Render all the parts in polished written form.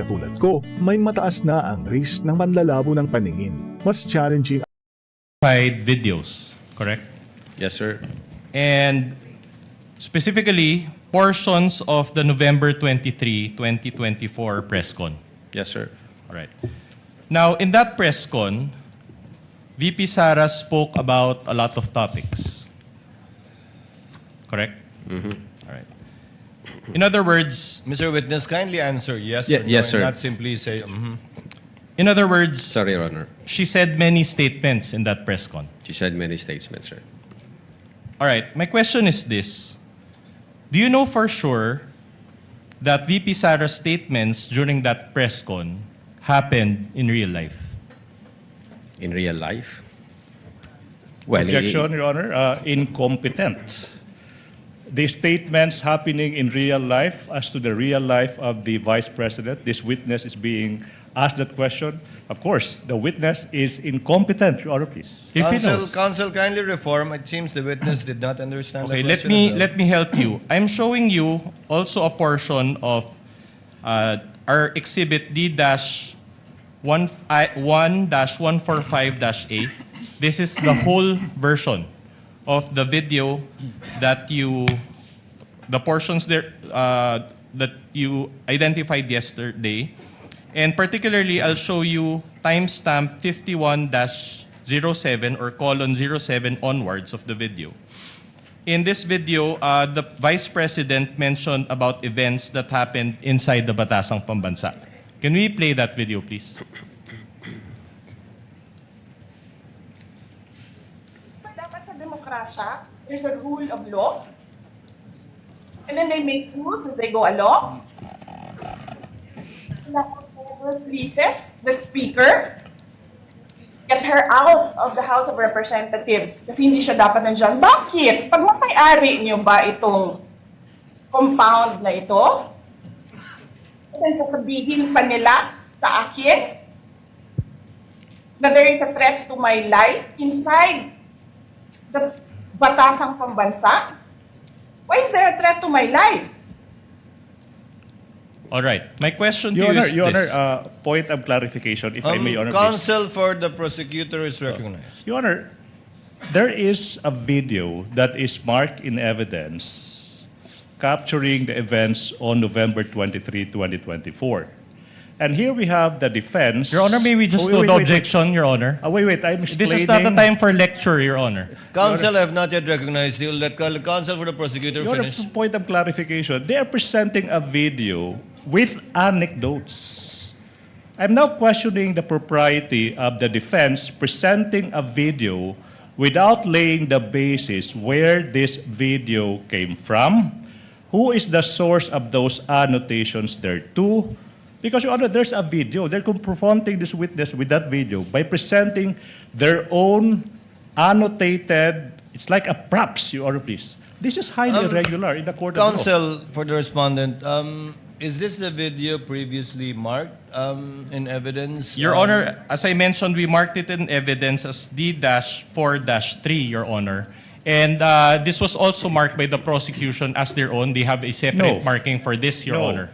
katulad ko, may mataas na ang risk ng manlalabo ng paningin. Mas challenging videos, correct? Yes, sir. And specifically, portions of the November 23, 2024 press con. Yes, sir. All right. Now, in that press con, VP Sara spoke about a lot of topics. Correct? All right. In other words, Mr. Witness, kindly answer yes Ye- or no, yes, and sir. not simply say, in other words, Sorry, Your Honor. she said many statements in that press con. She said many statements, sir. All right. My question is this. Do you know for sure that VP Sara's statements during that press con happened in real life? In real life? Well, Objection, Your Honor. Incompetent. The statements happening in real life as to the real life of the Vice President, this witness is being asked that question. Of course, the witness is incompetent, Your Honor, please. If he knows. Counsel, kindly reform. It seems the witness did not understand Okay, the let question. me let me help you. I'm showing you also a portion of our exhibit D-1-145-A. This is the whole version of the video that the portions there that you identified yesterday. And particularly, I'll show you timestamp 51-07 or colon 07 onwards of the video. In this video, the Vice President mentioned about events that happened inside the Batasang Pambansa. Can we play that video, please? Dapat sa demokrasya, there's a rule of law. And then they make rules as they go along. Whoever pleases the speaker, get her out of the House of Representatives kasi hindi siya dapat nandyan. Bakit? Pag mapay-ari niyo ba itong compound na ito, then sasabihin pa nila sa akin na there is a threat to my life inside the Batasang Pambansa? Why is there a threat to my life? All right. My question to Your you Honor, is Your this. Honor, point of clarification, if I may, Your Honor, please. Counsel for the prosecutor is recognized. Your Honor, there is a video that is marked in evidence capturing the events on November 23, 2024. And here we have the defense. Your Honor, may we just Oh, note the wait. objection, Your Honor? Wait, I'm This explaining. is not the time for lecture, Your Honor. Counsel have not yet recognized. You'll let counsel for the prosecutor Your finish. point of clarification, they are presenting a video with anecdotes. I'm now questioning the propriety of the defense presenting a video without laying the basis where this video came from, who is the source of those annotations thereto. Because, Your Honor, there's a video. They're confronting this witness with that video by presenting their own annotated, it's like a props, Your Honor, please. This is highly irregular in the court of law. Counsel for the respondent, is this the video previously marked in evidence? Your Honor, as I mentioned, we marked it in evidence as D-4-3, Your Honor. And this was also marked by the prosecution as their own. They have a separate No. marking for this, Your No. Honor.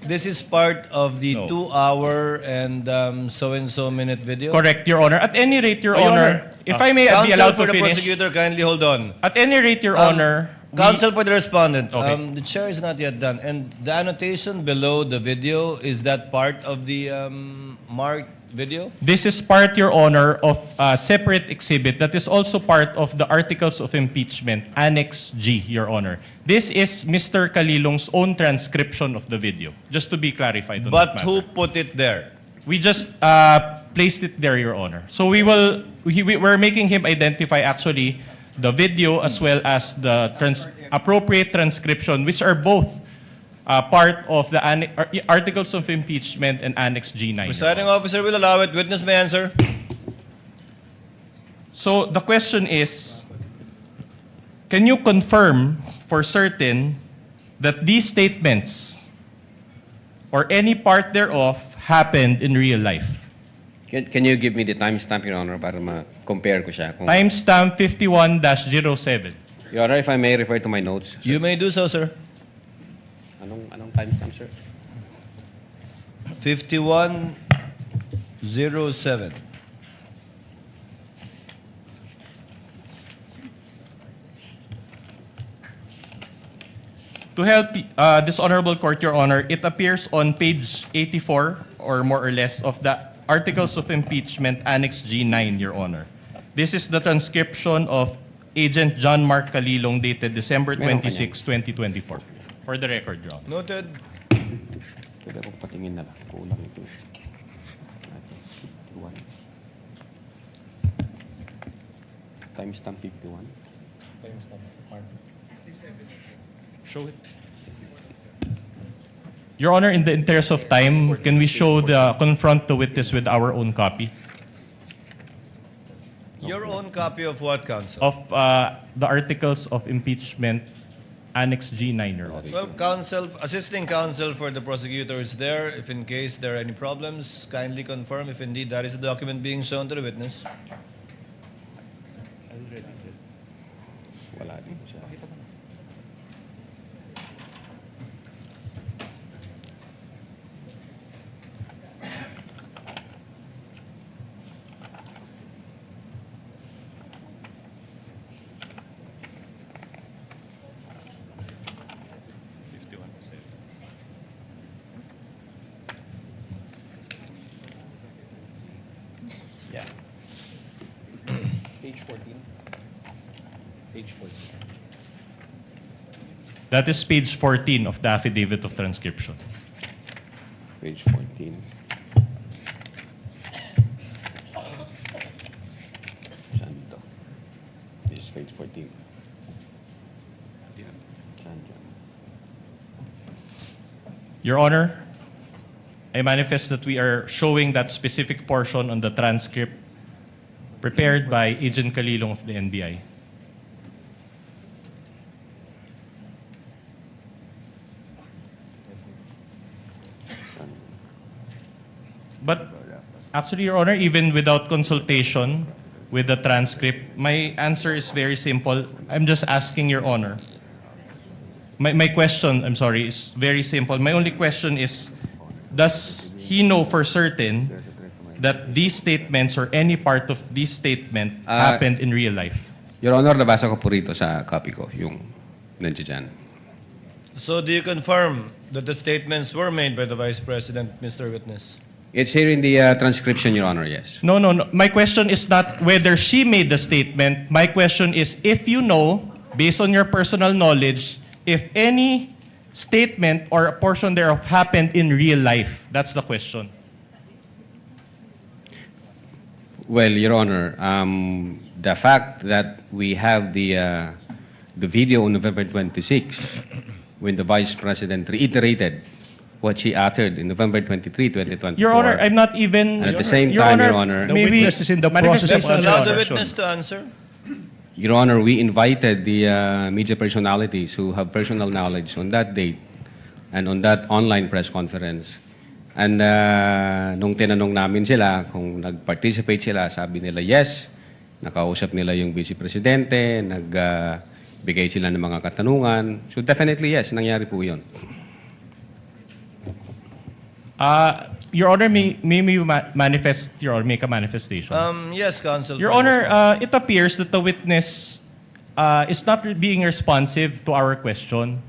This is part of the No. 2-hour and so-and-so minute video? Correct, Your Honor. At any rate, Your Your Honor, Honor, if I may be Counsel allowed for to the finish. prosecutor, kindly hold on. At any rate, Your Honor, Counsel for the respondent, Okay. the chair is not yet done. And the annotation below the video, is that part of the marked video? this is part, Your Honor, of a separate exhibit that is also part of the Articles of Impeachment, Annex G, Your Honor. This is Mr. Calilong's own transcription of the video, just to be clarified on that But matter. who put it there? We just placed it there, Your Honor. So we're making him identify actually the video as well as the appropriate transcription, which are both part of the Articles of Impeachment and Annex G9. Presiding officer will allow it. Witness may answer. So the question is, can you confirm for certain that these statements or any part thereof happened in real life? Can you give me the timestamp, Your Honor, para ma-compare ko siya? Timestamp 51-07. Your Honor, if I may refer to my notes. You may do so, sir. Anong timestamp, sir? 5107. To help this honorable court, Your Honor, it appears on page 84 or more or less of the Articles of Impeachment Annex G9, Your Honor. This is the transcription of Agent John Mark Calilong dated December Meron ka 26, 2024. For the record, Your Honor. Noted. Pwede ako patingin na lang. Kulang ito. 51. Timestamp 51. Show it. Your Honor, in the interest of time, can we confront the witness with our own copy Your own copy of what, counsel? of the Articles of Impeachment Annex G9, Your Honor? Well, counsel, assisting counsel for the prosecutor is there. If in case there are any problems, kindly confirm if indeed that is the document being shown to the witness. Wala din siya. Page 14. Page 14. That is page 14 of the Affidavit of Transcription. Page 14. Saan ito? This is page 14. Saan dyan? Your Honor, I manifest that we are showing that specific portion on the transcript prepared by Agent Calilong of the NBI. But actually, Your Honor, even without consultation with the transcript, my answer is very simple. I'm just asking Your Honor. My question, I'm sorry, is very simple. My only question is, does he know for certain that these statements or any part of this statement happened in real life? Your Honor, nabasa ko po rito sa copy ko, yung nandiyan dyan. So do you confirm that the statements were made by the Vice President, Mr. Witness? It's here in the transcription, Your Honor, yes. No. My question is not whether she made the statement. My question is if you know, based on your personal knowledge, if any statement or a portion thereof happened in real life. That's the question. Well, Your Honor, the fact that we have the video on November 26, when the Vice President reiterated what she uttered in November 23, 2024. Your Honor, I'm not even... And at the same time, Your Honor, The maybe witness is in the process of manifestation. Allow the answering. witness to answer. Your Honor, we invited the media personalities who have personal knowledge on that date and on that online press conference. And nung tinanong namin sila kung nag-participate sila, sabi nila yes, nakausap nila yung Vice Presidente, nagbigay sila ng mga katanungan. So definitely yes, nangyari po yun. Your Honor, may you manifest, Your Honor, make a manifestation? Yes, counsel. Your for Honor, this. it appears that the witness is not being responsive to our question.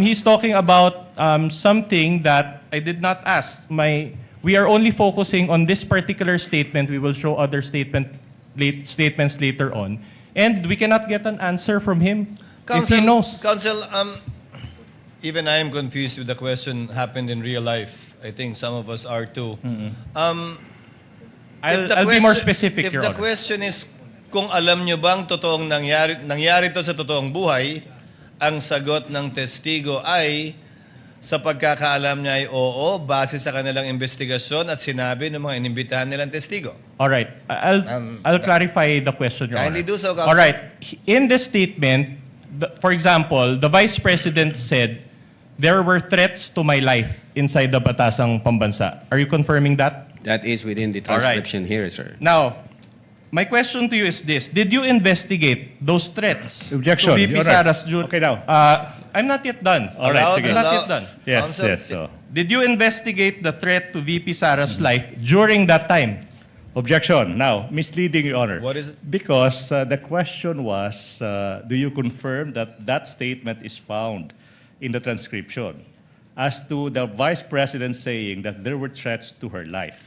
He's talking about something that I did not ask. We are only focusing on this particular statement. We will show other statements later on. And we cannot get an answer from him if he knows. Counsel, even I am confused with the question happened in real life. I think some of us are too. I'll be more specific, Your If the Honor. question is kung alam nyo bang totoong nangyari to sa totoong buhay, ang sagot ng testigo ay sa pagkakaalam niya ay oo, base sa kanilang investigasyon at sinabi ng mga inimbitahan nilang testigo. All right. I'll clarify the question, Your Kindly Honor. do so, Counsel. All right. In this statement, for example, the Vice President said, there were threats to my life inside the Batasang Pambansa. Are you confirming that? That is within the All right. transcription here, sir. Now, My question to you is this. Did you investigate those threats Objection, to VP Your Honor. Sara's June? Okay, now. I'm not yet done. All right, Allowed, sige. I'm not allowed. yet done. Yes, Counsel, yes. So. Did you investigate the threat to VP Sara's life during that time? Objection. Now, misleading, Your Honor. What is it? Because the question was, do you confirm that that statement is found in the transcription as to the Vice President saying that there were threats to her life?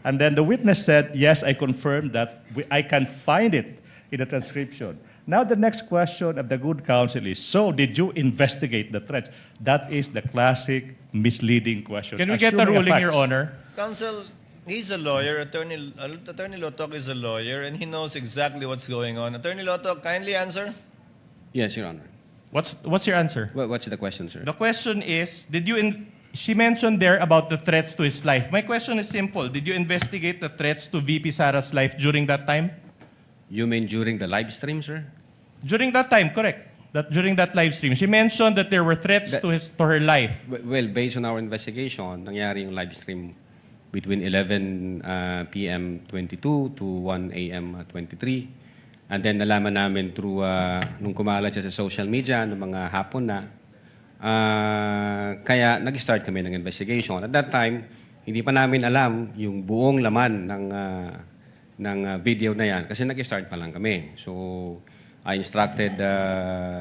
And then the witness said, yes, I confirm that I can find it in the transcription. Now the next question of the good counsel is, so did you investigate the threats? That is the classic misleading question. Can we get a Assuming ruling, fact. Your Honor? Counsel, he's a lawyer. Attorney Lotok is a lawyer, and he knows exactly what's going on. Attorney Lotok, kindly answer. Yes, Your Honor. What's your answer? What's the question, sir? The question is, she mentioned there about the threats to his life. My question is simple. Did you investigate the threats to VP Sara's life during that time? You mean during the live stream, sir? During that time, correct. That during that live stream, she mentioned that there were threats That- to her life. Well, based on our investigation, nangyari yung live stream between 11 p.m. 22 to 1 a.m. 23. And then nalaman namin through, nung kumalat siya sa social media, ng mga hapon na, kaya nag-start kami ng investigation. At that time, hindi pa namin alam yung buong laman ng video na yan kasi nag-start pa lang kami. So, I instructed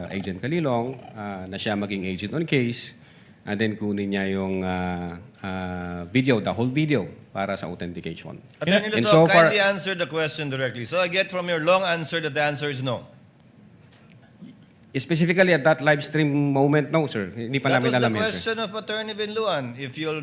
Agent Calilong na siya maging agent on case and then kunin niya yung video, the whole video para sa authentication. Attorney And Lotok, so far- kindly answer the question directly. So I get from your long answer that the answer is no. Specifically at that live stream moment, no, sir. Hindi pa That namin was alam the yun, sir. question of Attorney Binluan. If you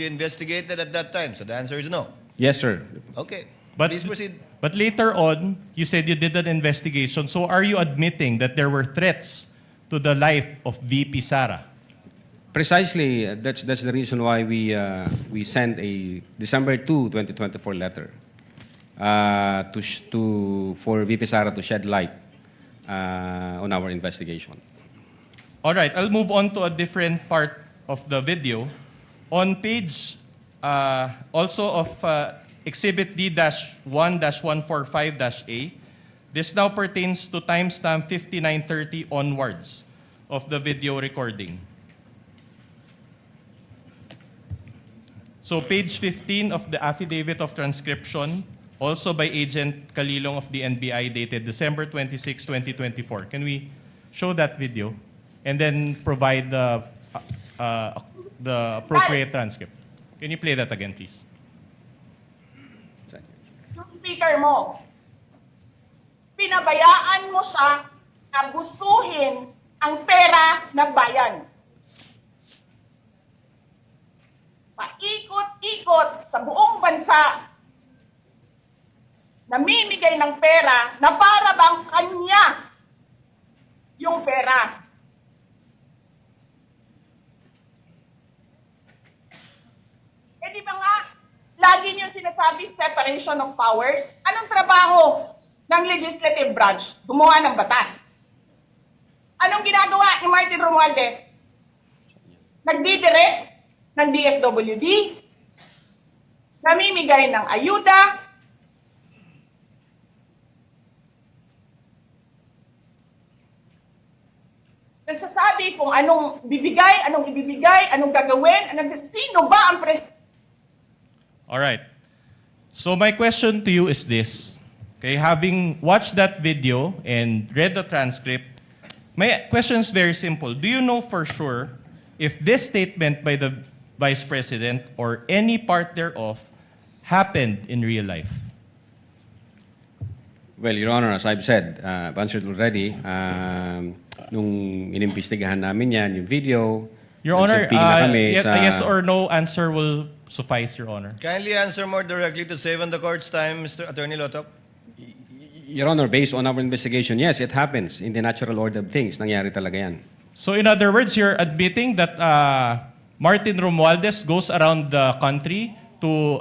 investigated at that time, so the answer is no. Yes, sir. Okay. But- Please proceed. But later on, you said you did an investigation. So are you admitting that there were threats to the life of VP Sara? Precisely, that's the reason why we sent a December 2, 2024 letter for VP Sara to shed light on our investigation. All right, I'll move on to a different part of the video. On page also of Exhibit D-1-145-A, this now pertains to timestamp 5930 onwards of the video recording. So page 15 of the affidavit of transcription, also by Agent Calilong of the NBI, dated December 26, 2024. Can we show that video and then provide the appropriate transcript? Can you play that again, please? Yung speaker mo, pinabayaan mo siya na gustuhin ang pera ng bayan. Paikot-ikot sa buong bansa, namimigay ng pera na para bang kanya yung pera. Eh di ba nga, lagi niyo sinasabi separation of powers? Anong trabaho ng legislative branch? Gumawa ng batas. Anong ginagawa ni Martin Romualdez? Nagdidirect ng DSWD, namimigay ng ayuda, nagsasabi kung anong bibigay, anong ibibigay, anong gagawin, sino ba ang presidente? All right. So my question to you is this. Okay, having watched that video and read the transcript, my question is very simple. Do you know for sure if this statement by the Vice President or any part thereof happened in real life? Well, Your Honor, as I've said, I've answered already. Nung inimbestigahan namin yan, yung video, Your Honor, nagsubping na kami a yes or no answer will suffice, Your Honor. Kindly answer more directly to save on the court's time, Mr. Attorney Lotok. Your Honor, based on our investigation, yes, it happens in the natural order of things. Nangyari talaga yan. So in other words, you're admitting that Martin Romualdez goes around the country to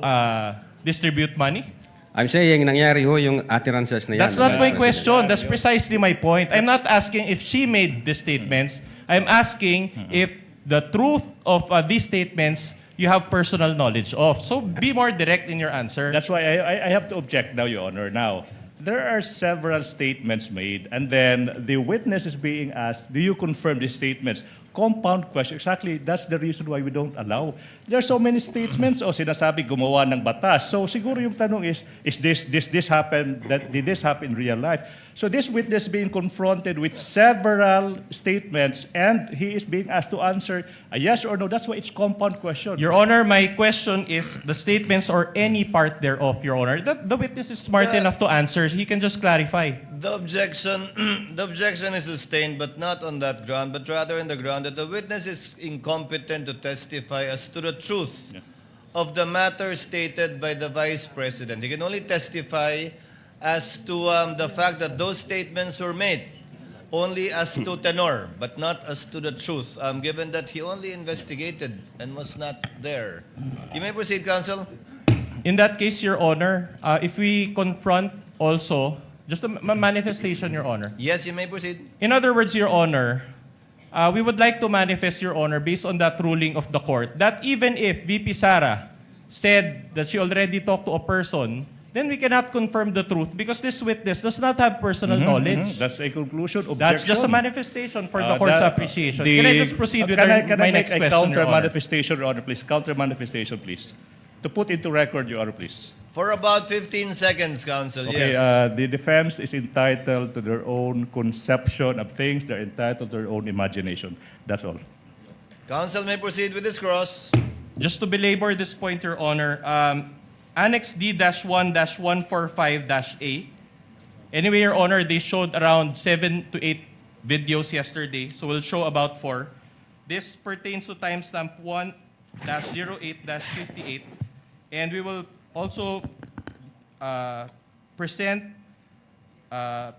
distribute money? I'm saying nangyari ho yung utterances na yan. That's not my question. That's precisely my point. I'm not asking if she made the statements. I'm asking if the truth of these statements you have personal knowledge of. So be more direct in your answer. That's why I have to object now, Your Honor. Now, there are several statements made, and then the witness is being asked, do you confirm these statements? Compound question. Exactly, that's the reason why we don't allow. There are so many statements o sinasabi gumawa ng batas. So siguro yung tanong is this happen? Did this happen in real life? So this witness being confronted with several statements, and he is being asked to answer a yes or no. That's why it's compound question. Your Honor, my question is the statements or any part thereof, Your Honor. The witness is smart enough to answer. He can just clarify. The objection, the objection is sustained, but not on that ground, but rather on the ground that the witness is incompetent to testify as to the truth of the matter stated by the Vice President. He can only testify as to the fact that those statements were made only as to tenor, but not as to the truth, given that he only investigated and was not there. You may proceed, counsel. In that case, Your Honor, if we confront also, just a manifestation, Your Honor. Yes, you may proceed. In other words, Your Honor, we would like to manifest, Your Honor, based on that ruling of the court, that even if VP Sara said that she already talked to a person, then we cannot confirm the truth because this witness does not have personal knowledge. That's a conclusion. Objection. That's just a manifestation for the court's appreciation. the- Can I just proceed with can I my make next a question, counter Your Honor? manifestation, Your Honor, please? Counter manifestation, please. To put into record, Your Honor, please. For about 15 seconds, counsel, Okay, yes. the defense is entitled to their own conception of things. They're entitled to their own imagination. That's all. Counsel may proceed with his cross. Just to belabor this point, Your Honor, Annex D-1-145-A. Anyway, Your Honor, they showed around 7 to 8 videos yesterday, so we'll show about 4. This pertains to timestamp 1-08-58, and we will also present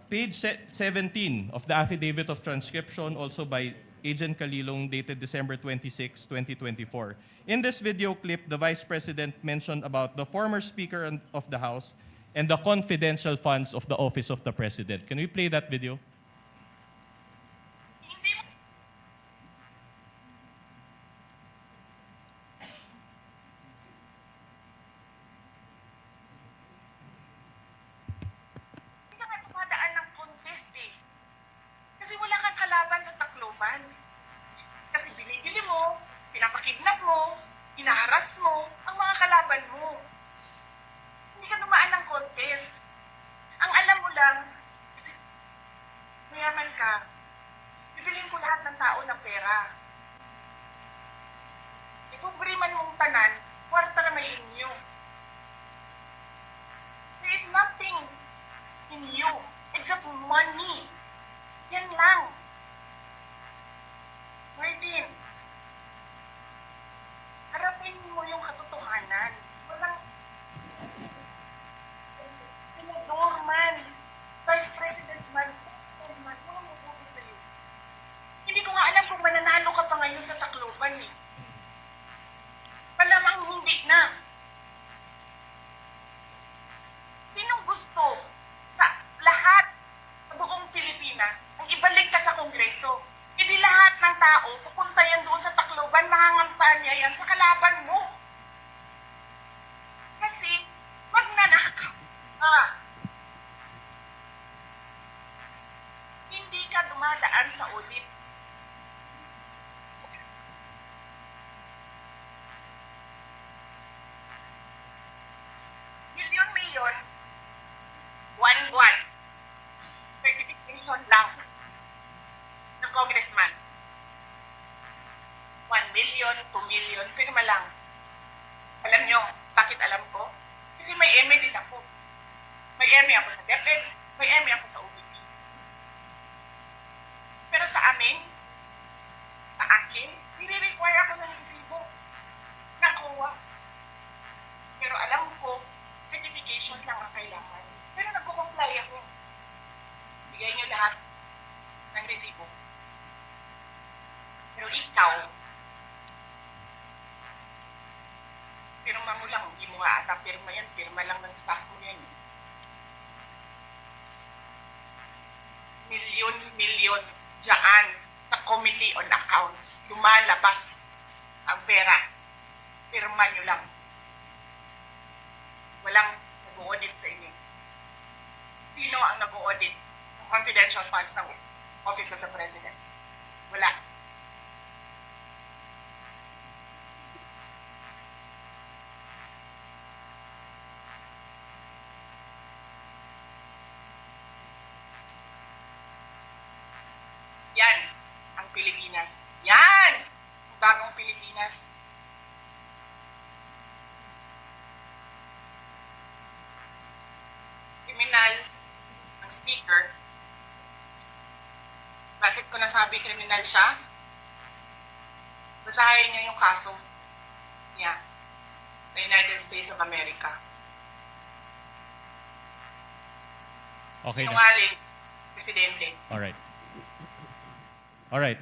page 17 of the affidavit of transcription, also by Agent Kalilong, dated December 26, 2024. In this video clip, the Vice President mentioned about the former Speaker of the House and the confidential funds of the Office of the President. Can we play that video? Hindi ka nga dumadaan ng contest eh. Kasi wala kang kalaban sa Tacloban. Kasi binibili mo, pinapakidnap mo, hinaharas mo ang mga kalaban mo. Hindi ka dumaan ng contest. Ang alam mo lang, kasi mayaman ka, bibilin ko lahat ng tao ng pera. Ipobre man mong tanan, kwarta na may inyo. There is nothing in you except money. Yan lang. Martin, harapin mo yung katotohanan. Walang senador man, vice president man, president man, walang mabuto sa'yo. Hindi ko nga alam kung mananalo ka pa ngayon sa Tacloban eh. Malamang hindi na. Sinong gusto sa lahat sa buong Pilipinas ang ibalik ka sa Kongreso? Hindi lahat ng tao pupunta yan doon sa Tacloban, mangangampanya yan sa kalaban mo. Kasi magnanakaw ka. Hindi ka dumadaan sa audit. Milyon-milyon, buwan-buwan, certification lang ng congressman. 1 million, 2 million, pirma lang. Alam nyo, bakit alam ko? Kasi may MA din ako. May MA ako sa DepEd, may MA ako sa OBP. Pero sa amin, sa akin, nire-require ako ng resibo. Nakuha. Pero alam ko, certification lang ang kailangan. Pero nagko-comply ako. Bigay nyo lahat ng resibo. Pero ikaw, pirma mo lang, hindi mo nga ata pirma yan, pirma lang ng staff mo yan. Milyon-milyon dyan sa Committee on Accounts, lumalabas ang pera. Pirma nyo lang. Walang nag-audit sa inyo. confidential funds ng Office of the President. Wala. Yan ang Pilipinas. Yan! Ang bagong Pilipinas. Kriminal ang speaker. Bakit ko nasabi kriminal siya? Basahin niyo yung kaso niya sa United States of America. Okay. Sinungaling, Presidente. All right. All right.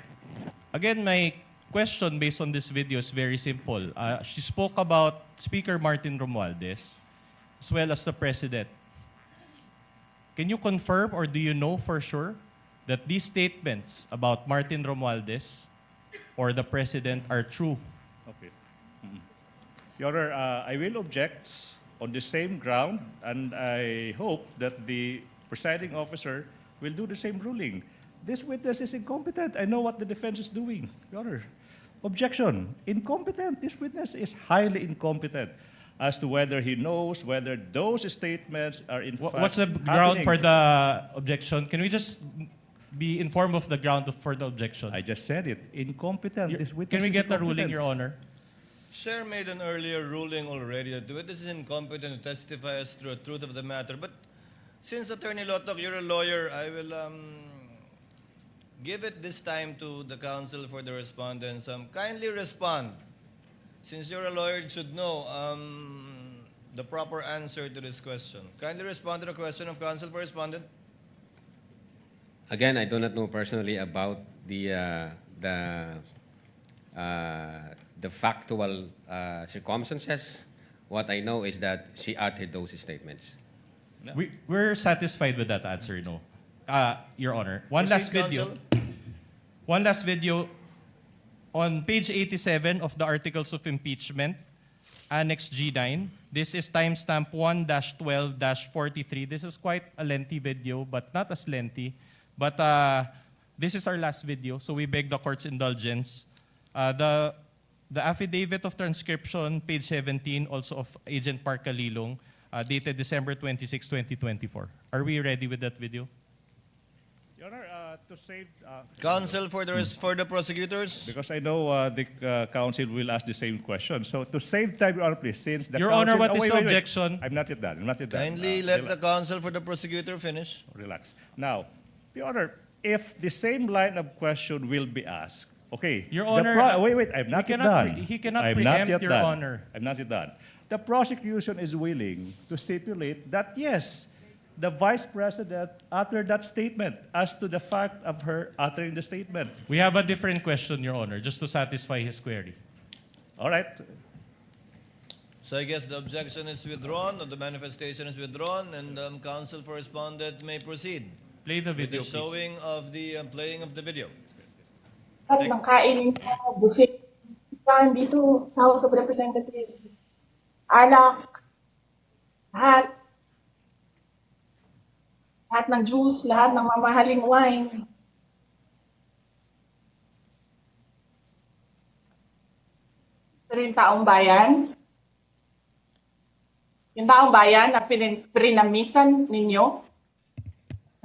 Again, my question based on this video is very simple. She spoke about Speaker Martin Romualdez as well as the President. Can you confirm or do you know for sure that these statements about Martin Romualdez or the President are true? Okay. Your Honor, I will object on the same ground, and I hope that the presiding officer will do the same ruling. This witness is incompetent. I know what the defense is doing, Your Honor. Objection. Incompetent. This witness is highly incompetent as to whether he knows whether those statements are in fact What's the ground happening. for the objection? Can we just be informed of the ground for the objection? I just said it. Incompetent. This witness Can we is get the ruling, incompetent. Your Honor? Chair made an earlier ruling already that the witness is incompetent to testify as to the truth of the matter. But since Attorney Lotok, you're a lawyer, I will give it this time to the counsel for the respondents. Kindly respond. Since you're a lawyer, you should know the proper answer to this question. Kindly respond to the question of counsel for respondent. Again, I do not know personally about the factual circumstances. What I know is that she uttered those statements. We're satisfied with that answer, no? Your Honor. One last Proceed, video. counsel. One last video. On page 87 of the Articles of Impeachment, Annex G9, this is timestamp 1-12-43. This is quite a lengthy video, but not as lengthy. But this is our last video, so we beg the court's indulgence. The affidavit of transcription, page 17, also of Agent Park Kalilong, dated December 26, 2024. Are we ready with that video? Your Honor, to save... Counsel for the prosecutors. Because I know the counsel will ask the same question. So to save time, Your Honor, please, since the Your counsel... Honor, what is wait, the wait, wait. objection? I'm not yet done. I'm not yet done. Kindly let the counsel for the prosecutor finish. Relax. Now, Your Honor, if the same line of question will be asked, okay. Your the Honor, wait, I'm we not yet cannot done. he cannot I'm not preempt, yet Your done. Honor. I'm not yet done. The prosecution is willing to stipulate that, yes, the Vice President uttered that statement as to the fact of her uttering the statement. We have a different question, Your Honor, just to satisfy his query. All right. So I guess the objection is withdrawn, or the manifestation is withdrawn, and counsel for respondent may proceed Play the with video, the please. showing of the playing of the video. At nang kainin ko, buffet. Saan dito sa House of Representatives. Alak. Lahat. Lahat ng juice, lahat ng mamahaling wine. Pero yung taong bayan, na pinamisan ninyo,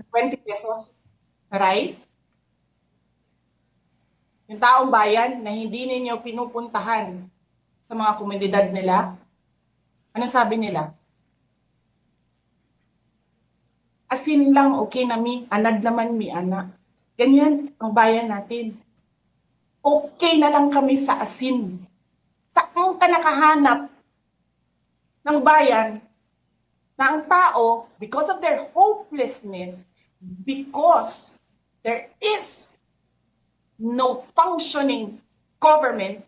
ng 20 pesos na rice, yung taong bayan na hindi ninyo pinupuntahan sa mga komunidad nila, ano sabi nila? Asin lang okay na mi, anad naman mi anak. Ganyan ang bayan natin. Okay na lang kami sa asin. Saan ka nakahanap ng bayan na ang tao, because of their hopelessness, because there is no functioning government,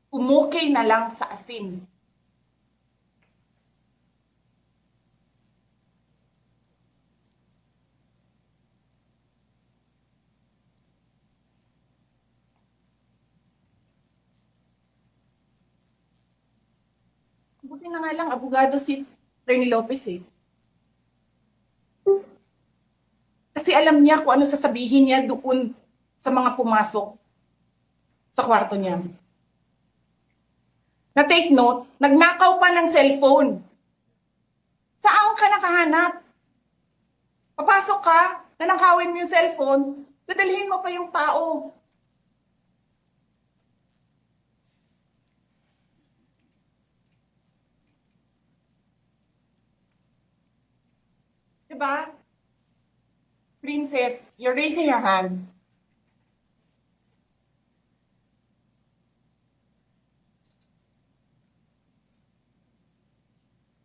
umukay na lang sa asin. Buti na nga lang, abogado si Attorney Lopez eh. Kasi alam niya kung ano sasabihin niya doon sa mga pumasok sa kwarto niya. Na take note, nagnakaw pa ng cellphone. Saan ka nakahanap? Papasok ka, nanakawin mo yung cellphone, dadalhin mo pa yung tao. Diba? Princess, you're raising your hand.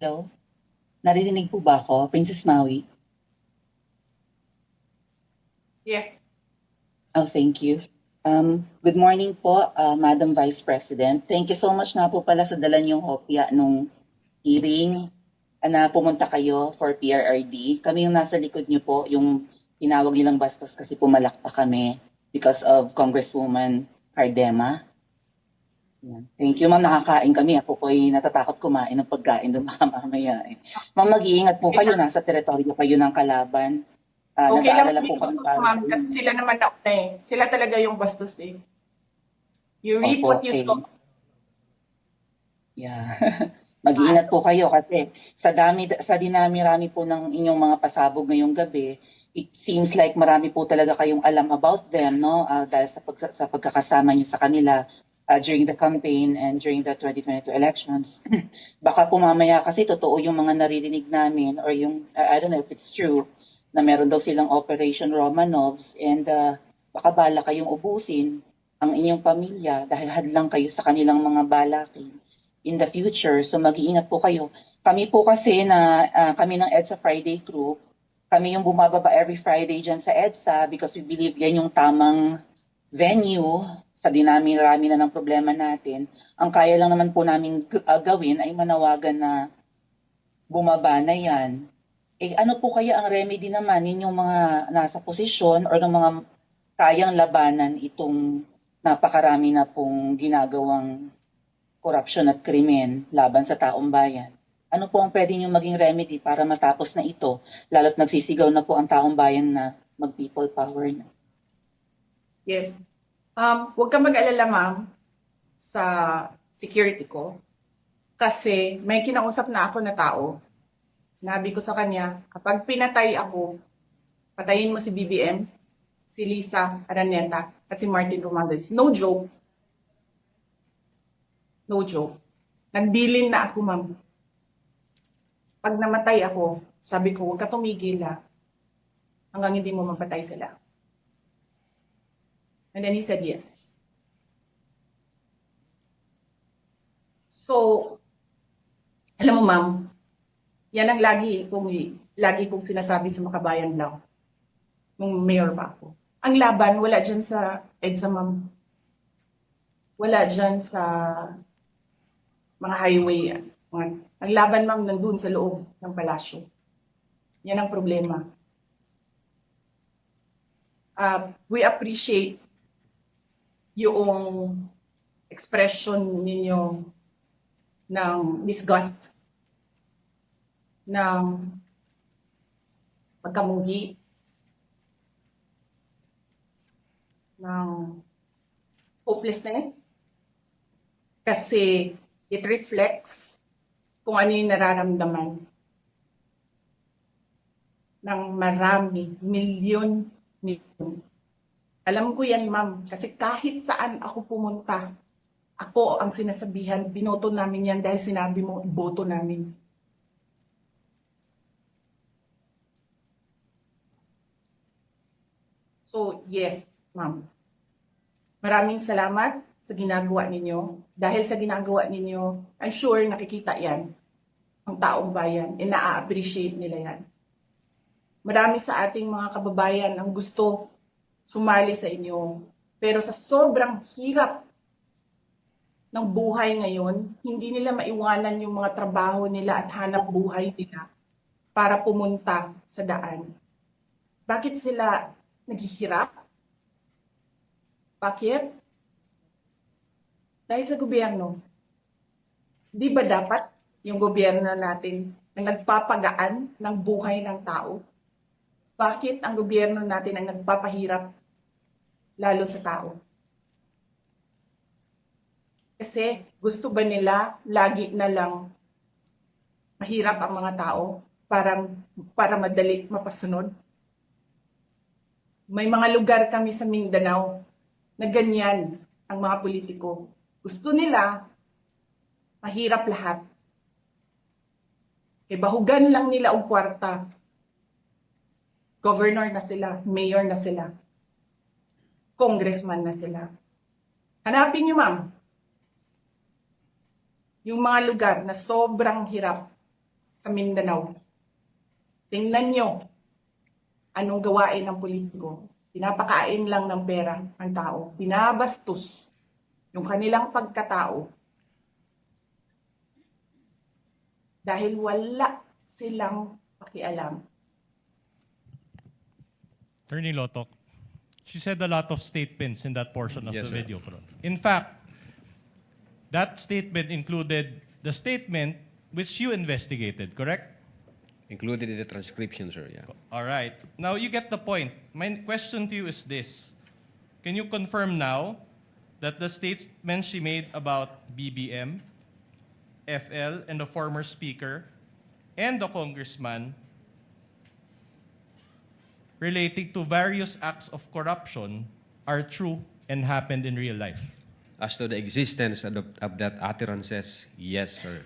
Hello? Naririnig po ba ako, Princess Maui? Yes. Oh, thank you. Good morning po, Madam Vice President. Thank you so much nga po pala sa dala niyong hopya nung hearing na pumunta kayo for PRRD. Kami yung nasa likod niyo po, yung tinawag nilang bastos kasi pumalakpak kami because of Congresswoman Cardema. Yan. Thank you, ma'am. Nakakain kami. Ako po ay natatakot kumain ng pagkain doon mamaya. Ma'am, mag-iingat po kayo. Nasa teritoryo kayo ng kalaban. Okay lang Nag-aalala po kami para ma'am, kasi sila naman na eh. Sila talaga yung bastos eh. You reap Opo, what you okay. sow. Yeah. Mag-iingat po kayo kasi sa dinami-rami po ng inyong mga pasabog ngayong gabi, it seems like marami po talaga kayong alam about them, no? Dahil sa pagkakasama niyo sa kanila during the campaign and during the 2022 elections. Baka po mamaya kasi totoo yung mga naririnig namin or yung, I don't know if it's true, na meron daw silang Operation Romanovs and baka bala kayong ubusin ang inyong pamilya dahil hadlang kayo sa kanilang mga balakin in the future. So mag-iingat po kayo. Kami po kasi kami ng EDSA Friday Group, kami yung bumababa every Friday dyan sa EDSA because we believe yan yung tamang venue sa dinami-rami na ng problema natin. Ang kaya lang naman po namin gawin ay manawagan na bumaba na yan. Eh ano po kaya ang remedy naman ninyong mga nasa posisyon or ng mga kayang labanan itong napakarami na pong ginagawang korupsyon at krimen laban sa taong bayan? Ano po ang pwede nyo maging remedy para matapos na ito? Lalo't nagsisigaw na po ang taong bayan na mag-people power na. Yes. Huwag ka mag-alala, ma'am, sa security ko. Kasi may kinausap na ako na tao. Sinabi ko sa kanya, kapag pinatay ako, patayin mo si BBM, si Lisa Araneta, at si Martin Romualdez. No joke. No joke. Nagbilin na ako, ma'am. Pag namatay ako, sabi ko, huwag ka tumigil hanggang hindi mo mapatay sila. And then he said yes. So, alam mo, ma'am, yan ang lagi kong sinasabi sa Makabayan Law nung mayor pa ako. Ang laban, wala dyan sa EDSA, ma'am. Wala dyan sa mga highway. Ang laban, ma'am, nandun sa loob ng palasyo. Yan ang problema. We appreciate yung expression ninyo ng disgust, ng pagkamuhi, ng hopelessness, kasi it reflects kung ano yung nararamdaman ng marami, milyon. Alam ko yan, ma'am, kasi kahit saan ako pumunta, ako ang sinasabihan, binoto namin yan dahil sinabi mo, iboto namin. So, yes, ma'am. Maraming salamat sa ginagawa ninyo. Dahil sa ginagawa ninyo, I'm sure nakikita yan ang taong bayan and na-appreciate nila yan. Marami sa ating mga kababayan ang gusto sumali sa inyo. Pero sa sobrang hirap ng buhay ngayon, hindi nila maiwanan yung mga trabaho nila at hanap buhay nila para pumunta sa daan. Bakit sila naghihirap? Bakit? Dahil sa gobyerno. Di ba dapat yung gobyerno natin na nagpapagaan ng buhay ng tao? Bakit ang gobyerno natin ang nagpapahirap lalo sa tao? Kasi gusto ba nila lagi na lang mahirap ang mga tao para madali mapasunod? May mga lugar kami sa Mindanao na ganyan ang mga politiko. Gusto nila mahirap lahat. E bahugan lang nila og kwarta. Governor na sila, mayor na sila, congressman na sila. Hanapin niyo, ma'am, yung mga lugar na sobrang hirap sa Mindanao. Tingnan nyo anong gawain ng politiko. Pinapakain lang ng pera ang tao. Binabastos yung kanilang pagkatao dahil wala silang pakialam. Attorney Lotok, she said a lot of statements in that portion of Yes, the sir. video. In fact, that statement included the statement which you investigated, correct? Included in the transcription, sir, yeah. All right. Now you get the point. My question to you is this. Can you confirm now that the statement she made about BBM, FL, and the former speaker, and the congressman relating to various acts of corruption are true and happened in real life? As to the existence of that utterances, yes, sir.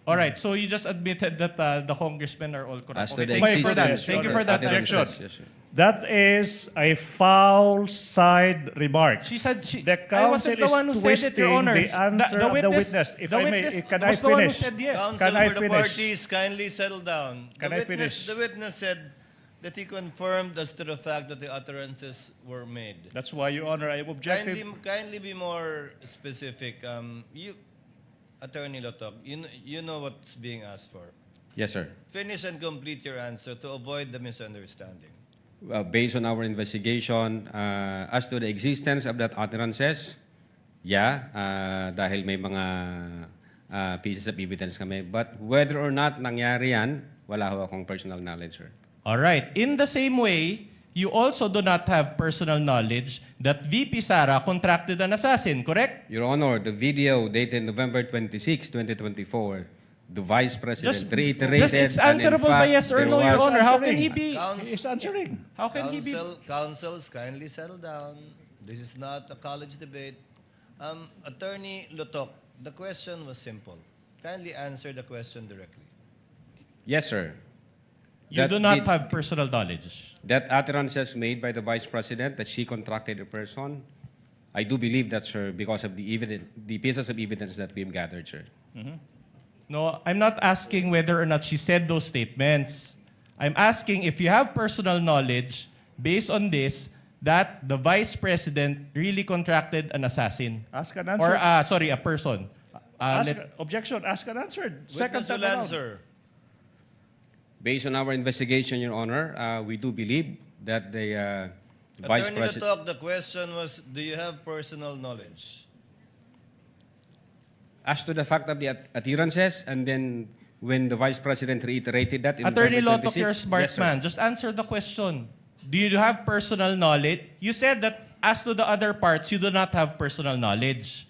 All right. So you just admitted that the congressmen are all corrupt. As to Okay, the thank you for that. existence Thank you of for that utterances, direction. yes, sir. That is a foul side remark. She said she. The I wasn't counsel the one who is said it, Your twisting Honor. the answer of the witness. If the I may, witness can I was the one who finish? said yes. Counsel Can I for the finish? parties, kindly settle down. Can I finish? The witness said that he confirmed as to the fact that the utterances were made. That's why, Your Honor, I objected. Kindly be more specific. Attorney Lotok, you know what's being asked for. Yes, sir. Finish and complete your answer to avoid the misunderstanding. Based on our investigation, as to the existence of that utterances, yeah, dahil may mga pieces of evidence kami. But whether or not nangyari yan, wala ho akong personal knowledge, sir. All right. In the same way, you also do not have personal knowledge that VP Sara contracted an assassin, correct? Your Honor, the video dated November 26, 2024, the Vice President reiterated. It's and in answerable by fact, yes or there no, Your was- Honor. How can he be? He's answering. How can he be? Counsels, kindly settle down. This is not a college debate. Attorney Lotok, the question was simple. Kindly answer the question directly. Yes, sir. You That do not did- have personal knowledge. That utterances made by the Vice President that she contracted a person, I do believe that, sir, because of the pieces of evidence that we've gathered, sir. No, I'm not asking whether or not she said those statements. I'm asking if you have personal knowledge based on this that the Vice President really contracted an assassin. Ask and Or, answer. sorry, a person. Objection, ask and answer. Witness time will around. answer. Based on our investigation, Your Honor, we do believe that the Vice Attorney President... Lotok, the question was, do you have personal knowledge? As to the fact of the utterances, and then when the Vice President reiterated that in Attorney November Lotok, you're a 26, smart yes, sir. man. Just answer the question. Do you have personal knowledge? You said that as to the other parts, you do not have personal knowledge.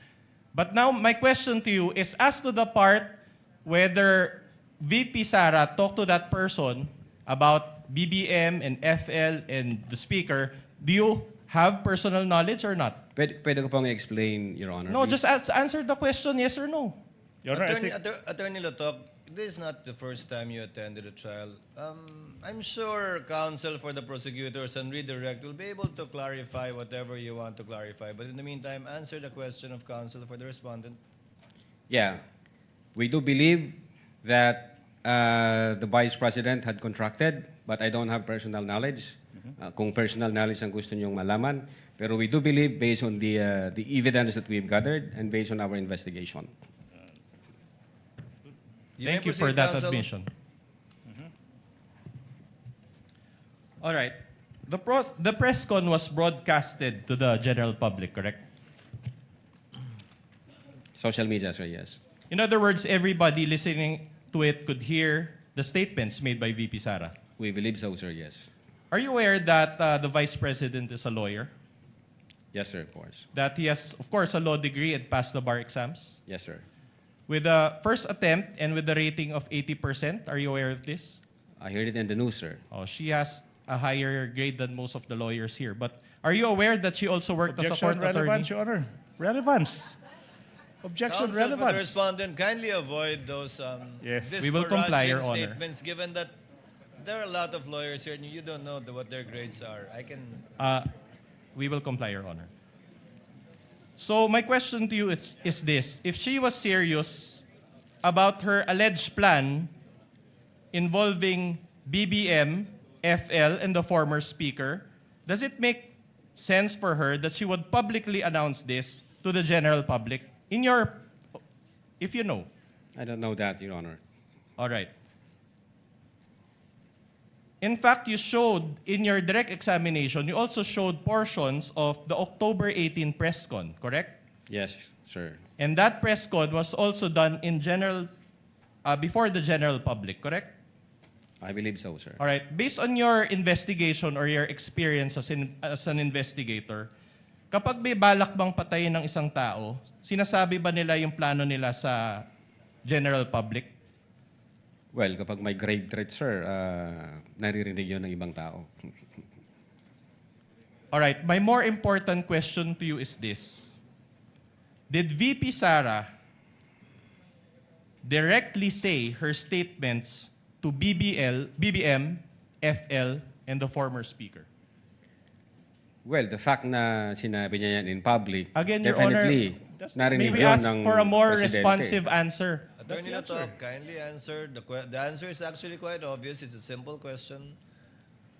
But now, my question to you is as to the part whether VP Sara talked to that person about BBM and FL and the speaker, do you have personal knowledge or not? Pwede ko pong i-explain, Your Honor. No, please? just answer the question, yes or no. Your Honor, I think Attorney Lotok, this is not the first time you attended a trial. I'm sure counsel for the prosecutors and redirect will be able to clarify whatever you want to clarify. But in the meantime, answer the question of counsel for the respondent. Yeah. We do believe that the Vice President had contracted, but I don't have personal knowledge. Kung personal knowledge ang gusto niyong malaman. Pero we do believe, based on the evidence that we've gathered and based on our investigation. Thank may you for proceed, that counsel. admission. All right. The press con was broadcasted to the general public, correct? Social media, sir, yes. In other words, everybody listening to it could hear the statements made by VP Sara. We believe so, sir, yes. Are you aware that the Vice President is a lawyer? Yes, sir, of course. That he has, of course, a law degree and passed the bar exams? Yes, sir. With the first attempt and with the rating of 80%, are you aware of this? I heard it in the news, sir. Oh, she has a higher grade than most of the lawyers here. But are you aware that she also worked as a court Objection, relevance, attorney? Your Honor. Relevance. Objection, Counsel for the relevance. respondent, kindly avoid those Yes. We will comply, Your disparaging Honor. statements, given that there are a lot of lawyers here and you don't know what their grades are. I can... We will comply, Your Honor. So my question to you is this. If she was serious about her alleged plan involving BBM, FL, and the former speaker, does it make sense for her that she would publicly announce this to the general public? If you know. I don't know that, Your Honor. All right. In fact, you showed in your direct examination, you also showed portions of the October 18 press con, correct? Yes, sir. And that press con was also done in general, before the general public, correct? I believe so, sir. All right. Based on your investigation or your experience as an investigator, kapag may balak bang patayin ng isang tao, sinasabi ba nila yung plano nila sa general public? Well, kapag may grave threat, sir, naririnig yun ng ibang tao. All right. My more important question to you is this. Did VP Sara directly say her statements to BBM, FL, and the former speaker? Well, the fact na sinabi niya yan in public, Again, Your Honor, definitely may narinig we yun ask ng for a more presidente. responsive answer? Attorney Latok, kindly answer. The answer is actually quite obvious. It's a simple question.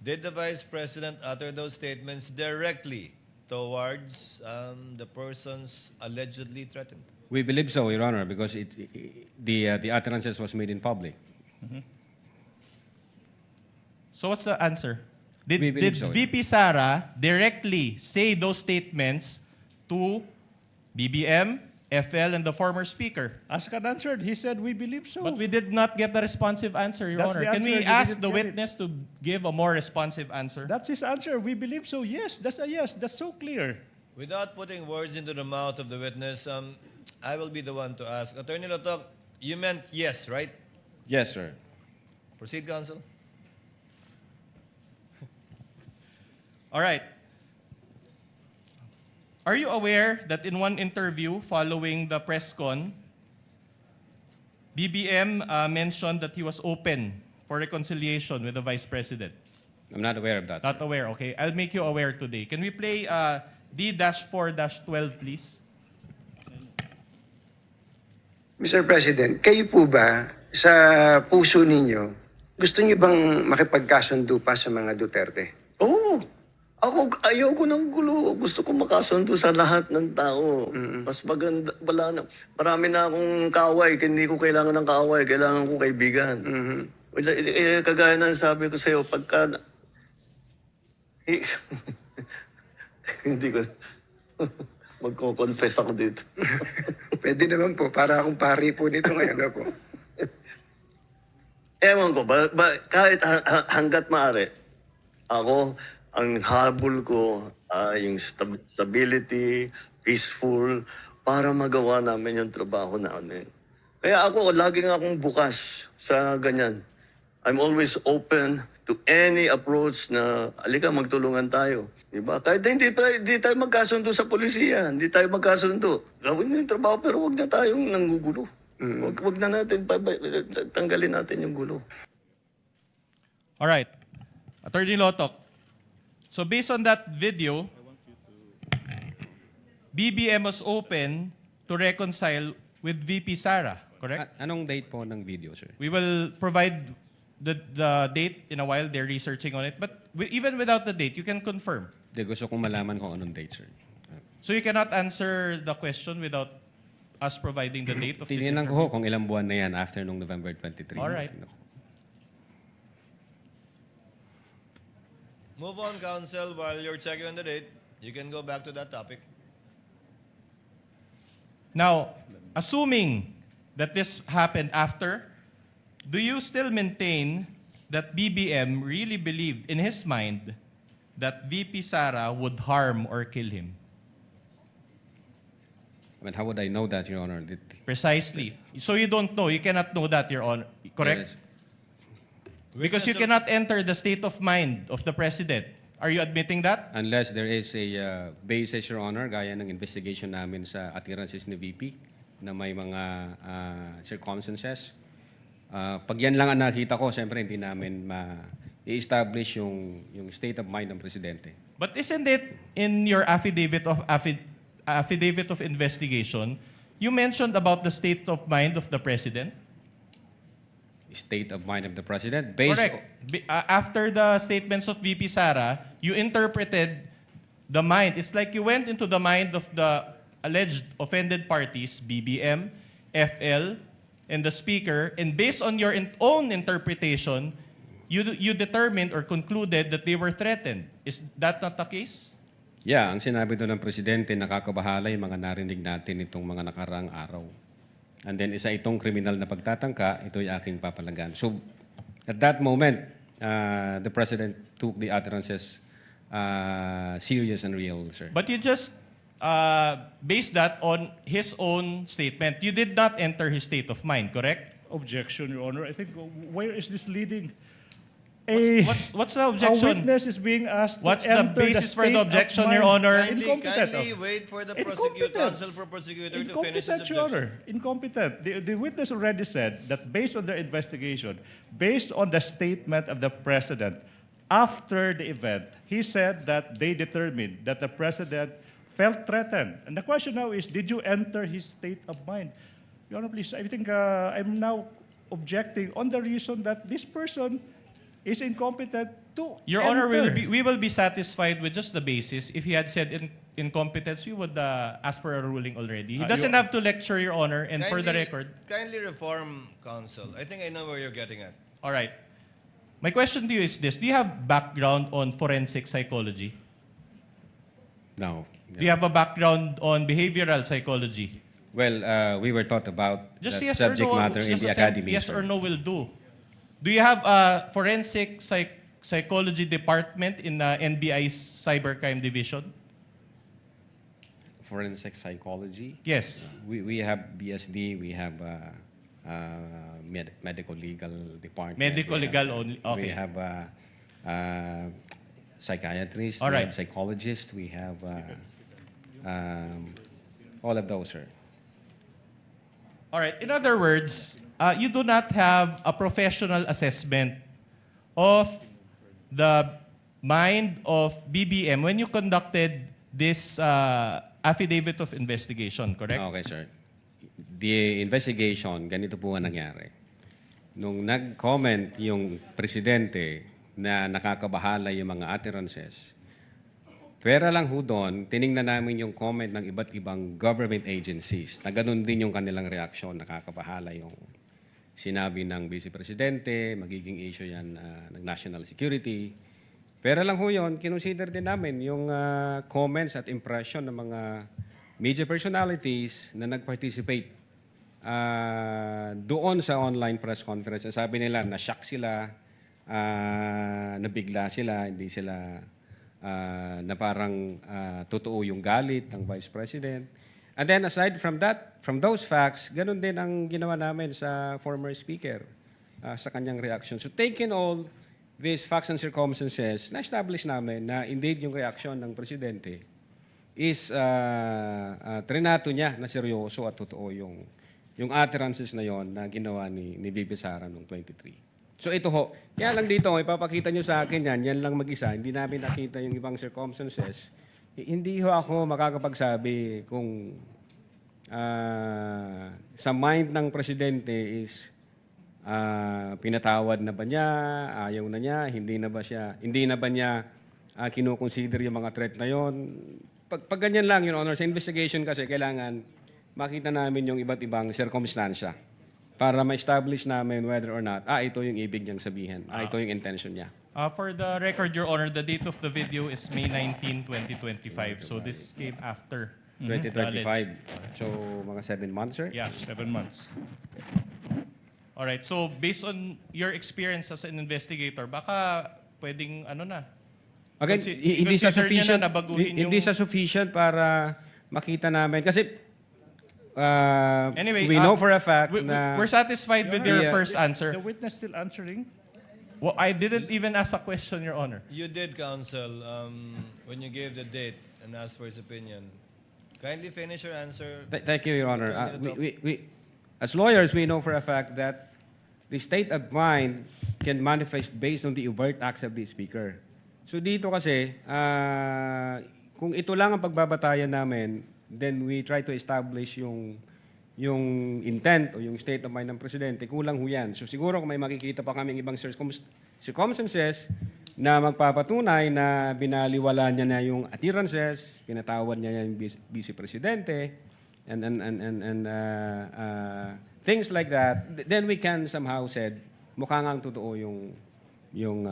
Did the Vice President utter those statements directly towards the persons allegedly threatened? We believe so, Your Honor, because the utterances was made in public. So what's the answer? We Did believe so, VP Sara directly say those statements to BBM, FL, and the former speaker? Ask and answered. He said, we believe so. But we did not get the responsive answer, Your That's Honor. the Can answer. we You ask didn't the get it. witness to give a more responsive answer? That's his answer. We believe so. Yes, that's a yes. That's so clear. Without putting words into the mouth of the witness, I will be the one to ask. Attorney Latok, you meant yes, right? Yes, sir. Proceed, counsel. All right. Are you aware that in one interview following the press con, BBM mentioned that he was open for reconciliation with the Vice President? I'm not aware of that. Not aware, okay. I'll make you aware today. Can we play D-4-12, please? Mr. President, kayo po ba sa puso ninyo, gusto niyo bang makipagkasundo pa sa mga Duterte? Oo. Ako, ayoko ng gulo. Gusto ko makasundo sa lahat ng tao. Mas maganda, wala na. Marami na akong kaaway. Hindi ko kailangan ng kaaway. Kailangan ko kaibigan. Kagaya ng sabi ko sa'yo, pagka... Hindi ko... Magko-confess ako dito. Pwede naman po, para akong pari po nito ngayon na po. Ewan ko, kahit hanggat maaari, ako, ang habol ko ay yung stability, peaceful, para magawa namin yung trabaho namin. Kaya ako, laging akong bukas sa ganyan. I'm always open to any approach na, alika, magtulungan tayo. Diba? Kahit hindi tayo magkasundo sa polisiya, hindi tayo magkasundo. Gawin yung trabaho, pero wag na tayong nanggugulo. Wag na natin, tanggalin natin yung gulo. All right. Attorney Lotok. So based on that video, BBM was open to reconcile with VP Sara, correct? Anong date po ng video, sir? We will provide the date in a while. They're researching on it. But even without the date, you can confirm. Di gusto kong malaman kung anong date, sir. So you cannot answer the question without us providing the date of this Tininan interview? ko kung ilang buwan na yan after nung November 23. All right. Move on, counsel. While you're checking on the date, you can go back to that topic. Now, assuming that this happened after, do you still maintain that BBM really believed in his mind that VP Sara would harm or kill him? I mean, how would I know that, Your Honor? Precisely. So you don't know. You cannot know that, Your Honor. Correct? Yes. Because you cannot enter the state of mind of the president. Are you admitting that? Unless there is a basis, Your Honor, gaya ng investigation namin sa utterances ni VP na may mga circumstances. Pag yan lang ang nakita ko, siyempre hindi namin i-establish yung state of mind ng presidente. But isn't it in your affidavit of investigation, you mentioned about the state of mind of the president? State of mind of the president based Correct. After the statements of VP Sara, you interpreted the mind. It's like you went into the mind of the alleged offended parties, BBM, FL, and the speaker, and based on your own interpretation, you determined or concluded that they were threatened. Is that not the case? Yeah, ang sinabi doon ng presidente, nakakabahala yung mga narinig natin itong mga nakaraang araw. And then isa itong kriminal na pagtatangka, ito'y aking papalagan. So, at that moment, the president took the utterances serious and real, sir. But you just based that on his own statement. You did not enter his state of mind, correct? Objection, Your Honor. I think, where is this leading? What's the A objection? witness is being asked What's to the enter basis for state the of objection, mind. Your Honor? Incompetent. Kindly wait for the Incompetence. counsel for prosecutor to finish his Incompetent, Your objection. Honor. Incompetent. The witness already said that based on their investigation, based on the statement of the president after the event, he said that they determined that the president felt threatened. And the question now is, did you enter his state of mind? Your Honor, please, I think I'm now objecting on the reason that this person is incompetent to Your Honor, enter. we will be satisfied with just the basis. If he had said incompetence, we would ask for a ruling already. He doesn't have to lecture, Your Honor, and for the record. Kindly reform counsel. I think I know where you're getting at. All right. My question to you is this. Do you have background on forensic psychology? No. Do you have a background on behavioral psychology? Well, we were taught about Just that yes or subject no. matter in Just the a academy, yes sir. or no will do. Do you have a forensic psychology department in the NBI's cybercrime division? Forensic psychology. Yes. We have BSD, we have medical legal department. Medical we legal have, only. Okay. We have psychiatrists, All we right. have psychologists, we have all of those, sir. All right. In other words, you do not have a professional assessment of the mind of BBM when you conducted this affidavit of investigation, correct? Okay, sir. The investigation, ganito po ang nangyari. Nung nag-comment yung presidente na nakakabahala yung mga utterances, pera lang ho doon, tiningnan namin yung comment ng iba't ibang government agencies na ganun din yung kanilang reaksyon, nakakabahala yung sinabi ng Vice Presidente, magiging issue yan ng national security. Pera lang ho yun, kinonsider din namin yung comments at impression ng mga media personalities na nag-participate doon sa online press conference. Sabi nila, na-shock sila, nabigla sila, hindi sila na parang totoo yung galit ng Vice President. And then aside from that, from those facts, ganun din ang ginawa namin sa former speaker sa kanyang reaction. So taking all these facts and circumstances, na-establish namin na indeed yung reaction ng Presidente is trinato niya na seryoso at totoo yung utterances na yon na ginawa ni VP Sara noong 23. So ito ho, kaya lang dito, ipapakita nyo sa akin yan lang mag-isa, hindi namin nakita yung ibang circumstances. Hindi ho ako makakapagsabi kung sa mind ng presidente is pinatawad na ba niya, ayaw na niya, hindi na ba niya kinoconsider yung mga threat na yon. Pag ganyan lang, Your Honor, sa investigation kasi kailangan makita namin yung iba't ibang circumstansya para ma-establish namin whether or not, ito yung ibig niyang sabihin, ito yung intention niya. For the record, Your Honor, the date of the video is May 19, 2025. So this came after. 2025. So, mga 7 months, sir? Yeah. 7 months. Alright, so based on your experience as an investigator, baka pwedeng ano na? Again, hindi sa consider niyo sufficient, na baguhin hindi yung- sa sufficient para makita namin. Kasi Anyway, we know for a fact we- na... we're satisfied with your Yeah. first answer. The witness still answering? Well, I didn't even ask a question, Your Honor. You did, counsel, when you gave the date and asked for his opinion. Kindly finish your answer. Thank you, Your Honor. Continue to As lawyers, we know for a fact that the state of mind can manifest based on the overt acts of the speaker. So dito kasi, kung ito lang ang pagbabatayan namin, then we try to establish yung intent o yung state of mind ng presidente, kulang ho yan. So siguro kung may makikita pa kaming ibang circumstances na magpapatunay na binaliwala niya na yung appearances, pinatawad niya yung vice presidente, and things like that, then we can somehow said, mukhang ang totoo yung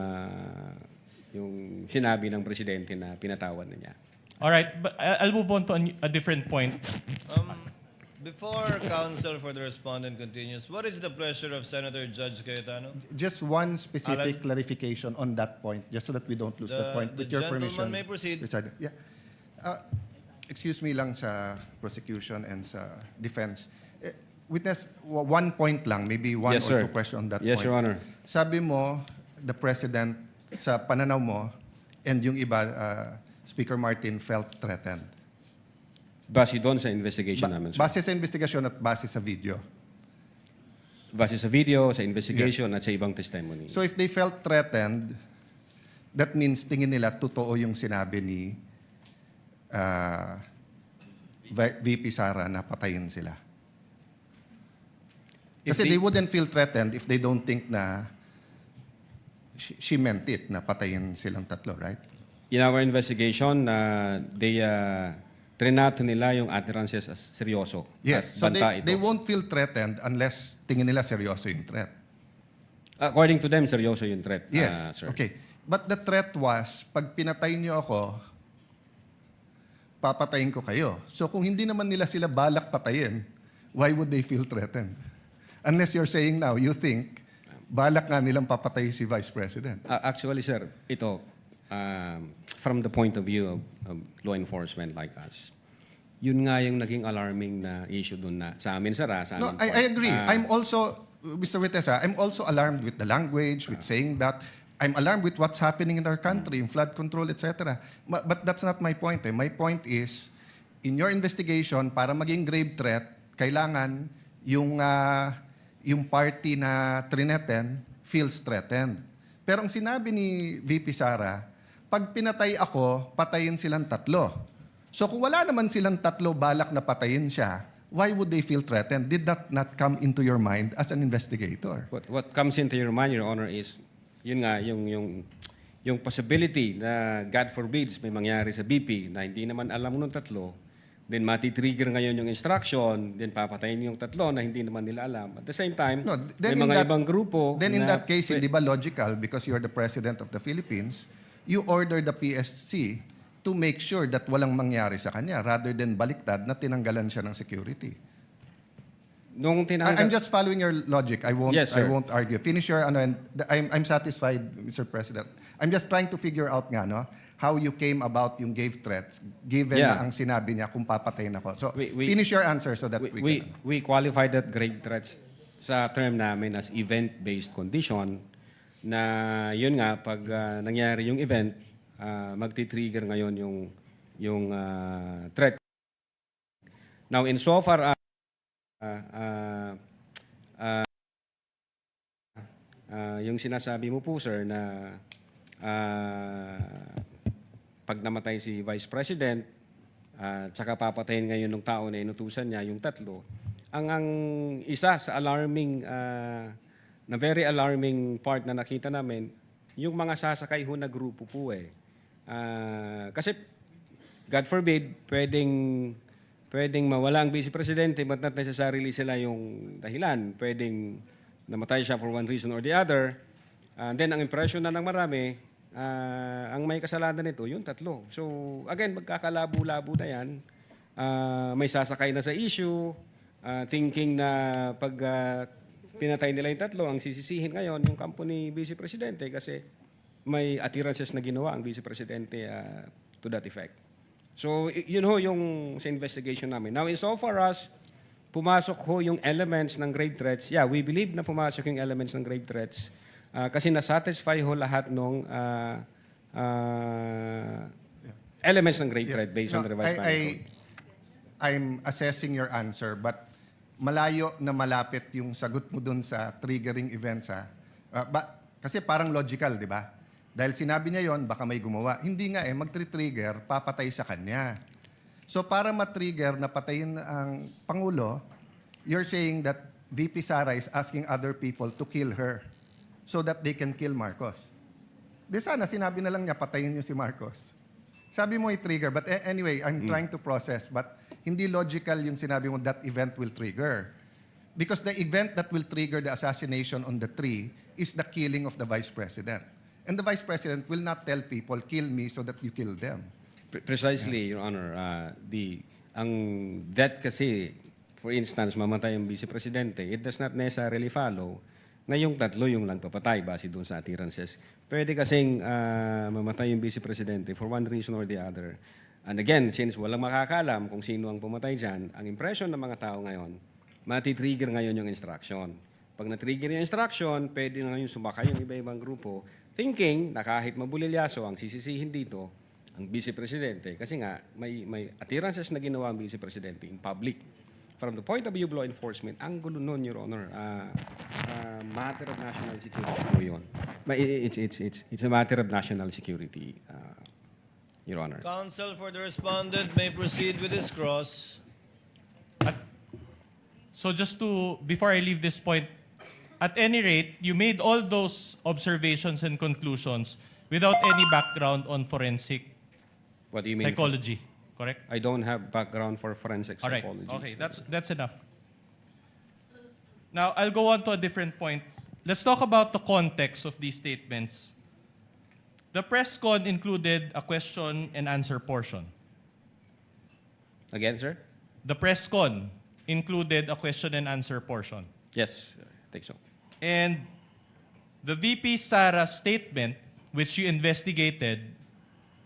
sinabi ng presidente na pinatawad na niya. All right, but I'll move on to a different point. Before counsel for the respondent continues, what is the pleasure of Senator Judge Cayetano? Just one specific Alan? clarification on that point, just so that we don't lose the point. The With your gentleman permission, may proceed. Mr. Yeah. Excuse me lang sa prosecution and sa defense. Witness, one point lang, maybe one Yes, or sir. two questions on that Yes, point. Your Honor. Sabi mo, the President, sa pananaw mo, and yung iba, Speaker Martin felt threatened. Base doon sa investigation namin, sir. Base sa investigasyon at base sa video. Base sa video, sa investigation, at sa ibang testimony. So if they felt threatened, that means tingin nila totoo yung sinabi ni VP Sara na patayin sila. If Kasi they wouldn't feel threatened if they don't think na she meant it, na patayin silang tatlo, right? In our investigation, they trinato nila yung utterances as seryoso. Yes. At So banta they ito. won't feel threatened unless tingin nila seryoso yung threat. According to them, seryoso yung threat, Yes. sir. Okay. But the threat was, pag pinatay niyo ako, papatayin ko kayo. So kung hindi naman nila sila balak patayin, why would they feel threatened? Unless you're saying now, you think, balak nga nilang papatay si Vice President. Actually, sir, ito, from the point of view of law enforcement like us, yun nga yung naging alarming na issue doon na sa amin, sir, sa No, amin I agree. I'm also, Mr. Vitessa, I'm also alarmed with the language, with saying that. I'm alarmed with what's happening in our country, in flood control, etc. But that's not my point. My point is, in your investigation, para maging grave threat, kailangan yung party na trineten feels threatened. Pero ang sinabi ni VP Sara, pag pinatay ako, patayin silang tatlo. So kung wala naman silang tatlo balak na patayin siya, why would they feel threatened? Did that not come into your mind as an investigator? What comes into your mind, Your Honor, is yun nga, yung possibility na God forbids may mangyari sa BP na hindi naman alam nung tatlo, then matitrigger ngayon yung instruction, then papatayin yung tatlo na hindi naman nila alam. At the same time, No, may mga ibang grupo Then in na- that case, hindi ba logical, because you're the President of the Philippines, you order the PSC to make sure that walang mangyari sa kanya rather than baliktad na tinanggalan siya ng security. Nung I'm just following your logic. I won't Yes, I sir. won't argue. Finish your ano, and I'm satisfied, Mr. President. I'm just trying to figure out nga no how you came about yung gave threats given Yeah. na ang sinabi niya kung papatayin ako. So We- finish your answer so that we can. we qualify that grave threats sa term namin as event-based condition na yun nga, pag nangyari yung event, magti-trigger ngayon yung threat. Now, insofar as yung sinasabi mo po, sir, na pag namatay si Vice President, tsaka papatayin ngayon ng tao na inutusan niya, yung tatlo, ang isa sa alarming, na very alarming part na nakita namin, yung mga sasakay ho na grupo po eh. Kasi, God forbid, pwedeng mawala ang Vice Presidente but not necessarily sila yung dahilan. Pwedeng namatay siya for one reason or the other. Then, ang impression na ng marami, ang may kasalanan nito, yung tatlo. So, again, magkakalabo-labo na yan. May sasakay na sa issue, thinking na pag pinatay nila yung tatlo, ang sisisihin ngayon yung kampo ni Vice Presidente kasi may attirances na ginawa ang Vice Presidente to that effect. So, yun ho yung sa investigation namin. Now, insofar as pumasok ho yung elements ng grave threats, yeah, we believe na pumasok yung elements ng grave threats kasi nasatisfy ho lahat ng elements ng grave threat based on the revised penal code. I'm assessing your answer, but malayo na malapit yung sagot mo dun sa triggering events, ha? Kasi parang logical, di ba? Dahil sinabi niya yon, baka may gumawa. Hindi nga mag-trigger, papatay sa kanya. So para matrigger na patayin ang Pangulo, you're saying that VP Sara is asking other people to kill her so that they can kill Marcos. Di sana, sinabi na lang niya, patayin niyo si Marcos. Sabi mo i-trigger, but anyway, I'm trying to process, but hindi logical yung sinabi mo that event will trigger. Because the event that will trigger the assassination on the tree is the killing of the Vice President. And the Vice President will not tell people, kill me so that you kill them. Precisely, Your Honor. Ang death kasi, for instance, mamatay ang Vice Presidente, it does not necessarily follow na yung tatlo yung nagpapatay base doon sa attirances. Pwede kasing mamatay yung Vice Presidente for one reason or the other. And again, since walang makakalam kung sino ang pumatay dyan, ang impression ng mga tao ngayon, matitrigger ngayon yung instruction. Pag na-trigger yung instruction, pwede na ngayon sumakay yung iba-ibang grupo thinking na kahit mabulilyaso ang sisisihin dito, ang Vice Presidente, kasi nga may attirances na ginawa ang Vice Presidente in public. From the point of view of law enforcement, ang gulo nun, Your Honor, matter of national security po yun. It's a matter of national security, Your Honor. Counsel for the respondent may proceed with his cross. So just to, before I leave this point, at any rate, you made all those observations and conclusions without any background on forensic What do you mean? psychology, correct? I don't have background for forensic All right. psychology. Okay, that's enough. Now, I'll go on to a different point. Let's talk about the context of these statements. The press con included a question and answer portion. Again, sir? The press con included a question and answer portion. Yes, I think so. And the VP Sara statement, which you investigated,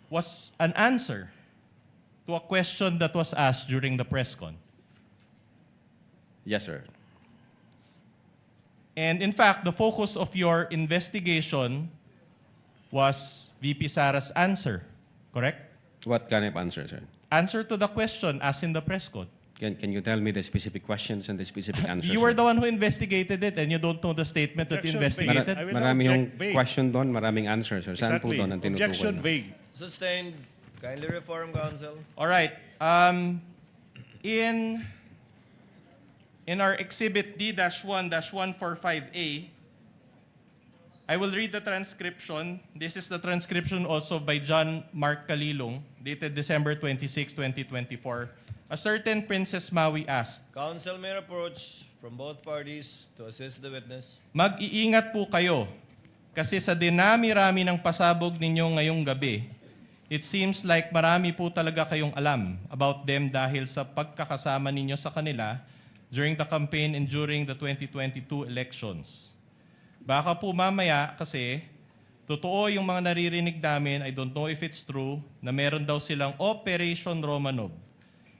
was an answer to a question that was asked during the press con. Yes, sir. And in fact, the focus of your investigation was VP Sara's answer, correct? What kind of answer, sir? Answer to the question asked in the press con. Can you tell me the specific questions and the specific answers? You were sir? the one who investigated it and you don't know the statement that you Objection vague. investigated. I will Marami yung object vague. question doon, maraming answers, sir. Saan po Exactly. doon ang tinutukoy Objection na? vague. Sustained. Kindly reform, counsel. All right. In our exhibit D-1-145A, I will read the transcription. This is the transcription also by John Mark Kalilong, dated December 26, 2024. A certain Princess Maui asked, Counsel may approach from both parties to assist the witness. mag-iingat po kayo kasi sa dinami-rami ng pasabog ninyo ngayong gabi, it seems like marami po talaga kayong alam about them dahil sa pagkakasama ninyo sa kanila during the campaign and during the 2022 elections. Baka po mamaya kasi, totoo yung mga naririnig namin, I don't know if it's true, na meron daw silang Operation Romanov.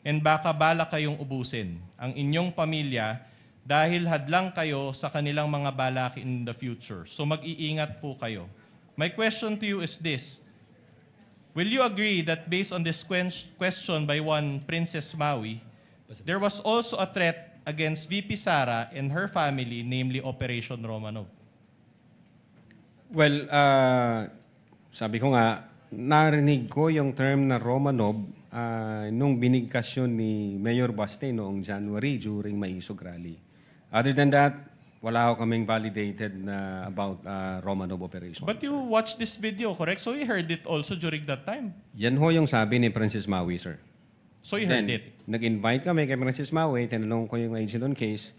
And baka bala kayong ubusin ang inyong pamilya dahil hadlang kayo sa kanilang mga balak in the future. So mag-iingat po kayo. My question to you is this. Will you agree that based on this question by one Princess Maui, there was also a threat against VP Sara and her family, namely Operation Romanov? Well, sabi ko nga, narinig ko yung term na Romanov nung binigkas yun ni Mayor Baste noong January during Maisog Rally. Other than that, wala ako kaming validated na about Romanov operation. But you watched this video, correct? So you heard it also during that time. Yan ho yung sabi ni Princess Maui, sir. So you heard Then, it. nag-invite kami kay Princess Maui, tinanong ko yung agent on case,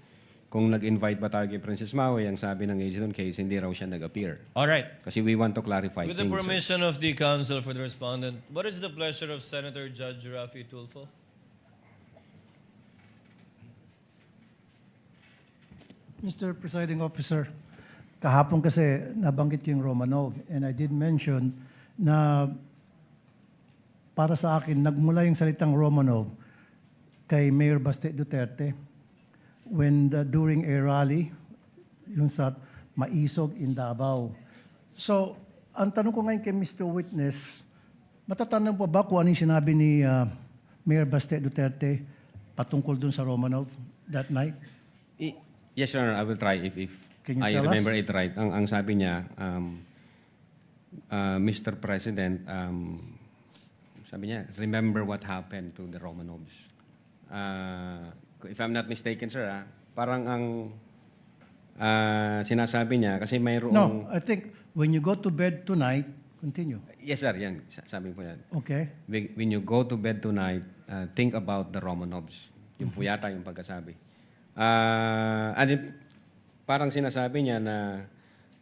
kung nag-invite ba tayo kay Princess Maui, ang sabi ng agent on case, hindi raw siya nag-appear. All right. Kasi we want to clarify With the things. sir. permission of the counsel for the respondent, what is the pleasure of Senator Judge Rafi Tulfo? Mr. Presiding Officer, kahapon kasi nabanggit yung Romanov and I did mention na para sa akin, nagmula yung salitang Romanov kay Mayor Baste Duterte when during a rally yung sa Maisog in Davao. So, ang tanong ko ngayon kay Mr. Witness, matatanong po ba kung ano yung sinabi ni Mayor Baste Duterte patungkol dun sa Romanov that night? Yes, Your Honor, I will try if Can you I tell us? remember it right. Ang sabi niya, Mr. President, sabi niya, remember what happened to the Romanovs. If I'm not mistaken, sir, parang ang sinasabi niya, kasi mayroong... No, I think when you go to bed tonight, continue. Yes, sir, yan. Sabi ko yan. Okay? When you go to bed tonight, think about the Romanovs. Yung po yata yung pagkasabi. Parang sinasabi niya na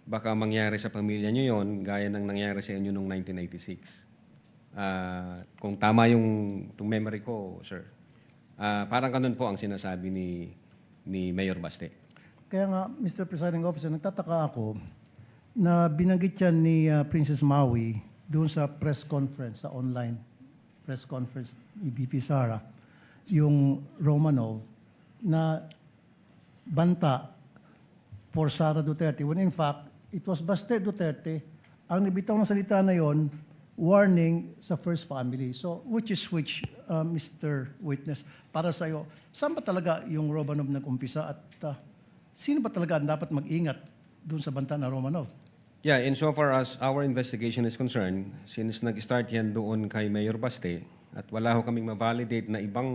baka mangyari sa pamilya niyo yon gaya ng nangyari sa inyo noong 1996. Kung tama yung memory ko, sir. Parang ganun po ang sinasabi ni Mayor Baste. Kaya nga, Mr. Presiding Officer, nagtataka ako na binanggit yan ni Princess Maui doon sa press conference, sa online press conference ni VP Sara, yung Romanov na banta for Sara Duterte when in fact, it was Baste Duterte ang nabitaw ng salita na yon warning sa first family. So, which is which, Mr. Witness, para sa iyo, saan ba talaga yung Romanov nag-umpisa at sino ba talaga ang dapat mag-ingat doon sa banta na Romanov? Yeah, insofar as our investigation is concerned, since nag-start yan doon kay Mayor Baste, at wala ho kaming ma-validate na ibang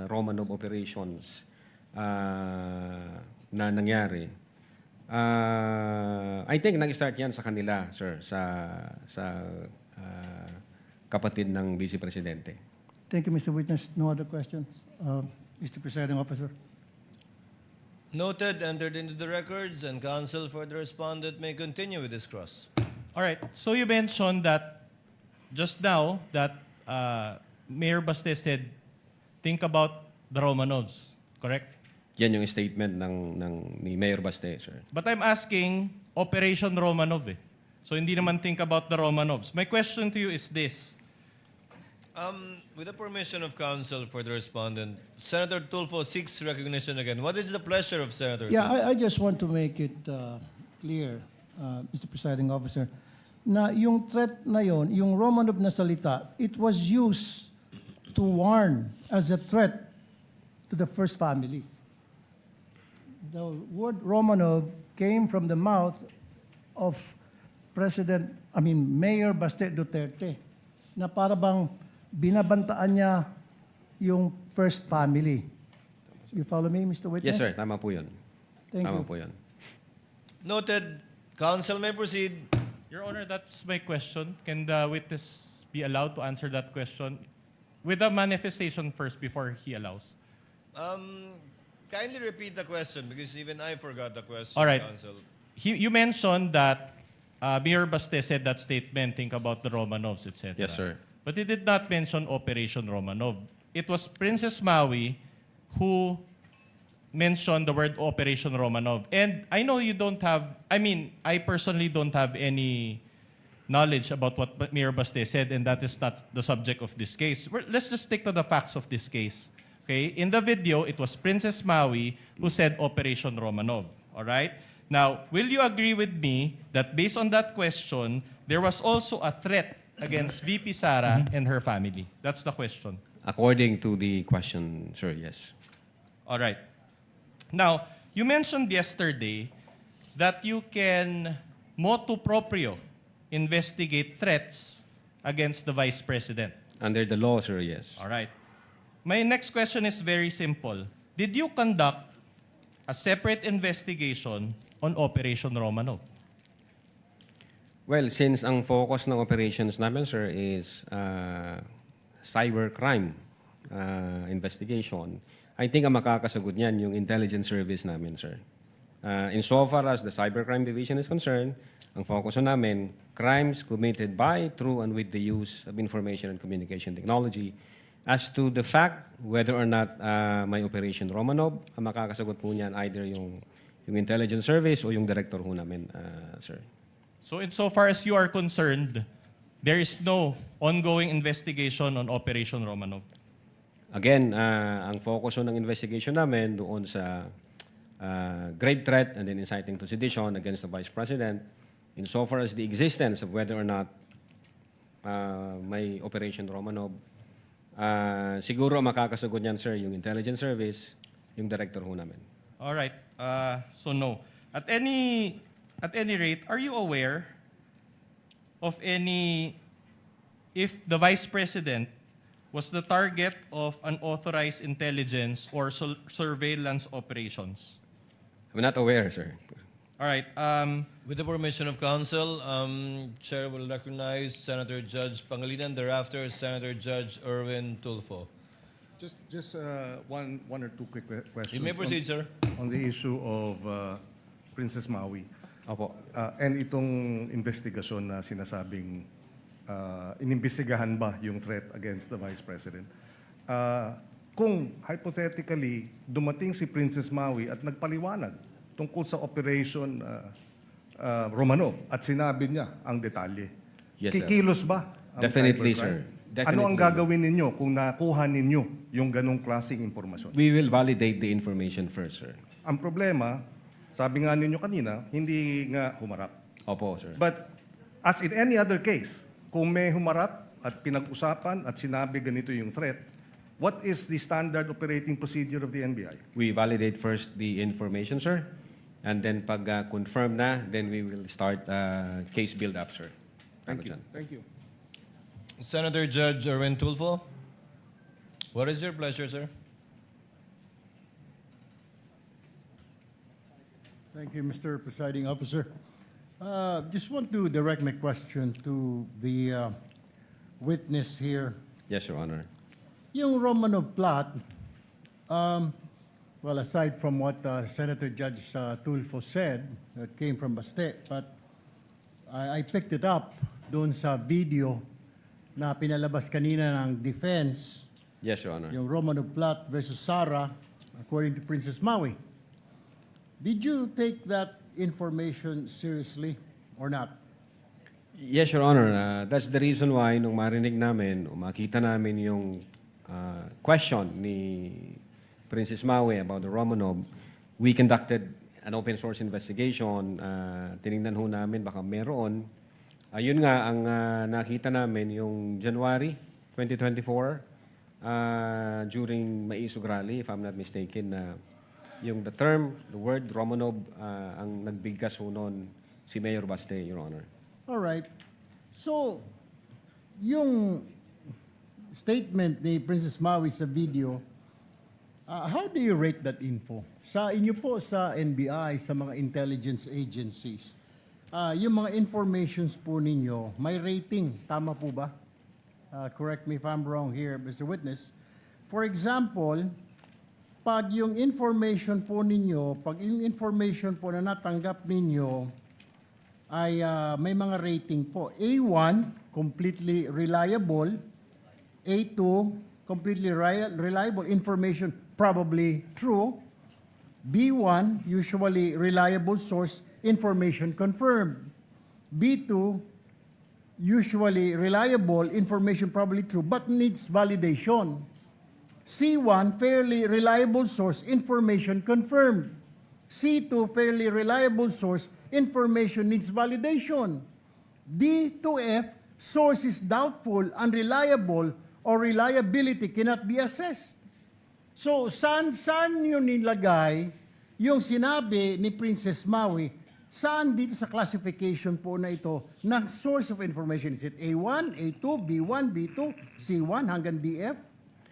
Romanov operations na nangyari, I think nag-start yan sa kanila, sir, sa kapatid ng Vice Presidente. Thank you, Mr. Witness. No other questions? Mr. Presiding Officer. Noted, entered into the records, and counsel for the respondent may continue with this cross. All right. So you mentioned that just now that Mayor Baste said, think about the Romanovs, correct? Yan yung statement ni Mayor Baste, sir. But I'm asking Operation Romanov eh. So hindi naman think about the Romanovs. My question to you is this. With the permission of counsel for the respondent, Senator Tulfo seeks recognition again. What is the pleasure of Senator Yeah, Tulfo? I just want to make it clear, Mr. Presiding Officer, na yung threat na yon, yung Romanov na salita, it was used to warn as a threat to the first family. The word Romanov came from the mouth of Mayor Baste Duterte, na para bang binabantaan niya yung first family. You follow me, Mr. Witness? Yes, sir. Tama po yun. Thank Tama you. po yun. Noted. Counsel may proceed. Your Honor, that's my question. Can the witness be allowed to answer that question with a manifestation first before he allows? Kindly repeat the question because even I forgot the question, All right. counsel. You mentioned that Mayor Baste said that statement, think about the Romanovs, etc. Yes, sir. But he did not mention Operation Romanov. It was Princess Maui who mentioned the word Operation Romanov. And I know you don't have, I personally don't have any knowledge about what Mayor Baste said, and that is not the subject of this case. Let's just stick to the facts of this case. Okay? In the video, it was Princess Maui who said Operation Romanov. All right? Now, will you agree with me that based on that question, there was also a threat against VP Sara and her family? That's the question. According to the question, sir, yes. All right. Now, you mentioned yesterday that you can motu proprio investigate threats against the Vice President. Under the law, sir, yes. All right. My next question is very simple. Did you conduct a separate investigation on Operation Romanov? Well, since ang focus ng operations namin, sir, is cybercrime investigation, I think ang makakasagot niyan yung intelligence service namin, sir. Insofar as the cybercrime division is concerned, ang focus namin, crimes committed by, through, and with the use of information and communication technology. As to the fact whether or not may Operation Romanov, ang makakasagot po niyan either yung yung intelligence service o yung director ho namin, sir. So insofar as you are concerned, there is no ongoing investigation on Operation Romanov. Again, ang focus ho ng investigation namin doon sa grave threat and then inciting to sedition against the Vice President, insofar as the existence of whether or not may Operation Romanov, siguro makakasagot niyan, sir, yung intelligence service, yung director ho namin. All right. So no. At any rate, are you aware of if the Vice President was the target of unauthorized intelligence or surveillance operations? I'm not aware, sir. All right. With the permission of counsel, Chair will recognize Senator Judge Pangilinan, thereafter Senator Judge Erwin Tulfo. Just one or two quick questions. You may proceed, sir. On the issue of Princess Maui. Opo. And itong investigasyon na sinasabing inimbestigahan ba yung threat against the Vice President. Kung hypothetically dumating si Princess Maui at nagpaliwanag tungkol sa Operation Romanov at sinabi niya ang detalye, Yes, sir. kikilos ba ang Definitely, cybercrime? sir. Ano ang Definitely. gagawin ninyo kung nakuha ninyo yung ganong klaseng impormasyon? We will validate the information first, sir. Ang problema, sabi nga ninyo kanina, hindi nga humarap. Opo, sir. But as in any other case, kung may humarap at pinag-usapan at sinabi ganito yung threat, what is the standard operating procedure of the NBI? We validate first the information, sir. And then pag confirm na, then we will start case build-up, sir. Thank you. Congressman. Thank you. Senator Judge Erwin Tulfo, what is your pleasure, sir? Thank you, Mr. Presiding Officer. Just want to direct my question to the witness here. Yes, Your Honor. Yung Romanov plot, well, aside from what Senator Judge Tulfo said, that came from Baste, but I picked it up doon sa video na pinalabas kanina ng defense, Yes, Your Honor. yung Romanov plot versus Sara, according to Princess Maui. Did you take that information seriously or not? Yes, Your Honor. That's the reason why nung marinig namin o makita namin yung question ni Princess Maui about the Romanov, we conducted an open source investigation. Tinignan ho namin baka meron. Ayun nga, ang nakita namin yung January 2024 during Maisog Rally, if I'm not mistaken, na yung the word Romanov, ang nagbigkas ho noon si Mayor Baste, Your Honor. All right. So, yung statement ni Princess Maui sa video, how do you rate that info? Sa inyo po sa NBI, sa mga intelligence agencies, yung mga informations po ninyo, may rating. Tama po ba? Correct me if I'm wrong here, Mr. Witness. For example, pag yung information po ninyo, pag yung information po na natanggap ninyo ay may mga rating po. A1, completely reliable. A2, completely reliable information, probably true. B1, usually reliable source, information confirmed. B2, usually reliable, information probably true, but needs validation. C1, fairly reliable source, information confirmed. C2, fairly reliable source, information needs validation. D to F, source is doubtful, unreliable, or reliability cannot be assessed. So, saan yun nilagay yung sinabi ni Princess Maui? Saan dito sa classification po na ito ng source of information? Is it A1, A2, B1, B2, C1 hanggang DF?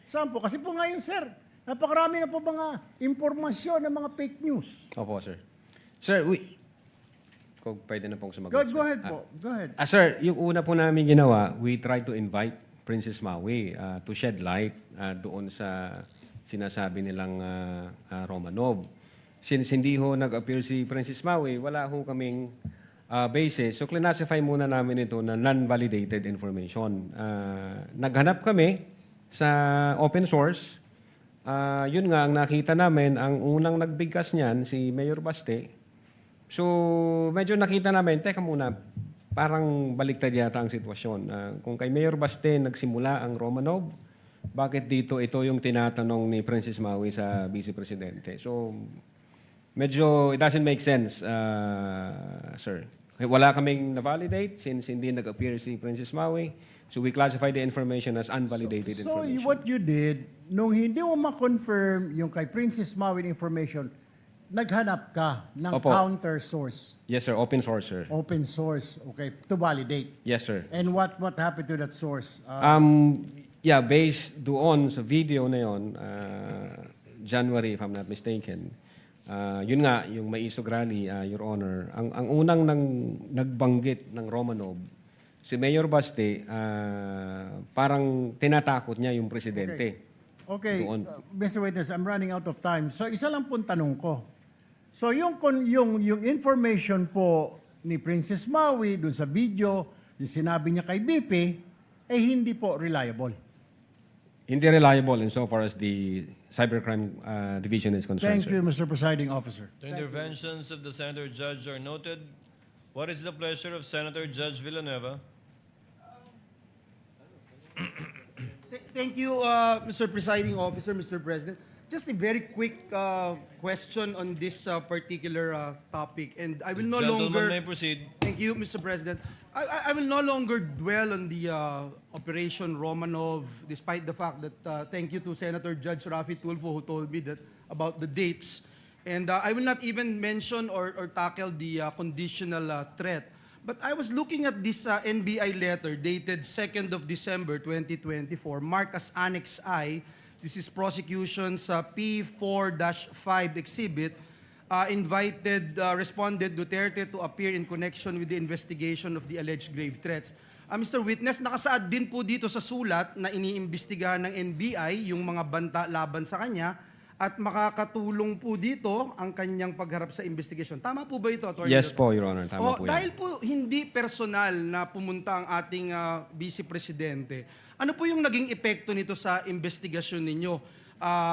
Saan po? Kasi po ngayon, sir, napakarami na po mga impormasyon ng mga fake news. Opo, sir. Sir, kung pwede na pong sumagot. Go ahead po. Go ahead. Sir, yung una po namin ginawa, we tried to invite Princess Maui to shed light doon sa sinasabi nilang Romanov. Since hindi ho nag-appear si Princess Maui, wala ho kaming basis. So, classify muna namin ito na non-validated information. Naghanap kami sa open source Yun nga, ang nakita namin, ang unang nagbigkas niyan, si Mayor Baste. So, medyo nakita namin, teka muna, parang baliktad yata ang sitwasyon. Kung kay Mayor Baste nagsimula ang Romanov, bakit dito ito yung tinatanong ni Princess Maui sa Vice Presidente? So, medyo it doesn't make sense, sir. Wala kaming na-validate since hindi nag-appear si Princess Maui. So we classify the information as unvalidated So information. what you did, nung hindi mo ma-confirm yung kay Princess Maui information, naghanap ka ng Opo. counter source, Yes, sir. Open source, sir. open source, okay, to validate. Yes, sir. And what happened to that source? Yeah, based doon sa video na yon, January, if I'm not mistaken, yun nga, yung Maisog Rally, Your Honor, ang unang nagbanggit ng Romanov, si Mayor Baste, parang tinatakot niya yung presidente. Okay, Doon. Mr. Witness, I'm running out of time. So isa lang pong tanong ko. So yung information po ni Princess Maui dun sa video, yung sinabi niya kay BP, eh hindi po reliable. Hindi reliable insofar as the Cybercrime Division is concerned, Thank sir. you, Mr. Presiding Officer. The interventions of the Senator Judge are noted. What is the pleasure of Senator Judge Villanueva? Thank you, Mr. Presiding Officer, Mr. President. Just a very quick question on this particular topic, and I will no Gentleman longer. may proceed. Thank you, Mr. President. I will no longer dwell on the Operation Romanov, despite the fact that thank you to Senator Judge Rafi Tulfo who told me that about the dates, and I will not even mention or tackle the conditional threat. But I was looking at this NBI letter dated 2nd of December 2024, marked as Annex I. This is prosecution's P4-5 exhibit. Responded Duterte to appear in connection with the investigation of the alleged grave threats. Mr. Witness, nakasaad din po dito sa sulat na iniimbestigahan ng NBI yung mga banta laban sa kanya at makakatulong po dito ang kanyang pagharap sa investigation. Tama po ba ito, Attorney? Yes po, Your Honor. Tama po yan. Dahil po hindi personal na pumunta ang ating Vice Presidente, ano po yung naging epekto nito sa investigasyon ninyo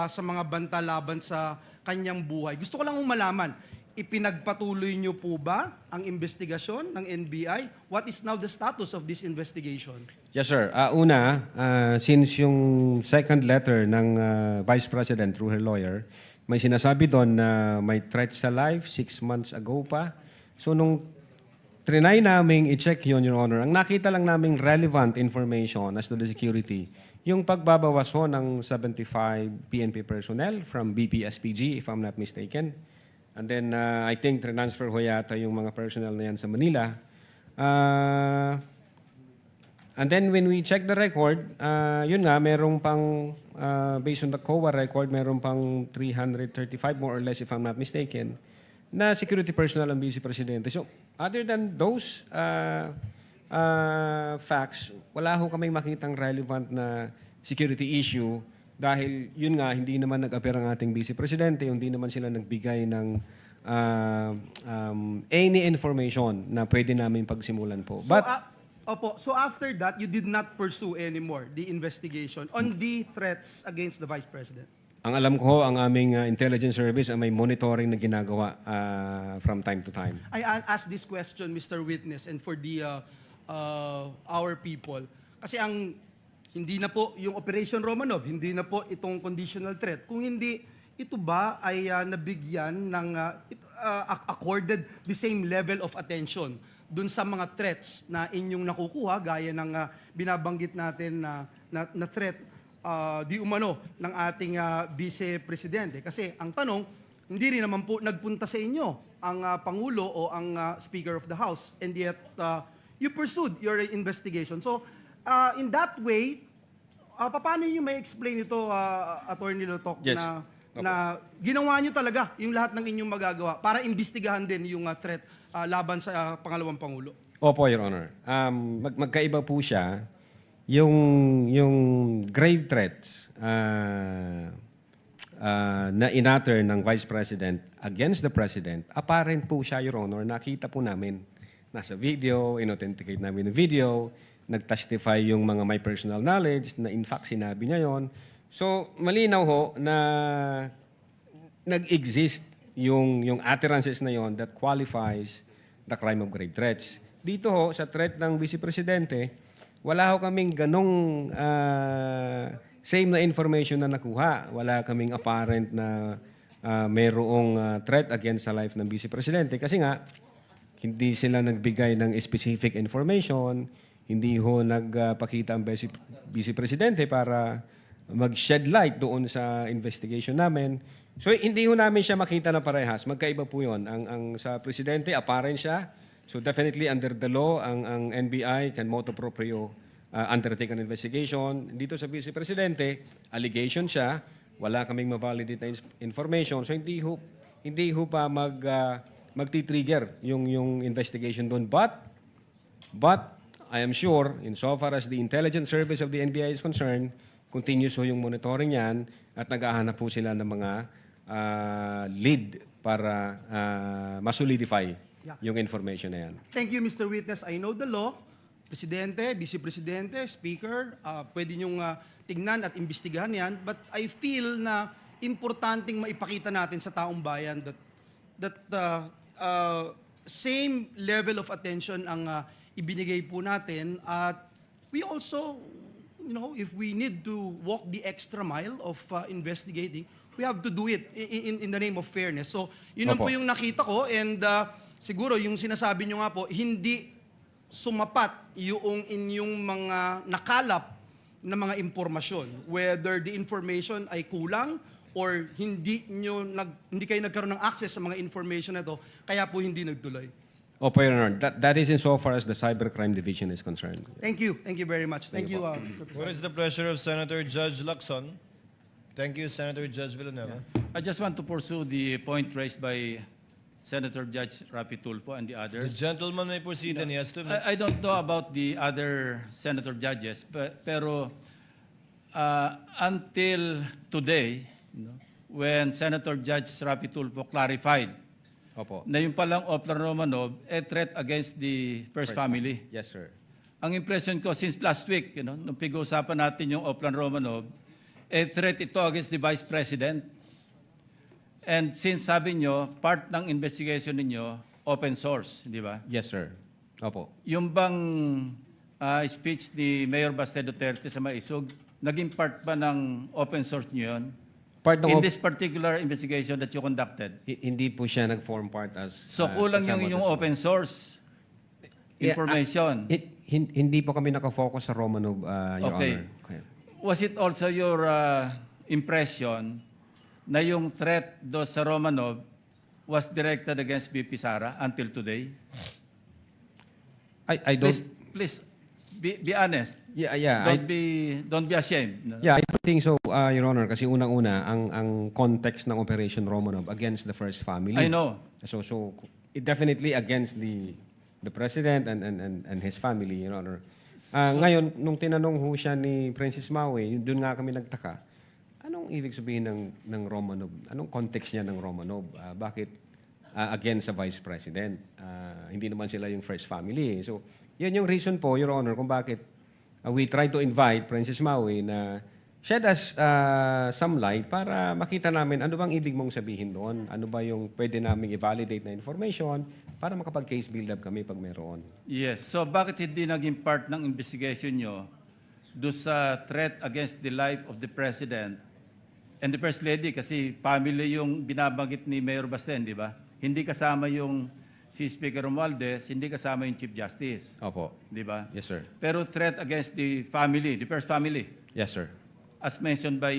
sa mga banta laban sa kanyang buhay? Gusto ko lang malaman, ipinagpatuloy niyo po ba ang investigasyon ng NBI? What is now the status of this investigation? Yes, sir. Since yung second letter ng Vice President through her lawyer, may sinasabi doon na may threat sa life 6 months ago pa. So nung trinay naming i-check yun, Your Honor, ang nakita lang naming relevant information as to the security, yung pagbabawas ho ng 75 PNP personnel from BPSPG, if I'm not mistaken. And then I think transfer ho yata yung mga personnel na yan sa Manila. And then when we check the record, yun nga, merong pang, based on the COA record, merong pang 335 more or less if I'm not mistaken, na security personnel ang Vice Presidente. So other than those facts, wala ho kaming makitang relevant na security issue dahil yun nga, hindi naman nag-appear ang ating Vice Presidente, hindi naman sila nagbigay ng any information na pwede namin pagsimulan po. So after that, you did not pursue anymore the investigation on the threats against the Vice President? Ang alam ko, ang aming intelligence service ay may monitoring na ginagawa from time to time. I ask this question, Mr. Witness, and for the our people. Kasi hindi na po yung Operation Romanov, hindi na po itong conditional threat. Kung hindi, ito ba ay nabigyan ng, accorded the same level of attention dun sa mga threats na inyong nakukuha, gaya ng binabanggit natin na threat di umano ng ating Vice Presidente. Kasi ang tanong, hindi rin naman po nagpunta sa inyo ang Pangulo o ang Speaker of the House, and yet you pursued your investigation. So in that way, paano nyo may explain ito, Attorney Lotok, Yes. na ginawa nyo talaga yung lahat ng inyong magagawa para imbestigahan din yung threat laban sa pangalawang Pangulo? Opo, Your Honor. Magkaiba po siya. Yung grave threats na inatter ng Vice President against the President, apparent po siya, Your Honor. Nakita po namin. Nasa video, inauthenticate namin yung video, nag-testify yung mga may personal knowledge na in fact sinabi niya yon. So, malinaw ho na nag-exist yung utterances na yon that qualifies the crime of grave threats. Dito ho, sa threat ng Vice Presidente, wala ho kaming ganong same na information na nakuha. Wala kaming apparent na mayroong threat against the life ng Vice Presidente. Kasi nga, hindi sila nagbigay ng specific information, hindi ho nagpakita ang Vice Presidente para mag-shed light doon sa investigation namin. So hindi ho namin siya makita na parehas. Magkaiba po yun. Ang sa Presidente, apparent siya. So definitely under the law, ang NBI can motu proprio undertake an investigation. Dito sa Vice Presidente, allegation siya. Wala kaming ma-validate na information. So hindi ho pa magti-trigger yung investigation doon. But I am sure, insofar as the intelligence service of the NBI is concerned, continuous ho yung monitoring yan at nag-ahanap po sila ng mga lead para masolidify yung information na yan. Thank you, Mr. Witness. I know the law. Presidente, Vice Presidente, Speaker, pwede niyong tignan at imbestigahan yan. But I feel na importanteng maipakita natin sa taong bayan that same level of attention ang ibinigay po natin. At we also, if we need to walk the extra mile of investigating, we have to do it in the name of fairness. So, yun lang po yung nakita ko. And siguro, yung sinasabi nyo nga po, hindi sumapat yung inyong mga nakalap na mga impormasyon. Whether the information ay kulang or hindi kayo nagkaroon ng access sa mga information na ito, kaya po hindi nagtuloy. Opo, Your Honor. That is insofar as the Cybercrime Division is concerned. Thank you. Thank you very much. Thank you, Mr. President. What is the pleasure of Senator Judge Lacson? Thank you, Senator Judge Villanueva. I just want to pursue the point raised by Senator Judge Rapi Tulfo and the The others. gentleman may proceed and he has 2 minutes. I don't know about the other senator judges, pero until today, when Senator Judge Rapi Tulfo clarified Opo. na yung palang Oplan Romanov, a threat against the first family. Yes, sir. Ang impression ko since last week, nung pag-uusapan natin yung Oplan Romanov, a threat ito against the Vice President. And since sabi nyo, part ng investigation ninyo, open source, di ba? Yes, sir. Opo. Yung bang speech ni Mayor Baste Duterte sa Maisog, naging part ba ng open source nyo yun? Part ng In this particular investigation that you conducted? hindi po siya nag-form part as... So kulang yung kasama inyong doon. open source information. Hindi po kami nakafocus sa Romanov, Your Okay. Honor. Okay. Was it also your impression na yung threat do sa Romanov was directed against BP Sara until today? I don't... Please be honest. Yeah. Don't be ashamed. No? Yeah, I don't think so, Your Honor, kasi unang-una, ang context ng Operation Romanov against the first family. I know. So it definitely against the President and his family, Your Honor. Ngayon, nung tinanong ho siya ni Princess Maui, doon nga kami nagtaka, anong ibig sabihin ng Romanov? Anong context niya ng Romanov? Bakit against sa Vice President? Hindi naman sila yung first family. So, yun yung reason po, Your Honor, kung bakit we try to invite Princess Maui na shed us some light para makita namin ano bang ibig mong sabihin doon. Ano ba yung pwede naming i-validate na information para makapag-case build-up kami pag meron. Yes. So bakit hindi naging part ng investigation nyo do sa threat against the life of the President and the First Lady? Kasi family yung binabanggit ni Mayor Basten, di ba? Hindi kasama yung si Speaker Romualdez, hindi kasama yung Chief Justice. Opo. Di ba? Yes, sir. Pero threat against the family, the First Family, Yes, sir. as mentioned by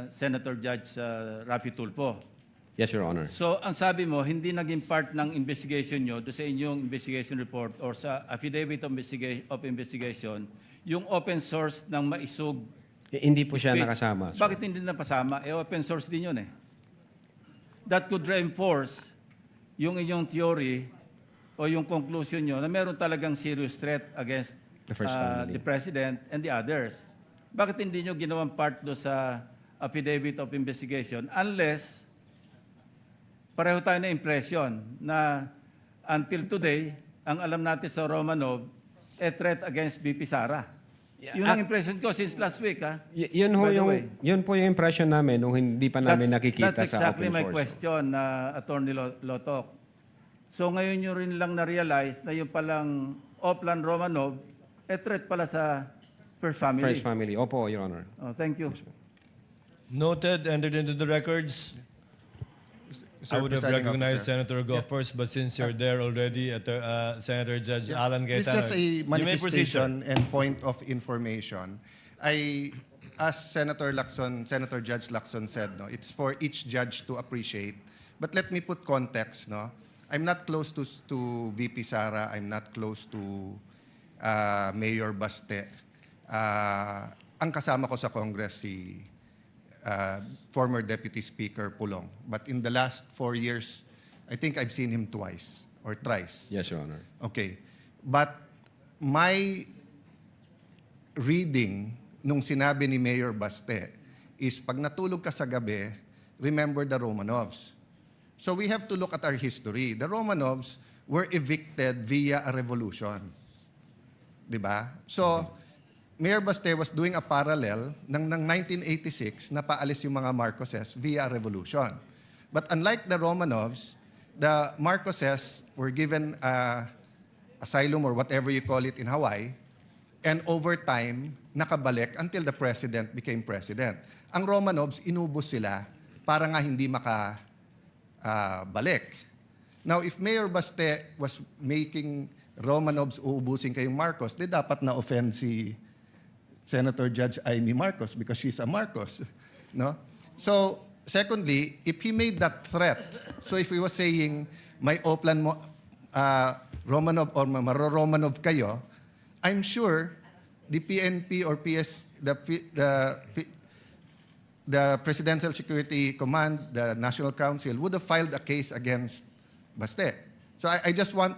Senator Judge Rapi Tulfo. Yes, Your Honor. So, ang sabi mo, hindi naging part ng investigation nyo do sa inyong investigation report or sa affidavit of investigation, yung open source ng Maisog. Hindi po siya speech. nakasama. Sir. Bakit hindi napasama? Open source din yun eh. That could reinforce yung inyong theory o yung conclusion nyo na meron talagang serious threat against The first family. the President and the others. Bakit hindi nyo ginawang part do sa affidavit of investigation unless pareho tayo na impression na until today, ang alam natin sa Romanov, a threat against BP Sara. Yun ang impression ko since last week, ha? Yun po yung impression namin nung hindi pa namin nakikita That's sa exactly open my source. question, Attorney Lotok. So ngayon nyo rin lang na-realize na yung palang Oplan Romanov, threat pala sa First Family. First family. Opo, Your Honor. Oh, thank you. Noted, entered into the records. I would have Presiding recognized Officer. Senator Go first, but since you're there already, Senator Judge Alan It's Cayetano, just a you may proceed, sir. manifestation and point of information. As Senator Judge Lacson said, no, it's for each judge to appreciate. But let me put context, no. I'm not close to VP Sara. I'm not close to Mayor Baste. Ang kasama ko sa Congress si former Deputy Speaker Pulong. But in the last 4 years, I think I've seen him twice or thrice. Yes, Your Honor. Okay. But my reading nung sinabi ni Mayor Baste is pag natulog ka sa gabi, remember the Romanovs. So we have to look at our history. The Romanovs were evicted via a revolution. Diba? So, Mayor Baste was doing a parallel ng 1986 na paalis yung mga Marcoses via a revolution. But unlike the Romanovs, the Marcoses were given asylum or whatever you call it in Hawaii, and over time, nakabalik until the president became president. Ang Romanovs, inubos sila para nga hindi makabalik. Now, if Mayor Baste was making Romanovs uubusin kayong Marcos, di dapat na-offend si Senator Judge Amy Marcos because she's a Marcos. No? So, secondly, if he made that threat, so if he was saying, may Oplan mo, Romanov or Maro-Romanov kayo, I'm sure the PNP or the Presidential Security Command, the National Council, would have filed a case against Baste. So I just want,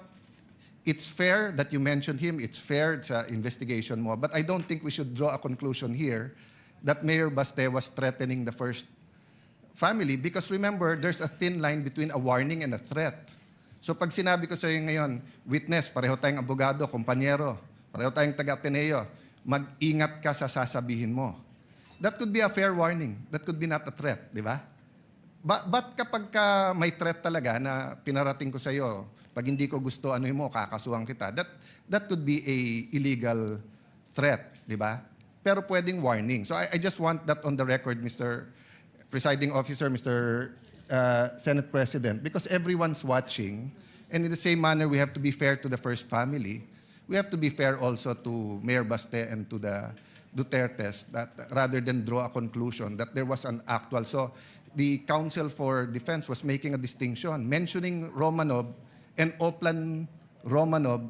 it's fair that you mentioned him, it's fair sa investigation mo, but I don't think we should draw a conclusion here that Mayor Baste was threatening the First Family because remember, there's a thin line between a warning and a threat. So pag sinabi ko sa iyo ngayon, witness, pareho tayong abogado, kompanyero, pareho tayong taga-Ateneo, mag-ingat ka sa sasabihin mo. That could be a fair warning. That could be not a threat, di ba? But kapag ka may threat talaga na pinarating ko sa iyo, pag hindi ko gusto ano mo, kakasuhan kita, that could be a illegal threat, di ba? Pero pwedeng warning. So I just want that on the record, Mr. Presiding Officer, Mr. Senate President, because everyone's watching, and in the same manner, we have to be fair to the First Family. We have to be fair also to Mayor Baste and to the Dutertes, that rather than draw a conclusion that there was an actual. So the Council for Defense was making a distinction, mentioning Romanov and Oplan Romanov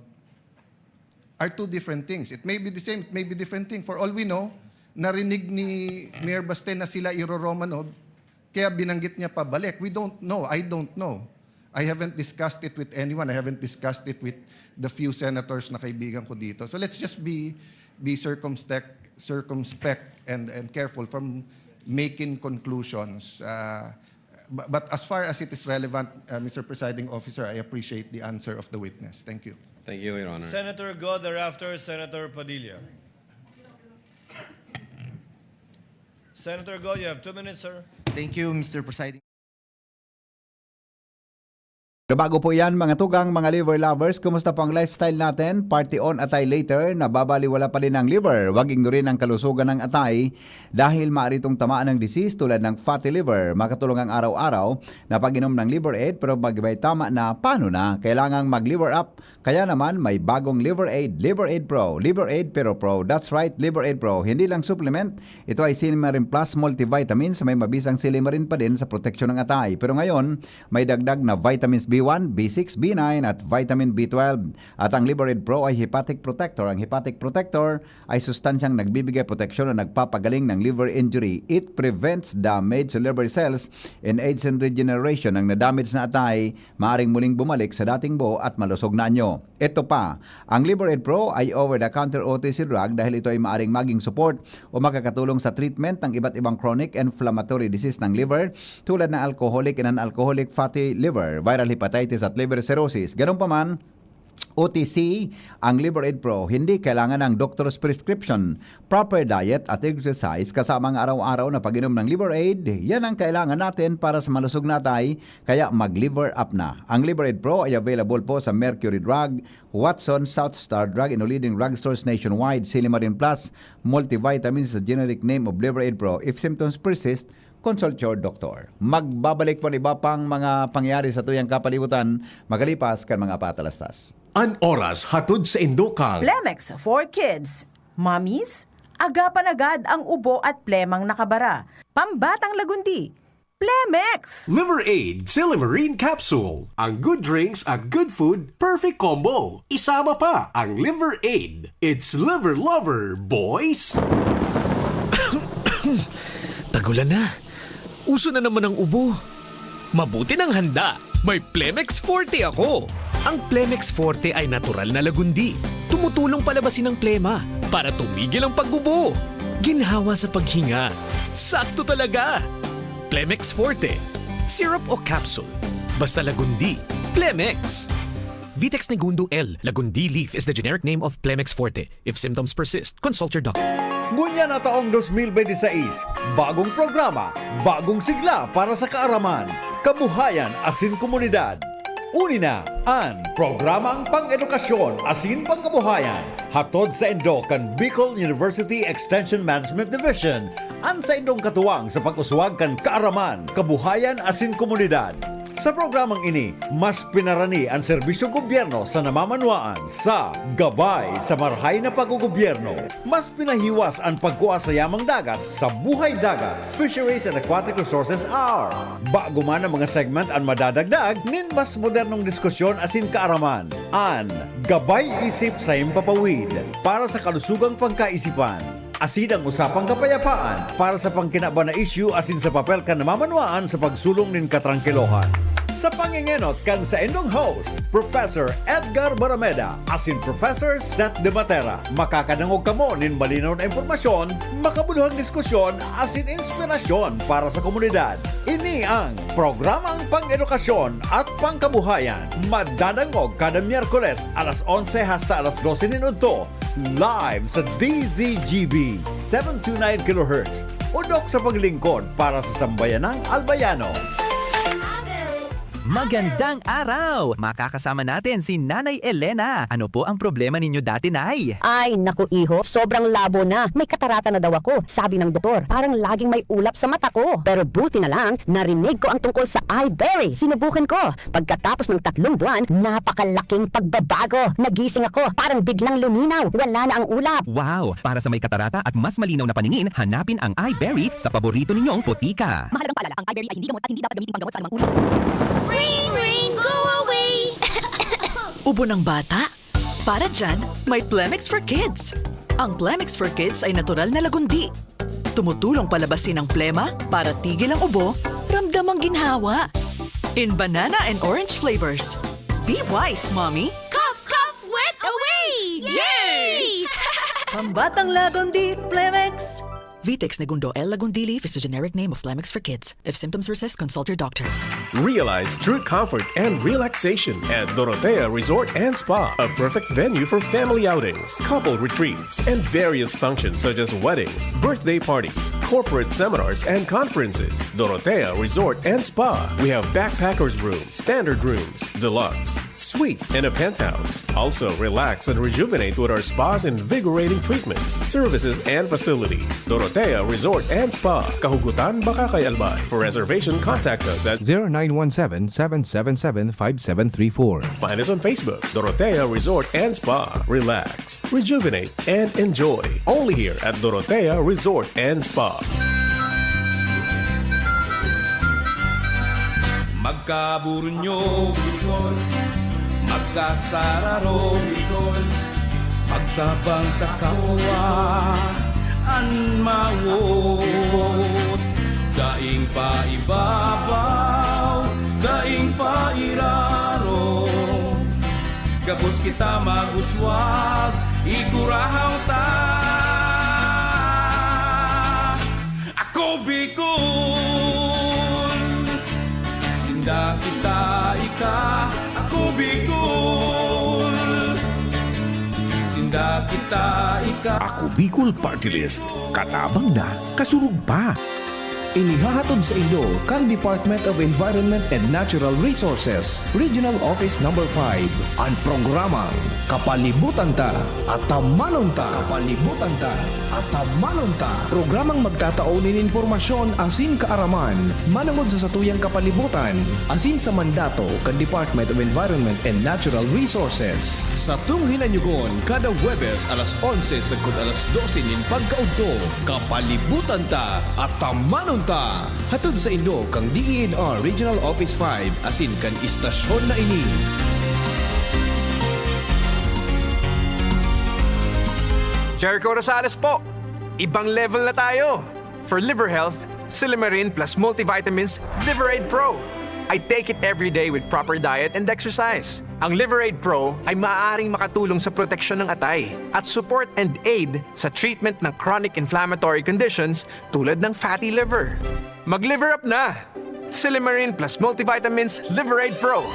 are two different things. It may be the same, it may be different thing. For all we know, narinig ni Mayor Baste na sila Romanov, kaya binanggit niya pabalik. We don't know. I don't know. I haven't discussed it with anyone. I haven't discussed it with the few senators na kaibigan ko dito. So let's just be circumspect and careful from making conclusions. But as far as it is relevant, Mr. Presiding Officer, I appreciate the answer of the witness. Thank you. Thank you, Your Honor. Senator Go, thereafter, Senator Padilla. Senator Go, you have 2 minutes, sir. Thank you, Mr. Presiding. Bago po yan mga tugang, mga liver lovers, kumusta po ang lifestyle natin? Party on atay later, nababaliwala pa rin ang liver. Huwag ignorin ang kalusugan ng atay dahil maaari itong tamaan ng disease tulad ng fatty liver. Makatulong ang araw-araw na pag-inom ng Liver Aid, pero pag may tama na, paano na? Kailangang mag-liver up. Kaya naman may bagong Liver Aid Pro. Liver Aid pero Pro. That's right, Liver Aid Pro. Hindi lang supplement, ito ay Silimarin Plus multivitamins, may mabisang silimarin pa din sa proteksyon ng atay. Pero ngayon, may dagdag na vitamins B1, B6, B9 at vitamin B12. At ang Liver Aid Pro ay hepatic protector. Ang hepatic protector ay sustansyang nagbibigay proteksyon na nagpapagaling ng liver injury. It prevents damage to liver cells and aids in regeneration. Ang nadamage na atay, maaring muling bumalik sa dating buo at malusog na anyo. Ito pa, ang Liver Aid Pro ay over-the-counter OTC drug dahil ito ay maaring maging support o makakatulong sa treatment ng iba't ibang chronic inflammatory disease ng liver tulad ng alcoholic and non-alcoholic fatty liver, viral hepatitis at liver cirrhosis. Ganun pa man, OTC ang Liberaid Pro, hindi kailangan ng doctor's prescription. Proper diet at exercise kasama ang araw-araw na pag-inom ng Liberaid, yan ang kailangan natin para sa malusog na tay, kaya mag-liver up na. Ang Liberaid Pro ay available po sa Mercury Drug, Watson, South Star Drug, and leading drugstores nationwide, Silimarin Plus, multivitamins sa generic name of Liberaid Pro. If symptoms persist, consult your doctor. Magbabalik po iba pang mga pangyari sa tuyang kapalibutan, magalipas kan mga patalastas. An oras hatod sa Indokang. Plemex for Kids. Mommies, agapan agad ang ubo at plemang nakabara. Pambatang lagundi. Plemex! Liver Aid Silimarine Capsule. Ang good drinks at good food, perfect combo. Isama pa ang Liver Aid. It's liver lover, boys! Tagulan na. Uso na naman ang ubo. Mabuti ng handa. May Plemex Forte ako. Ang Plemex Forte ay natural na lagundi. Tumutulong palabasin ang plema para tumigil ang pagbubo. Ginhawa sa paghinga. Sakto talaga. Plemex Forte. Syrup o capsule. Basta lagundi. Plemex. Vitex Negundo L. Lagundi leaf is the generic name of Plemex Forte. If symptoms persist, consult your doctor. Ngunya na taong 2026, bagong programa, bagong sigla para sa kaaraman, kabuhayan asin komunidad. Unina, ang programang pang-edukasyon asin pangkabuhayan, hatod sa Indokan Bicol University Extension Management Division, an sa indong katuwang sa pag-uswag kan kaaraman, kabuhayan asin komunidad. Sa programang ini, mas pinarani ang serbisyong gobyerno sa namamanwaan sa gabay sa marhay na paggogobyerno. Mas pinahiwas ang pagkuha sa yamang dagat sa Buhay Dagat, Fisheries and Aquatic Resources Hour. Bago man ang mga segment ang madadagdag, nin mas modernong diskusyon asin kaaraman. An Gabay Isip sa Impapawid para sa kalusugang pangkaisipan. Asin ang usapang kapayapaan para sa pangkinaba na issue asin sa papel kan namamanwaan sa pagsulong nin katrangkilohan. Sa pangingenot kan sa indong host, Professor Edgar Barameda asin Professor Seth De Matera. Makakadangog kamo nin malinaw na impormasyon, makabuluhang diskusyon asin inspirasyon para sa komunidad. Ini ang programang pang-edukasyon at pangkabuhayan. Madadangog kada Miyerkules alas 11 hasta alas 12 minuto. Live sa DZGB 729 kHz. Udok sa paglingkod para sa sambayanang Albayano. Magandang araw! Makakasama natin si Nanay Elena. Ano po ang problema ninyo dati, Nay? Ay, naku iho, sobrang labo na. May katarata na daw ako. Sabi ng doktor, parang laging may ulap sa mata ko. Pero buti na lang, narinig ko ang tungkol sa iBerry. Sinubukan ko. Pagkatapos ng 3 buwan, napakalaking pagbabago. Nagising ako, parang biglang luminaw. Wala na ang ulap. Wow! Para sa may katarata at mas malinaw na paningin, hanapin ang iBerry sa paborito ninyong putika. Mahalagang paalala, ang iBerry ay hindi gamot at hindi dapat gamitin panggamot sa anumang ulap. Ring, ring, go away! Ubo ng bata? Para dyan, may Plemex for Kids. Ang Plemex for Kids ay natural na lagundi. Tumutulong palabasin ang plema para tigil ang ubo, ramdam ang ginhawa. In banana and orange flavors. Be wise, Mommy! Cough, cough, wet away! Yay! Pambatang lagundi, Plemex! Vitex Negundo L. Lagundi Leaf is the generic name of Plemex for Kids. If symptoms persist, consult your doctor. Realize true comfort and relaxation at Dorotea Resort and Spa, a perfect venue for family outings, couple retreats, and various functions such as weddings, birthday parties, corporate seminars, and conferences. Dorotea Resort and Spa. We have backpackers rooms, standard rooms, deluxe, suite, and a penthouse. Also, relax and rejuvenate with our spas and invigorating treatments, services, and facilities. Dorotea Resort and Spa, Kahugutan, Bakakay, Albay. For reservation, contact us at 0917-777-5734. Find us on Facebook, Dorotea Resort and Spa. Relax, rejuvenate, and enjoy. Only here at Dorotea Resort and Spa. Magkaburunyo, Bicol. Magkasararo, Bicol. Magtabang sa kapwa, anmawot. Daing pa ibabaw, daing pa iraro. Gabos kita maguswag, igurahaw ta. Ako Bicol, sinda kita ika. Ako Bicol, kita Ako Bicol Party List. Katabang na, kasurug pa. Inihahatod sa inyo kan Department of Environment and Natural Resources, Regional Office No. 5, ang programang Kapalibutan Ta at Tamanon Ta. Kapalibutan Ta at Tamanon Ta. Programang magtataunin informasyon asin kaaraman, manungod sa satuyang kapalibutan, asin sa mandato kan Department of Environment and Natural Resources. Sa tunghinanyugon, kada Huwebes alas 11 sagkod alas 12 nin pagkaudto, Kapalibutan Ta at Tamanon Ta. Hatod sa inyo kang DENR Regional Office 5 asin kan istasyon na ini. Jericho Rosales po. Ibang level na tayo. For liver health, Silimarin plus multivitamins Liverade Pro. I take it every day with proper diet and exercise. Ang Liverade Pro ay maaaring makatulong sa proteksyon ng atay at support and aid sa treatment ng chronic inflammatory conditions tulad ng fatty liver. Mag-liver up na! Silimarin plus multivitamins Liverade Pro.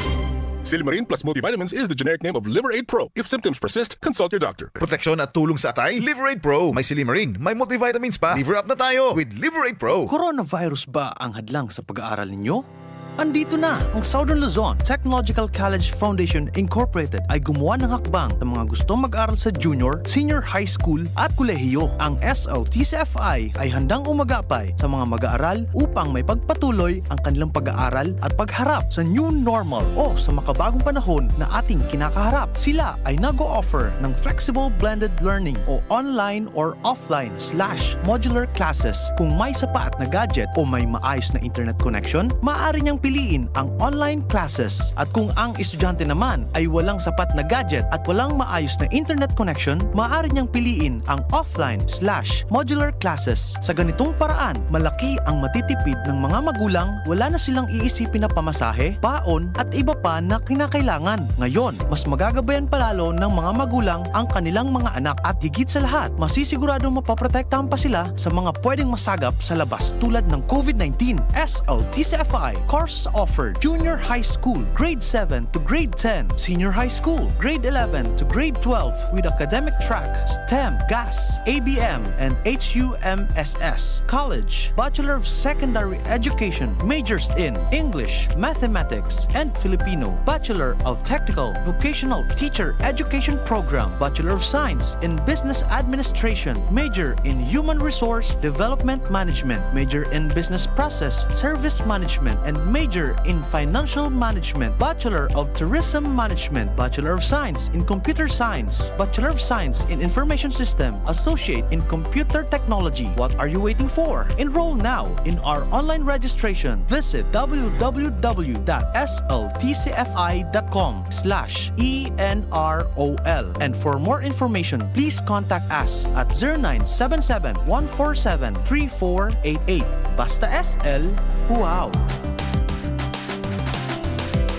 Silimarin plus multivitamins is the generic name of Liverade Pro. If symptoms persist, consult your doctor. Proteksyon at tulong sa atay, Liverade Pro. May Silimarin, may multivitamins pa. Liver up na tayo with Liverade Pro. Coronavirus ba ang hadlang sa pag-aaral ninyo? Andito na ang Southern Luzon Technological College Foundation Incorporated ay gumawa ng hakbang sa mga gustong mag-aral sa junior, senior high school at kolehiyo. Ang SLTCFI ay handang umagapay sa mga mag-aaral upang may pagpatuloy ang kanilang pag-aaral at pagharap sa new normal o sa makabagong panahon na ating kinakaharap. Sila ay nag-o-offer ng flexible blended learning o online or offline/modular classes. Kung may sapat na gadget o may maayos na internet connection, maaari niyang piliin ang online classes. At kung ang estudyante naman ay walang sapat na gadget at walang maayos na internet connection, maaari niyang piliin ang offline/modular classes. Sa ganitong paraan, malaki ang matitipid ng mga magulang, wala na silang iisipin na pamasahe, baon at iba pa na kinakailangan. Ngayon, mas magagabayan palalo ng mga magulang ang kanilang mga anak at higit sa lahat, masisiguradong mapaprotektahan pa sila sa mga pwedeng masagap sa labas tulad ng COVID-19. SLTCFI course offered junior high school, grade 7 to grade 10, senior high school, grade 11 to grade 12 with academic track, STEM, GAS, ABM, and HUMSS. College, Bachelor of Secondary Education, majors in English, Mathematics, and Filipino. Bachelor of Technical Vocational Teacher Education Program, Bachelor of Science in Business Administration, major in Human Resource Development Management, major in Business Process Service Management, and major in Financial Management, Bachelor of Tourism Management, Bachelor of Science in Computer Science, Bachelor of Science in Information System, Associate in Computer Technology. What are you waiting for? Enroll now in our online registration. Visit www.sltcfi.com/ENROL. And for more information, please contact us at 0977-147-3488. Basta SL, wow!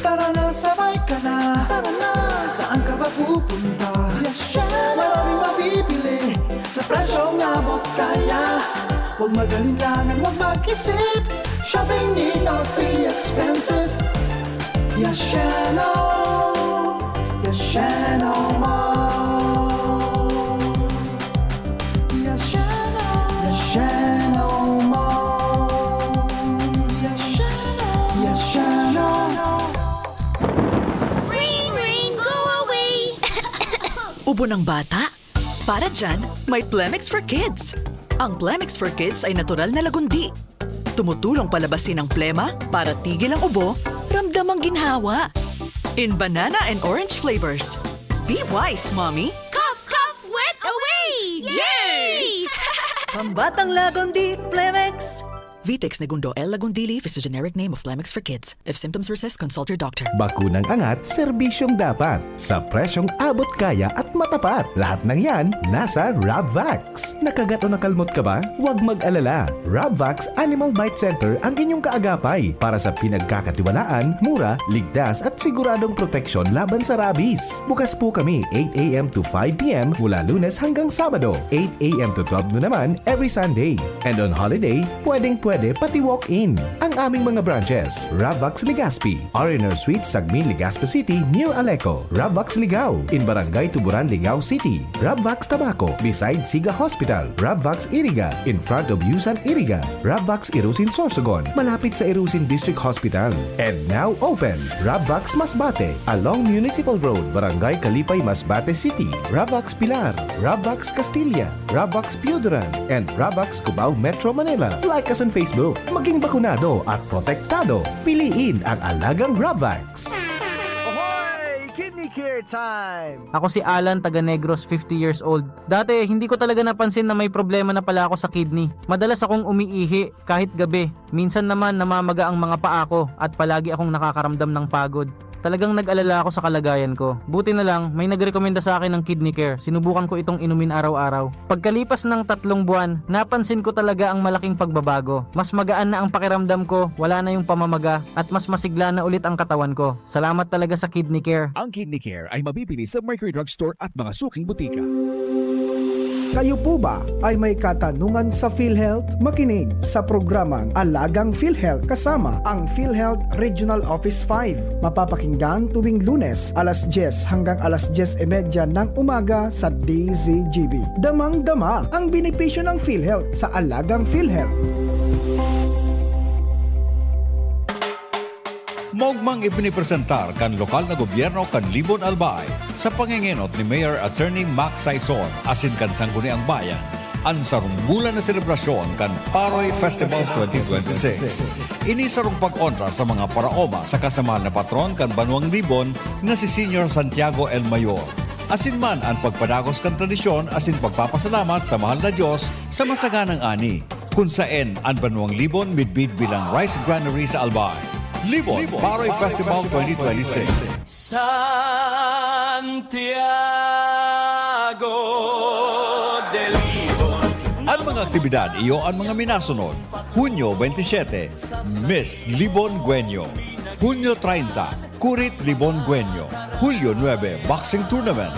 Tara na, sabay ka na. Tara na, saan ka ba pupunta? Maraming mabibili sa presyong abot kaya. Huwag magalinlangan, huwag mag-isip. Shopping need not be expensive. Yashano Mall. Yashano Mall. Yashano. Ubo ng bata? Para dyan, may Plemix for Kids. Ang Plemix for Kids ay natural na lagundi. Tumutulong palabasin ang plema para tigil ang ubo, ramdam ang ginhawa. In banana and orange flavors. Be wise, Mommy! Cough, cough, wet away! Yay! Pambatang lagundi, Plemix! Vitex Negundo L. Lagundi Leaf is a generic name of Plemix for Kids. If symptoms persist, consult your doctor. Bakunang angat, serbisyong dapat. Sa presyong abot kaya at matapat. Lahat ng yan, nasa Rabvax. Nakagat o nakalmot ka ba? Huwag mag-alala. Rabvax Animal Bite Center ang inyong kaagapay para sa pinagkakatiwalaan, mura, ligtas at siguradong proteksyon laban sa rabies. Bukas po kami 8 a.m. to 5 p.m. mula Lunes hanggang Sabado. 8 a.m. to 12 noon naman every Sunday. And on holiday, pwedeng pwede pati walk-in. Ang aming mga branches, Ravvax Legazpi, R&R Suite, Sagmin, Legazpi City, near Aleco. Ravvax Ligao, in Barangay Tuburan, Ligao City. Ravvax Tabaco, beside Siga Hospital. Ravvax Iriga, in front of Yusan Iriga. Ravvax Irusin Sorsogon, malapit sa Irusin District Hospital. And now open, Ravvax Masbate, along Municipal Road, Barangay Kalipay, Masbate City. Ravvax Pilar, Ravvax Castilla, Ravvax Piuduran, and Ravvax Cubao Metro Manila. Like us on Facebook. Maging bakunado at protektado. Piliin ang alagang Ravvax. Kidney Care Time! Ako si Alan, taga Negros, 50 years old. Dati, hindi ko talaga napansin na may problema na pala ako sa kidney. Madalas akong umiihi kahit gabi. Minsan naman namamaga ang mga paa ko at palagi akong nakakaramdam ng pagod. Talagang nag-alala ako sa kalagayan ko. Buti na lang, may nagrekomenda sa akin ng Kidney Care. Sinubukan ko itong inumin araw-araw. Pagkalipas ng 3 buwan, napansin ko talaga ang malaking pagbabago. Mas magaan na ang pakiramdam ko, wala na yung pamamaga, at mas masigla na ulit ang katawan ko. Salamat talaga sa Kidney Care. Ang Kidney Care ay mabibili sa Mercury Drug Store at mga suking butika. Kayo po ba ay may katanungan sa PhilHealth? Makinig sa programang Alagang PhilHealth kasama ang PhilHealth Regional Office 5. Mapapakinggan tuwing Lunes alas 10 hanggang alas 10:30 ng umaga sa DZGB. Damang-dama ang benepisyo ng PhilHealth sa Alagang PhilHealth. Mogmang ipinipresentar kan lokal na gobyerno kan Libon Albay sa pangingenot ni Mayor Attorney Mac Saison asin kan Sangguniang Bayan ang sarumbulan na selebrasyon kan Paroy Festival 2026. Ini sarong pag-onra sa mga paraoma sa kasamahan na patron kan Banwang Libon na si Senior Santiago El Mayor. Asin man ang pagpadagos kan tradisyon asin pagpapasalamat sa mahal na Diyos sa masaganang ani kung saan ang Banwang Libon midbid bilang rice granary sa Albay. Libon Paroy Festival 2026. Santiago del Libon. Ang mga aktibidad iyo ang mga minasunod. Hunyo 27, Miss Libon Guenyo. Hunyo 30, Kurit Libon Guenyo. Hulyo 9, Boxing Tournament.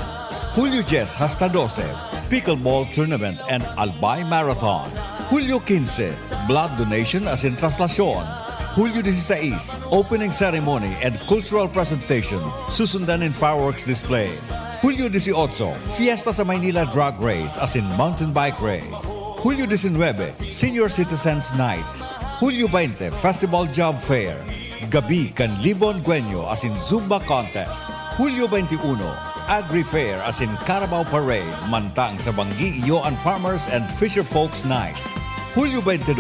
Hulyo 10 hasta 12, Pickleball Tournament and Albay Marathon. Hulyo 15, Blood Donation as in Traslasyon. Hulyo 16, Opening Ceremony and Cultural Presentation, susundan in fireworks display. Hulyo 18, Fiesta sa Maynila Drag Race as in Mountain Bike Race. Hulyo 19, Senior Citizens Night. Hulyo 20, Festival Job Fair. Gabi kan Libon Guenyo as in Zumba Contest. Hulyo 21, Agri Fair as in Carabao Parade, mantang sa Banggi Ioan Farmers and Fisher Folks Night. Hulyo 22,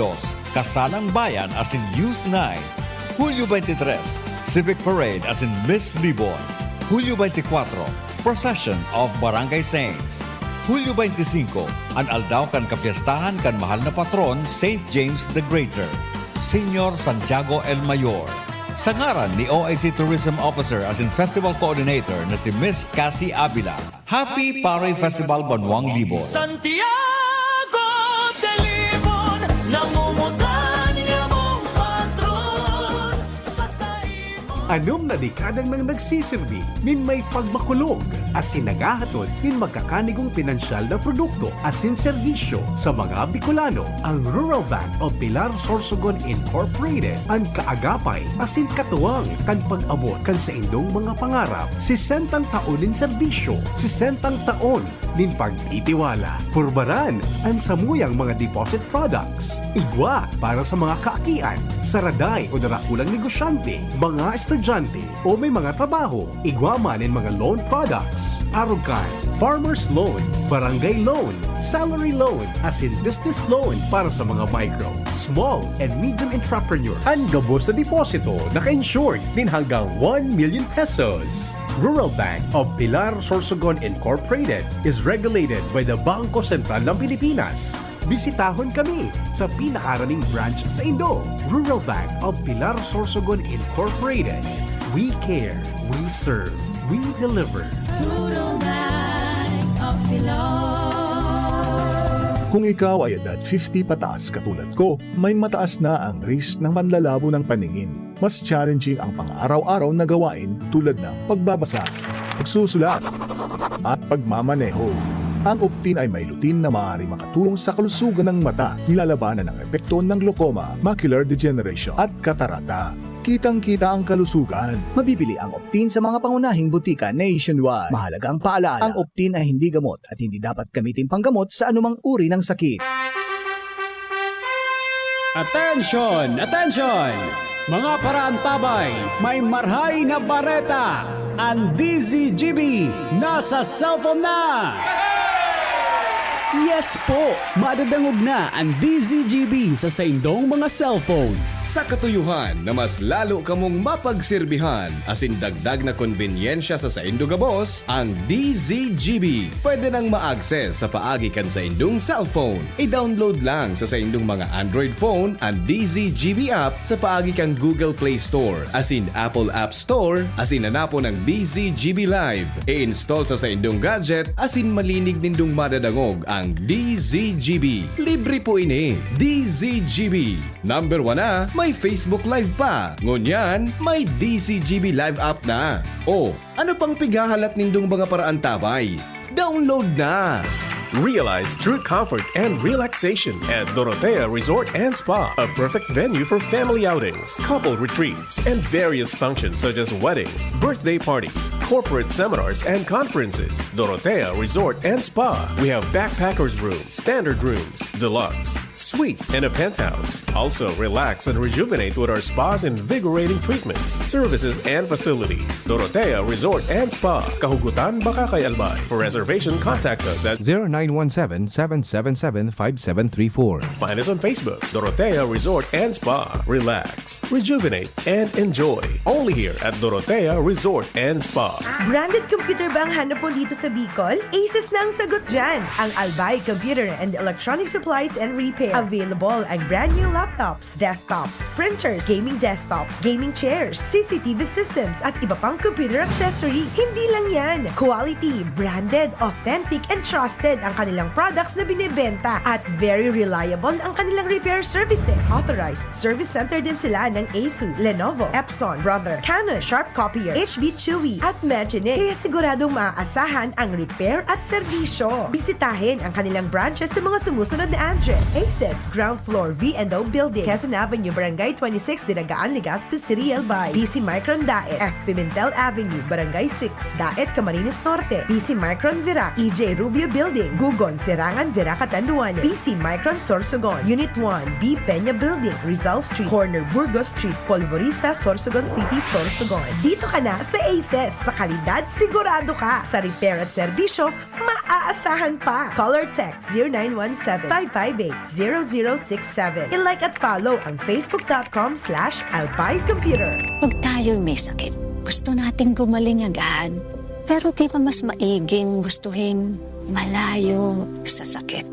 Kasalang Bayan as in Youth Night. Hulyo 23, Civic Parade as in Miss Libon. Hulyo 24, Procession of Barangay Saints. Hulyo 25, ang aldaw kan kapiestahan kan mahal na patron St. James the Greater, Senior Santiago El Mayor. Sa ngaran ni OIC Tourism Officer as in Festival Coordinator na si Miss Cassie Avila. Happy Paroy Festival Banwang Libon. Santiago del Libon, namumutan niya mong patron sa saimo. Anom na dekadang nang nagsisilbi, min may pagmakulog, asin nagahatod, min magkakanigong pinansyal na produkto, asin serbisyo sa mga Bicolano. Ang Rural Bank of Pilar Sorsogon Incorporated, ang kaagapay, asin katuwang, kan pag-abot, kan sa indong mga pangarap, 60 taon in serbisyo, 60 taon, nin pagtitiwala. Purbaran, ang samuyang mga deposit products. Igwa, para sa mga kaakian, saraday o narakulang negosyante, mga estudyante o may mga trabaho. Igwa man in mga loan products. Arugan, Farmers Loan, Barangay Loan, Salary Loan, as in Business Loan para sa mga micro, small, and medium entrepreneur. Ang gabos na deposito, naka-insured din hanggang 1 million pesos. Rural Bank of Pilar Sorsogon Incorporated is regulated by the Bangko Sentral ng Pilipinas. Bisitahon kami sa pinakaraning branch sa Indo. Rural Bank of Pilar Sorsogon Incorporated. We care, we serve, we deliver. Rural Bank of Pilar. Kung ikaw ay edad 50 pataas katulad ko, may mataas na ang risk ng manlalabo ng paningin. Mas challenging ang pang-araw-araw na gawain tulad ng pagbabasa, pagsusulat, at pagmamaneho. Ang Optin ay may lutin na maaari makatulong sa kalusugan ng mata, nilalabanan ang epekto ng glaucoma, macular degeneration at katarata. Kitang-kita ang kalusugan. Mabibili ang Optin sa mga pangunahing butika nationwide. Mahalagang paalaala, ang Optin ay hindi gamot at hindi dapat gamitin panggamot sa anumang uri ng sakit. Attention! Attention! Mga parantabay, may marhay na bareta! Ang DZGB nasa cellphone na! Yes po! Madadangog na ang DZGB sa saindong mga cellphone. Sa katuyuhan na mas lalo kamong mapagsilbihan, asin dagdag na konvenyensya sa saindong gabos, ang DZGB. Pwede nang ma-access sa paagi kan sa indong cellphone. I-download lang sa saindong mga Android phone ang DZGB app sa paagi kang Google Play Store, asin Apple App Store, asin hanapo ng DZGB Live. I-install sa saindong gadget, asin malinig nindong madadangog ang DZGB. Libre po ini. DZGB. Number 1 na, may Facebook Live pa. Ngunyan, may DZGB Live app na. O, ano pang pigahalat nindong mga paraan tabay? Download na! Realize true comfort and relaxation at Dorotea Resort and Spa, a perfect venue for family outings, couple retreats, and various functions such as weddings, birthday parties, corporate seminars, and conferences. Dorotea Resort and Spa. We have backpackers rooms, standard rooms, deluxe, suite, and a penthouse. Also, relax and rejuvenate with our spas invigorating treatments, services, and facilities. Dorotea Resort and Spa, Kahugutan, Bakakay, Albay. For reservation, contact us at 0917-777-5734. Find us on Facebook, Dorotea Resort and Spa. Relax, rejuvenate, and enjoy. Only here at Dorotea Resort and Spa. Branded computer ba ang hanap mo dito sa Bicol? Aces na ang sagot dyan. Ang Albay Computer and Electronic Supplies and Repair. Available ang brand new laptops, desktops, printers, gaming desktops, gaming chairs, CCTV systems, at iba pang computer accessories. Hindi lang yan. Quality, branded, authentic, and trusted ang kanilang products na binibenta at very reliable ang kanilang repair services. Authorized service center din sila ng Asus, Lenovo, Epson, Brother, Canon, Sharp Copier, HB Chewy, at Magine. Kaya siguradong maaasahan ang repair at serbisyo. Bisitahin ang kanilang branches sa mga sumusunod na address. Aces, ground floor, V&O Building, Quezon Avenue, Barangay 26, Dinagaan, Legazpi City, Albay. PC Micron Daet, F. Pimentel Avenue, Barangay 6, Daet, Camarines Norte. PC Micron Virac, EJ Rubio Building, Gugon, Sirangan, Virac, Catanduanes. PC Micron Sorsogon, Unit 1, B. Peña Building, Rizal Street, Corner Burgos Street, Polvorista, Sorsogon City, Sorsogon. Dito ka na sa Aces. Sa kalidad, sigurado ka. Sa repair at serbisyo, maaasahan pa. Call or text 0917-558-0067. I-like at follow ang facebook.com/albaycomputer. Pag tayo'y may sakit, gusto nating gumaling agad. Pero di ba mas maiging gustuhin malayo sa sakit?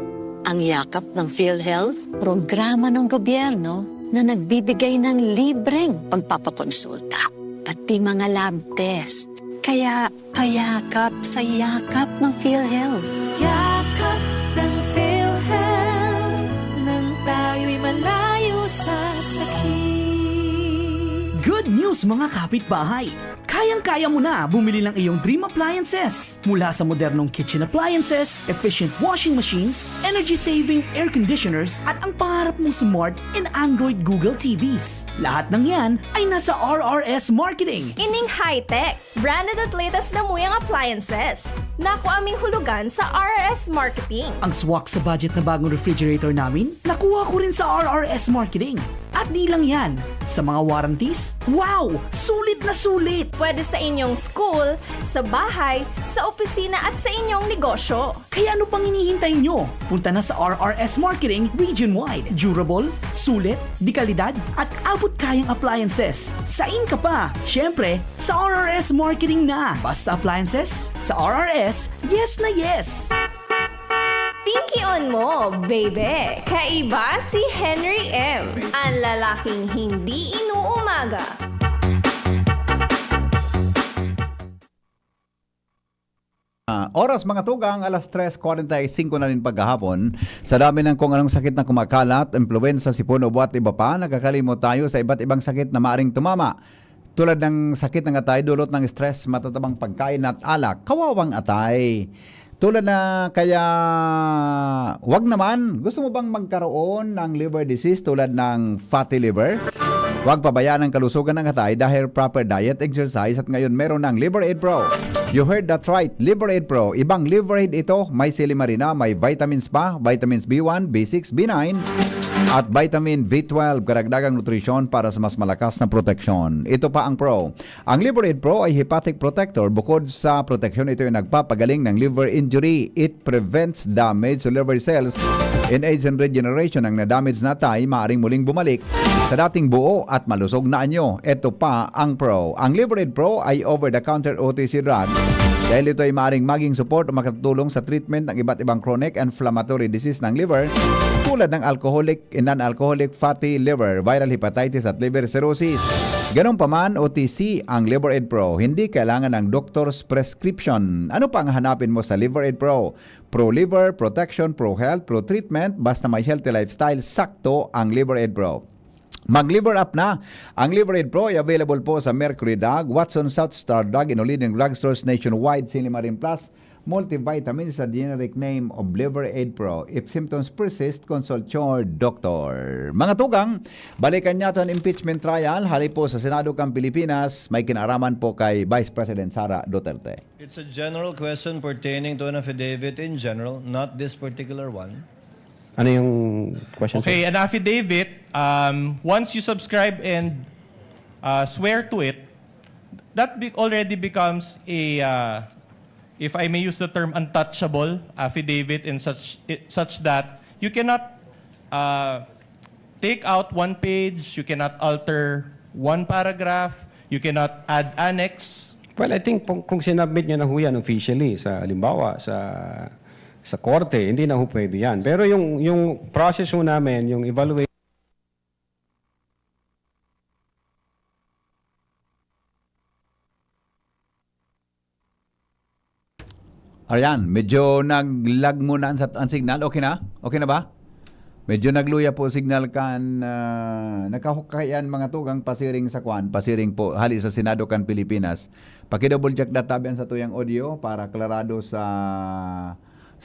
Ang yakap ng PhilHealth, programa ng gobyerno na nagbibigay ng libreng pagpapakonsulta, pati mga lab test. Kaya payakap sa yakap ng PhilHealth. Yakap ng PhilHealth nang tayo'y malayo sa sakit. Good news mga kapitbahay! Kayang-kaya mo na bumili ng iyong dream appliances. Mula sa modernong kitchen appliances, efficient washing machines, energy-saving air conditioners, at ang pangarap mong smart and Android Google TVs. Lahat ng yan ay nasa RRS Marketing. Ining high-tech, branded at latest na muyang appliances. Naku aming hulugan sa RRS Marketing. Ang swak sa budget na bagong refrigerator namin, nakuha ko rin sa RRS Marketing. At di lang yan, sa mga warranties, wow! Sulit na sulit! Pwede sa inyong school, sa bahay, sa opisina at sa inyong negosyo. Kaya ano pang hinihintay nyo? Punta na sa RRS Marketing region-wide. Durable, sulit, di kalidad, at abot kayang appliances. Sain ka pa! Siyempre, sa RRS Marketing na! Basta appliances, sa RRS, yes na yes! Pinky on mo, baby! Kaiba si Henry M. Ang lalaking hindi inuumaga. Oras mga tugang, alas 3:45 na rin paghahapon. Sa dami ng kung anong sakit na kumakalat, impluensa, sipon, ubo at iba pa, nakakalimot tayo sa iba't ibang sakit na maaring tumama. Tulad ng sakit ng atay, dulot ng stress, matatabang pagkain at alak, kawawang atay. Tulad na kaya, wag naman, gusto mo bang magkaroon ng liver disease tulad ng fatty liver? Huwag pabayaan ang kalusugan ng atay dahil proper diet, exercise at ngayon meron ng Liver Aid Pro. You heard that right, Liver Aid Pro. Ibang Liver Aid ito, may silimarina, may vitamins pa, vitamins B1, B6, B9 at vitamin B12, karagdagang nutrisyon para sa mas malakas na proteksyon. Ito pa ang Pro. Ang Liver Aid Pro ay hepatic protector. Bukod sa proteksyon, ito ay nagpapagaling ng liver injury. It prevents damage to liver cells. In age and regeneration, ang na-damage na atay maaring muling bumalik sa dating buo at malusog na anyo. Ito pa ang Pro. Ang Liver Aid Pro ay over-the-counter OTC drug dahil ito ay maaaring maging support o makatulong sa treatment ng iba't ibang chronic and inflammatory disease ng liver tulad ng alcoholic and non-alcoholic fatty liver, viral hepatitis at liver cirrhosis. Ganun pa man, OTC ang Liver Aid Pro. Hindi kailangan ng doctor's prescription. Ano pa ang hanapin mo sa Liver Aid Pro? Pro Liver, Protection, Pro Health, Pro Treatment, basta may healthy lifestyle, sakto ang Liver Aid Pro. Mag-liver up na. Ang Liver Aid Pro ay available po sa Mercury Drug, Watson South Star Drug, in leading drugstores nationwide, Silimarin Plus, multivitamins sa generic name of Liver Aid Pro. If symptoms persist, consult your doctor. Mga tugang, balikan natin ang impeachment trial. Hali po sa Senado kang Pilipinas, may kinaraman po kay Vice President Sara Duterte. It's a general question pertaining to an affidavit in general, not this particular one. Ano yung question? Okay, an affidavit, once you subscribe and swear to it, that already becomes a, if I may use the term, untouchable affidavit in such that you cannot take out one page, you cannot alter one paragraph, you cannot add annex. Well, I think kung sinubmit nyo na ho yan officially, sa halimbawa, sa korte, hindi na ho pwede yan. Pero yung process ho namin, yung evaluation, Ayan, medyo nag-lag muna ang signal. Okay na? Okay na ba? Medyo nagluya po signal kan nakahukayan mga tugang pasiring sa kwan, pasiring po hali sa Senado kan Pilipinas. Paki-double check databian sa tuyang audio para klarado sa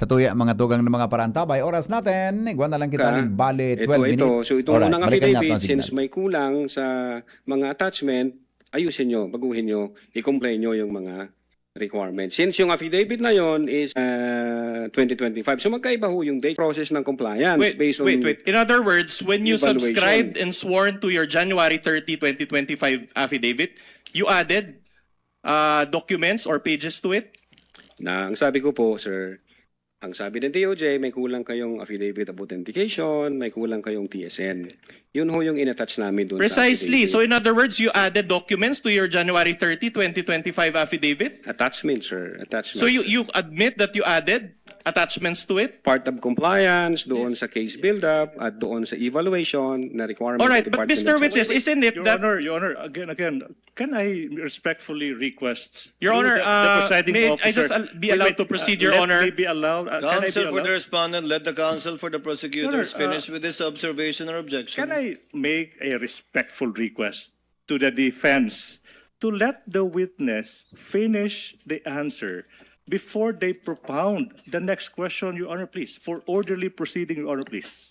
tuya mga tugang ng mga parantabay. Oras natin, iguan na lang kita ng bali 12 minutes. So itong unang affidavit, since may kulang sa mga attachment, ayusin nyo, baguhin nyo, i-complain nyo yung mga requirements. Since yung affidavit na yon is 2025, so magkaiba ho yung date process ng compliance based on... Wait. In other words, when you evaluation. subscribed and sworn to your January 30, 2025 affidavit, you added documents or pages to it? Ang sabi ko po, sir, ang sabi ng DOJ, may kulang kayong affidavit of authentication, may kulang kayong TSN. Yun ho yung in-attach namin doon Precisely. sa So in other words, you added documents to your January 30, 2025 affidavit? Attachment, sir. Attachment. So you admit that you added attachments to it? Part of compliance, doon sa case build-up, at doon sa evaluation na requirement. All right, ng but Department Mr. of Witness, Justice. isn't it that... Your Honor, again, can I respectfully request Your Honor, the presiding may officer... I just be allowed to proceed, Your Honor? Let me be allowed... Counsel for the respondent, let the counsel for the prosecutors finish with this observation or objection. Can I make a respectful request to the defense to let the witness finish the answer before they propound the next question, Your Honor, please? For orderly proceeding, Your Honor, please.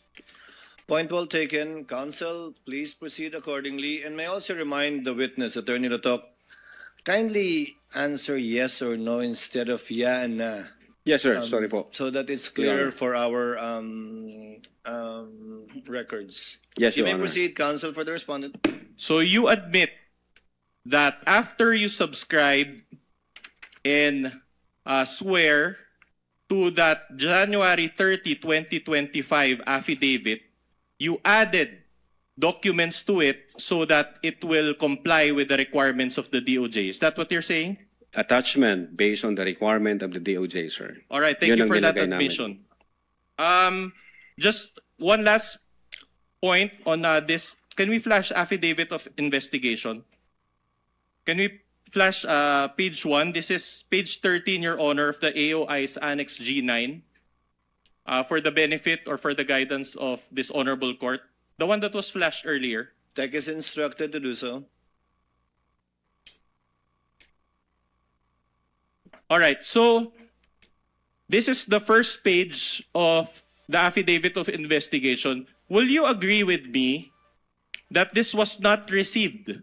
Point well taken. Counsel, please proceed accordingly. And may I also remind the witness, Attorney Latok, kindly answer yes or no instead of yeah and na. Yes, sir. Sorry po. So that it's clearer for our records. Yes, you Your may Honor. proceed, counsel for the respondent. So you admit that after you subscribed and swear to that January 30, 2025 affidavit, you added documents to it so that it will comply with the requirements of the DOJ. Is that what you're saying? Attachment based on the requirement of the DOJ, sir. All right, thank Yun you ang for that nilagay namin. admission. Just one last point on this. Can we flash affidavit of investigation? Can we flash page 1? This is page 13, Your Honor, of the AOI's Annex G9 for the benefit or for the guidance of this honorable court. The one that was flashed earlier. Tech is instructed to do so. All right, so this is the first page of the affidavit of investigation. Will you agree with me that this was not received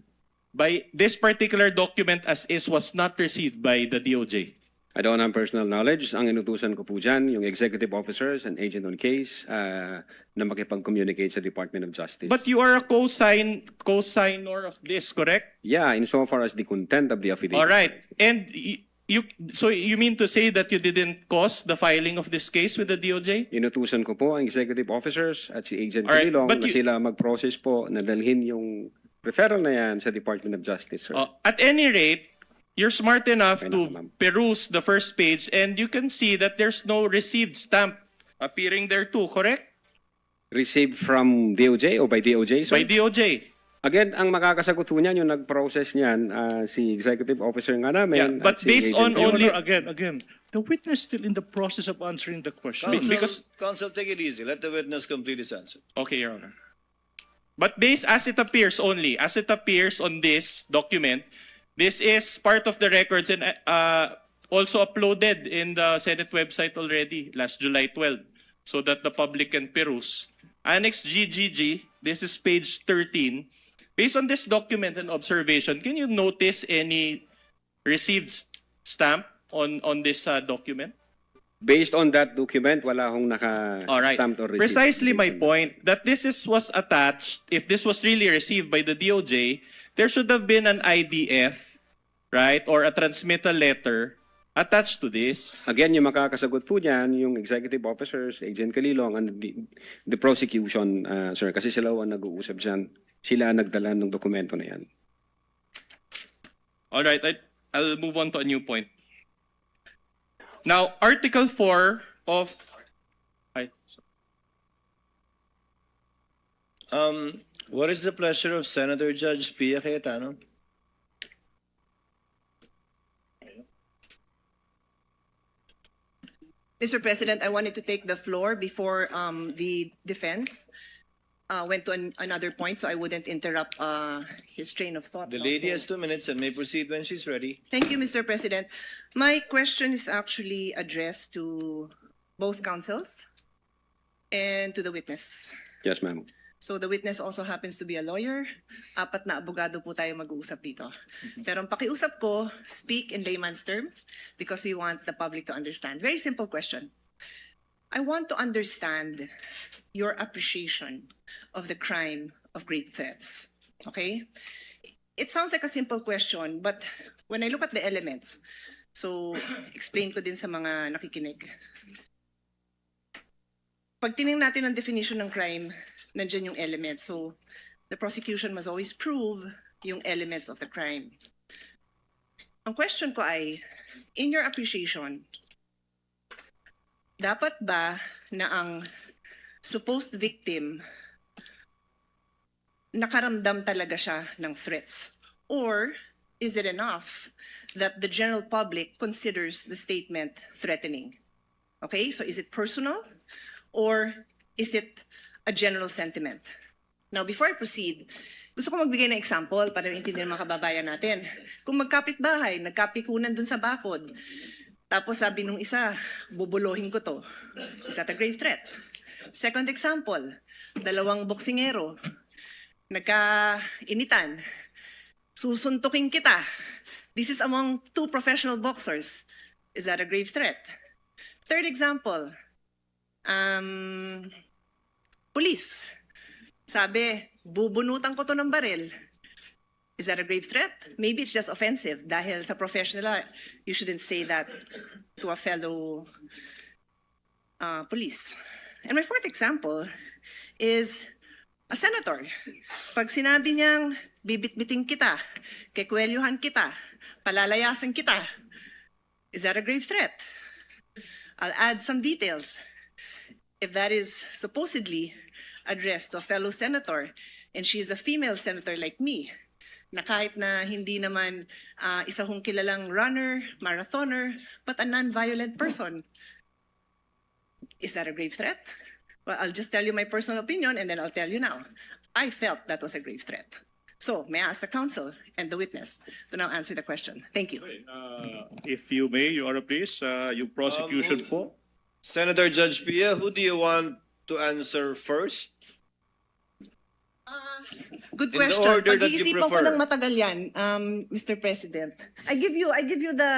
by this particular document as is was not received by the DOJ? I don't have personal knowledge. Ang inutusan ko po dyan, yung executive officers and agent on case na makipag-communicate sa Department of Justice. But you are a co-signer of this, correct? Yeah, insofar as the content of the affidavit. All right. And so you mean to say that you didn't cause the filing of this case with the DOJ? Inutusan ko po ang executive officers at si Agent All right, Kililong but na sila mag-process po na dalhin yung referral na yan sa Department of Justice, sir. At any rate, you're smart enough to peruse the first page and you can see that there's no received stamp appearing there too, correct? Received from DOJ o by DOJ, sir? By DOJ. Again, ang makakasagot po niyan, yung nag-process niyan, si executive officer nga namin. Yeah, but at si based Agent on only... Again, the witness still in the process of answering the question. Counsel, take it easy. Let the witness complete his answer. Okay, Your Honor. But based as it appears only, as it appears on this document, this is part of the records and also uploaded in the Senate website already last July 12 so that the public can peruse. Annex GGG, this is page 13. Based on this document and observation, can you notice any received stamp on this document? Based on that document, wala hong naka-stamped or received. Precisely my point, that was attached, if this was really received by the DOJ, there should have been an IDF, right, or a transmittal letter attached to this. Again, yung makakasagot po niyan, yung executive officers, Agent Kalilong, and the prosecution, sir, kasi sila ang nag-uusap dyan. Sila nagdala ng dokumento na yan. All right, I'll move on to a new point. Now, Article 4 of... What is the pleasure of Senator Judge Pia Cayetano? Mr. President, I wanted to take the floor before the defense went to another point, so I wouldn't interrupt his train of thought. The lady has 2 minutes and may proceed when she's ready. Thank you, Mr. President. My question is actually addressed to both counsels and to the witness. Yes, ma'am. So the witness also happens to be a lawyer. 4 na abogado po tayo mag-uusap dito. Pero ang pakiusap ko, speak in layman's term because we want the public to understand. Very simple question. I want to understand your appreciation of the crime of grave threats. Okay? It sounds like a simple question, but when I look at the elements, so explain ko din sa mga nakikinig. Pag tinignan natin ang definition ng crime, nandiyan yung elements. So the prosecution must always prove yung elements of the crime. Ang question ko ay, in your appreciation, dapat ba na ang supposed victim nakaramdam talaga siya ng threats? Or is it enough that the general public considers the statement threatening? Okay, so is it personal or is it a general sentiment? Now, before I proceed, gusto ko magbigay ng example para maintindihan ng mga kababayan natin. Kung magkapit-bahay, nagkapikunan dun sa bakod, tapos sabi nung isa, bubulohin ko to. Is that a grave threat? Second example, 2 boksingero, nagkainitan, susuntukin kita. This is among 2 professional boxers. Is that a grave threat? Third example, police. Sabi, bubunutan ko to ng baril. Is that a grave threat? Maybe it's just offensive. Dahil sa professional, you shouldn't say that to a fellow police. And my fourth example is a senator. Pag sinabi niyang bibit-biting kita, kekwelyuhan kita, palalayasan kita, is that a grave threat? I'll add some details. If that is supposedly addressed to a fellow senator, and she is a female senator like me, na kahit na hindi naman isa hong kilalang runner, marathoner, but a non-violent person, is that a grave threat? Well, I'll just tell you my personal opinion and then I'll tell you now. I felt that was a grave threat. So, may I ask the counsel and the witness to now answer the question? Thank you. If you may, Your Honor, please, yung prosecution po. Senator Judge Pia, who do you want to answer first? Good In the question. order that you Pag-iisipan ko prefer. ng matagal yan, Mr. President. I give you the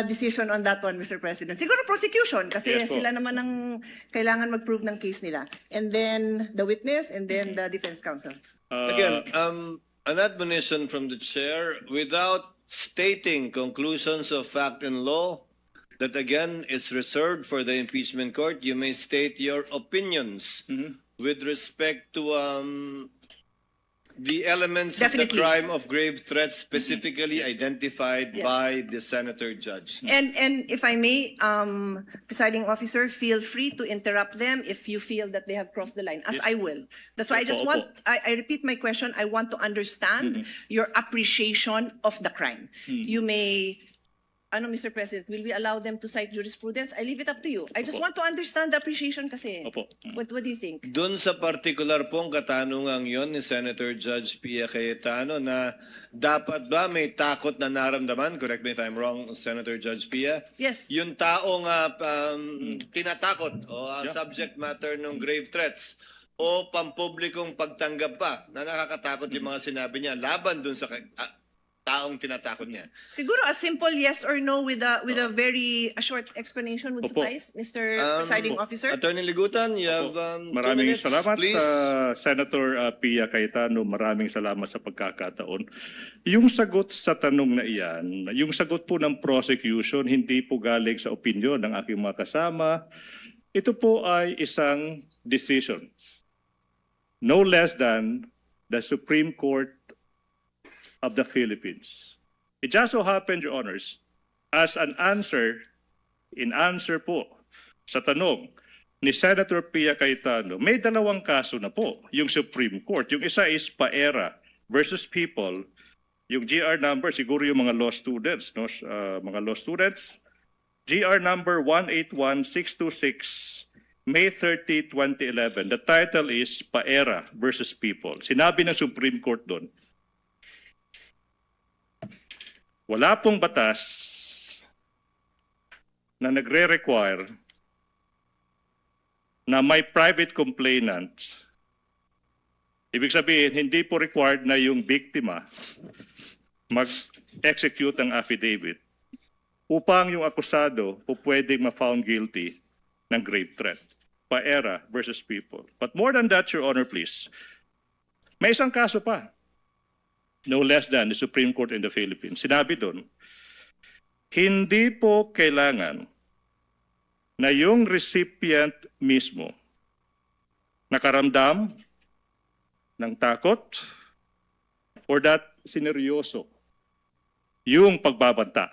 decision on that one, Mr. President. Siguro prosecution kasi Yes po. sila naman ang kailangan mag-prove ng case nila. And then the witness and then the defense counsel. Again, an admonition from the chair without stating conclusions of fact and law that again is reserved for the impeachment court. You may state your opinions with respect to the elements of the Definitely. crime of grave threats specifically identified Yes. by the senator judge. And if I may, presiding officer, feel free to interrupt them if you feel that they have crossed the line, as I will. That's why I just Opo, want, I repeat my question, I want to understand your appreciation of the crime. You may, Mr. President, will we allow them to cite jurisprudence? I leave it up to you. I just want to understand the appreciation kasi. Opo. What do you think? Doon sa particular pong katanungang yon ni Senator Judge Pia Cayetano na dapat ba may takot na naramdaman, correct me if I'm wrong, Senator Judge Pia, Yes. yung taong tinatakot o subject matter ng grave threats o pampublikong pagtanggap pa na nakakatakot yung mga sinabi niya laban dun sa taong tinatakot niya. Siguro a simple yes or no with a very short explanation would Opo. suffice, Mr. Presiding Officer. Attorney Ligutan, you have 2 Maraming minutes, salamat, please. Senator Pia Cayetano. Maraming salamat sa pagkakataon. Yung sagot sa tanong na iyan, yung sagot po ng prosecution, hindi po galing sa opinion ng aking mga kasama. Ito po ay isang decision. No less than the Supreme Court of the Philippines. It just so happened, Your Honors, as an answer po sa tanong ni Senator Pia Cayetano, may dalawang kaso na po yung Supreme Court. Yung isa is Paera versus People. Yung GR number, siguro yung mga law students, no? Mga law students. GR number 181626, May 30, 2011. The title is Paera versus People. Sinabi ng Supreme Court doon, wala pong batas na nagre-require na may private complainant. Ibig sabihin, hindi po required na yung biktima mag-execute ng affidavit upang yung akusado po pwedeng ma-found guilty ng grave threat. Paera versus People. But more than that, Your Honor, please, may isang kaso pa. No less than the Supreme Court in the Philippines. Sinabi doon, hindi po kailangan na yung recipient mismo nakaramdam ng takot or that sineryoso yung pagbabanta.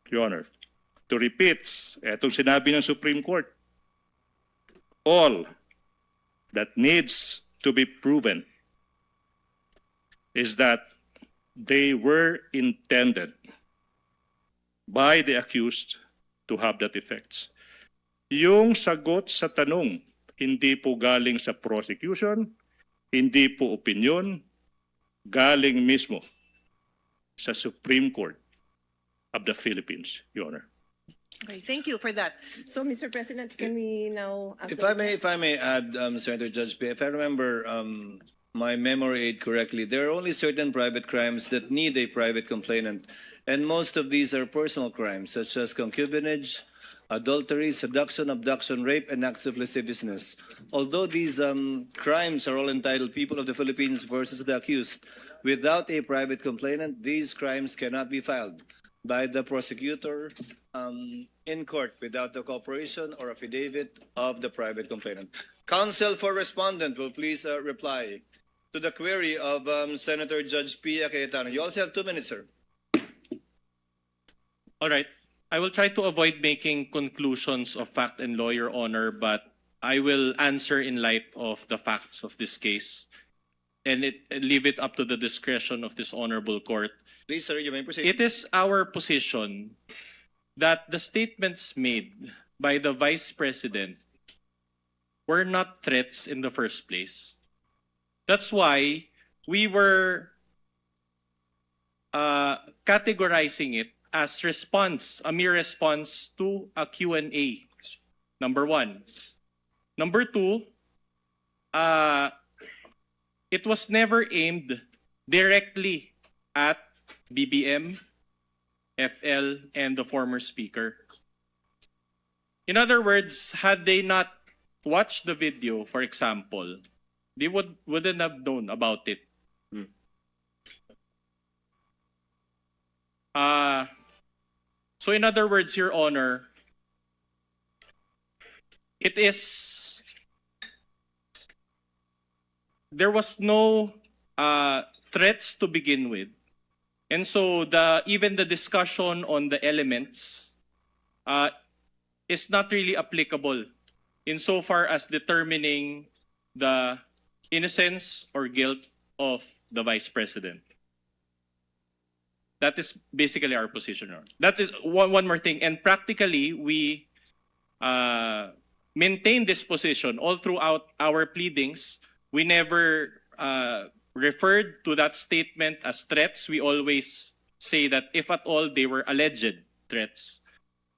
Your Honor, to repeat, etong sinabi ng Supreme Court, all that needs to be proven is that they were intended by the accused to have that effects. Yung sagot sa tanong, hindi po galing sa prosecution, hindi po opinion, galing mismo sa Supreme Court of the Philippines, Your Honor. Okay, thank you for that. So, Mr. President, can we now... If I may add, Senator Judge Pia, if I remember my memory aid correctly, there are only certain private crimes that need a private complainant, and most of these are personal crimes, such as concubinage, adultery, seduction, abduction, rape, and acts of lasciviousness. Although these crimes are all entitled People of the Philippines versus the accused, without a private complainant, these crimes cannot be filed by the prosecutor in court without the cooperation or affidavit of the private complainant. Counsel for respondent will please reply to the query of Senator Judge Pia Cayetano. You also have 2 minutes, sir. All right. I will try to avoid making conclusions of fact and law, Your Honor, but I will answer in light of the facts of this case and leave it up to the discretion of this honorable court. Please, sir, you may proceed. It is our position that the statements made by the Vice President were not threats in the first place. That's why we were categorizing it as response, a mere response to a Q&A. Number one. Number two, it was never aimed directly at BBM, FL, and the former speaker. In other words, had they not watched the video, for example, they wouldn't have known about it. So in other words, Your Honor, there was no threats to begin with. And so even the discussion on the elements is not really applicable insofar as determining the innocence or guilt of the Vice President. That is basically our position. Your Honor. That is one more thing. And practically, we maintain this position all throughout our pleadings. We never referred to that statement as threats. We always say that if at all they were alleged threats.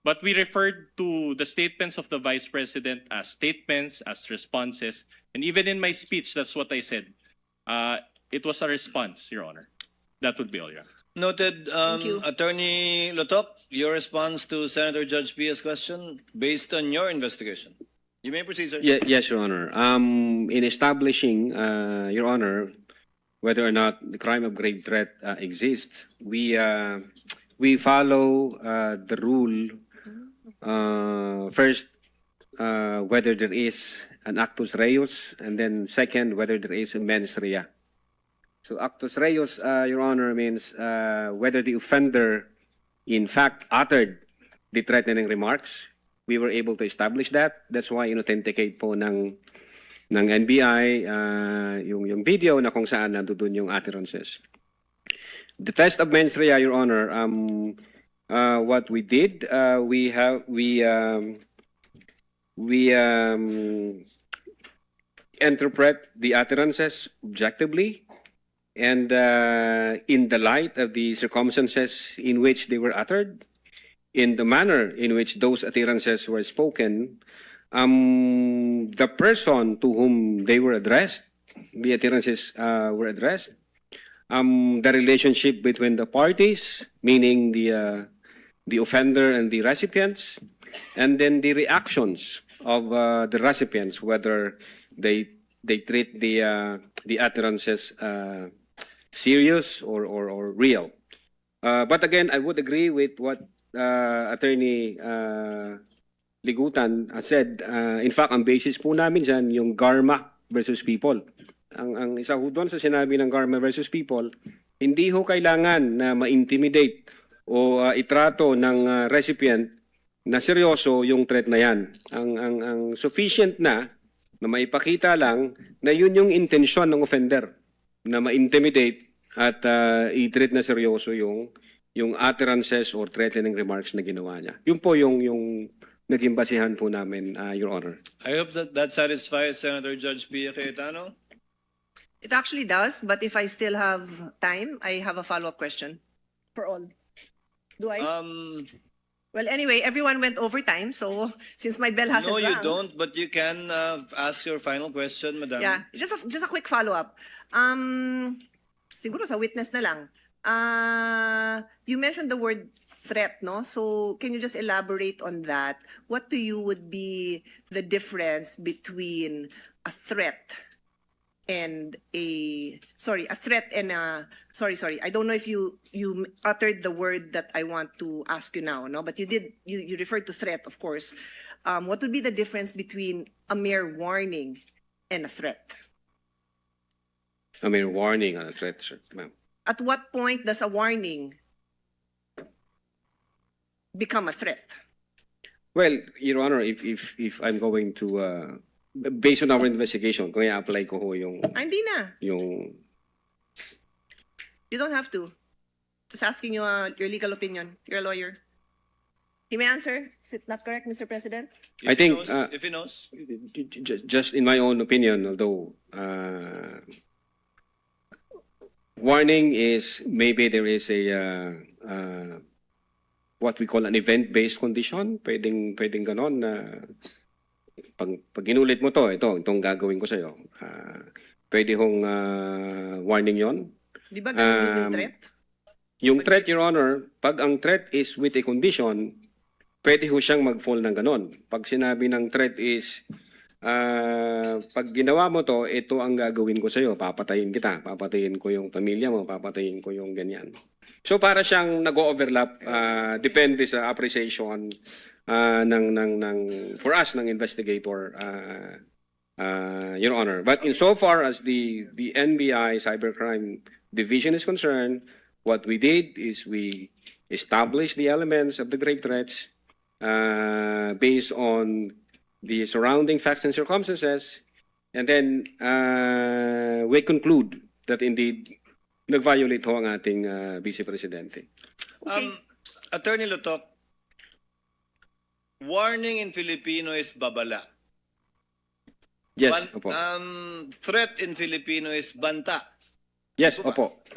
But we referred to the statements of the Vice President as statements, as responses. And even in my speech, that's what I said. It was a response, Your Honor. That would be all, Your Honor. Noted. Attorney Lotok, your response to Senator Judge Pia's question based on your investigation. You may proceed, sir. Yes, Your Honor. In establishing, Your Honor, whether or not the crime of grave threat exists, we follow the rule. First, whether there is an actus reus, and then second, whether there is a mens rea. So actus reus, Your Honor, means whether the offender in fact uttered the threatening remarks. We were able to establish that. That's why in-authenticate po ng NBI yung video na kung saan nandoon yung utterances. The test of mens rea, Your Honor, what we did, we interpret the utterances objectively and in the light of the circumstances in which they were uttered, in the manner in which those utterances were spoken, the person to whom they were addressed, the utterances were addressed, the relationship between the parties, meaning the offender and the recipients, and then the reactions of the recipients, whether they treat the utterances serious or real. But again, I would agree with what Attorney Ligutan said. In fact, ang basis po namin dyan, yung Garma versus People. Ang isa ho doon sa sinabi ng Garma versus People, hindi ho kailangan na ma-intimidate o itrato ng recipient na seryoso yung threat na yan. Ang sufficient na maipakita lang na yun yung intensyon ng offender, na ma-intimidate at i-treat na seryoso yung utterances or threatening remarks na ginawa niya. Yun po yung naging basihan po namin, Your Honor. I hope that satisfies Senator Judge Pia Cayetano. It actually does, but if I still have time, I have a follow-up question for all. Do I? Well, anyway, everyone went over time, so since my bell hasn't No, rung. you don't, but you can ask your final question, Madam. Yeah, just a quick follow-up. Siguro sa witness na lang. You mentioned the word threat, no? So can you just elaborate on that? What to you would be the difference between a threat and a I don't know if you uttered the word that I want to ask you now, no? But you referred to threat, of course. What would be the difference between a mere warning and a threat? A mere warning and a threat, sir, ma'am. At what point does a warning become a threat? Well, Your Honor, if I'm going to based on our investigation, kung i-apply ko ho yung Hindi na. yung You don't have to. Just asking you your legal opinion. You're a lawyer. You may answer. Is it not correct, Mr. President? I think if he knows. just in my own opinion, although warning is maybe there is a what we call an event-based condition. Pwedeng ganon na pag inulit mo itong gagawin ko sa'yo. Pwede hong warning yon. Di ba ganun yung threat? Yung threat, Your Honor, pag ang threat is with a condition, pwede ho siyang mag-fall ng ganon. Pag sinabi ng threat is, pag ginawa mo to, ito ang gagawin ko sa'yo, papatayin kita, papatayin ko yung pamilya mo, papatayin ko yung ganyan. So para siyang nag-overlap, depende sa appreciation for us ng investigator, Your Honor. But insofar as the NBI Cybercrime Division is concerned, what we did is we established the elements of the grave threats based on the surrounding facts and circumstances, and then we conclude that indeed nag-violate ho ang ating Vice Presidente. Attorney Lutok, warning in Filipino is babala. Yes, opo. Threat in Filipino is banta. Yes, opo.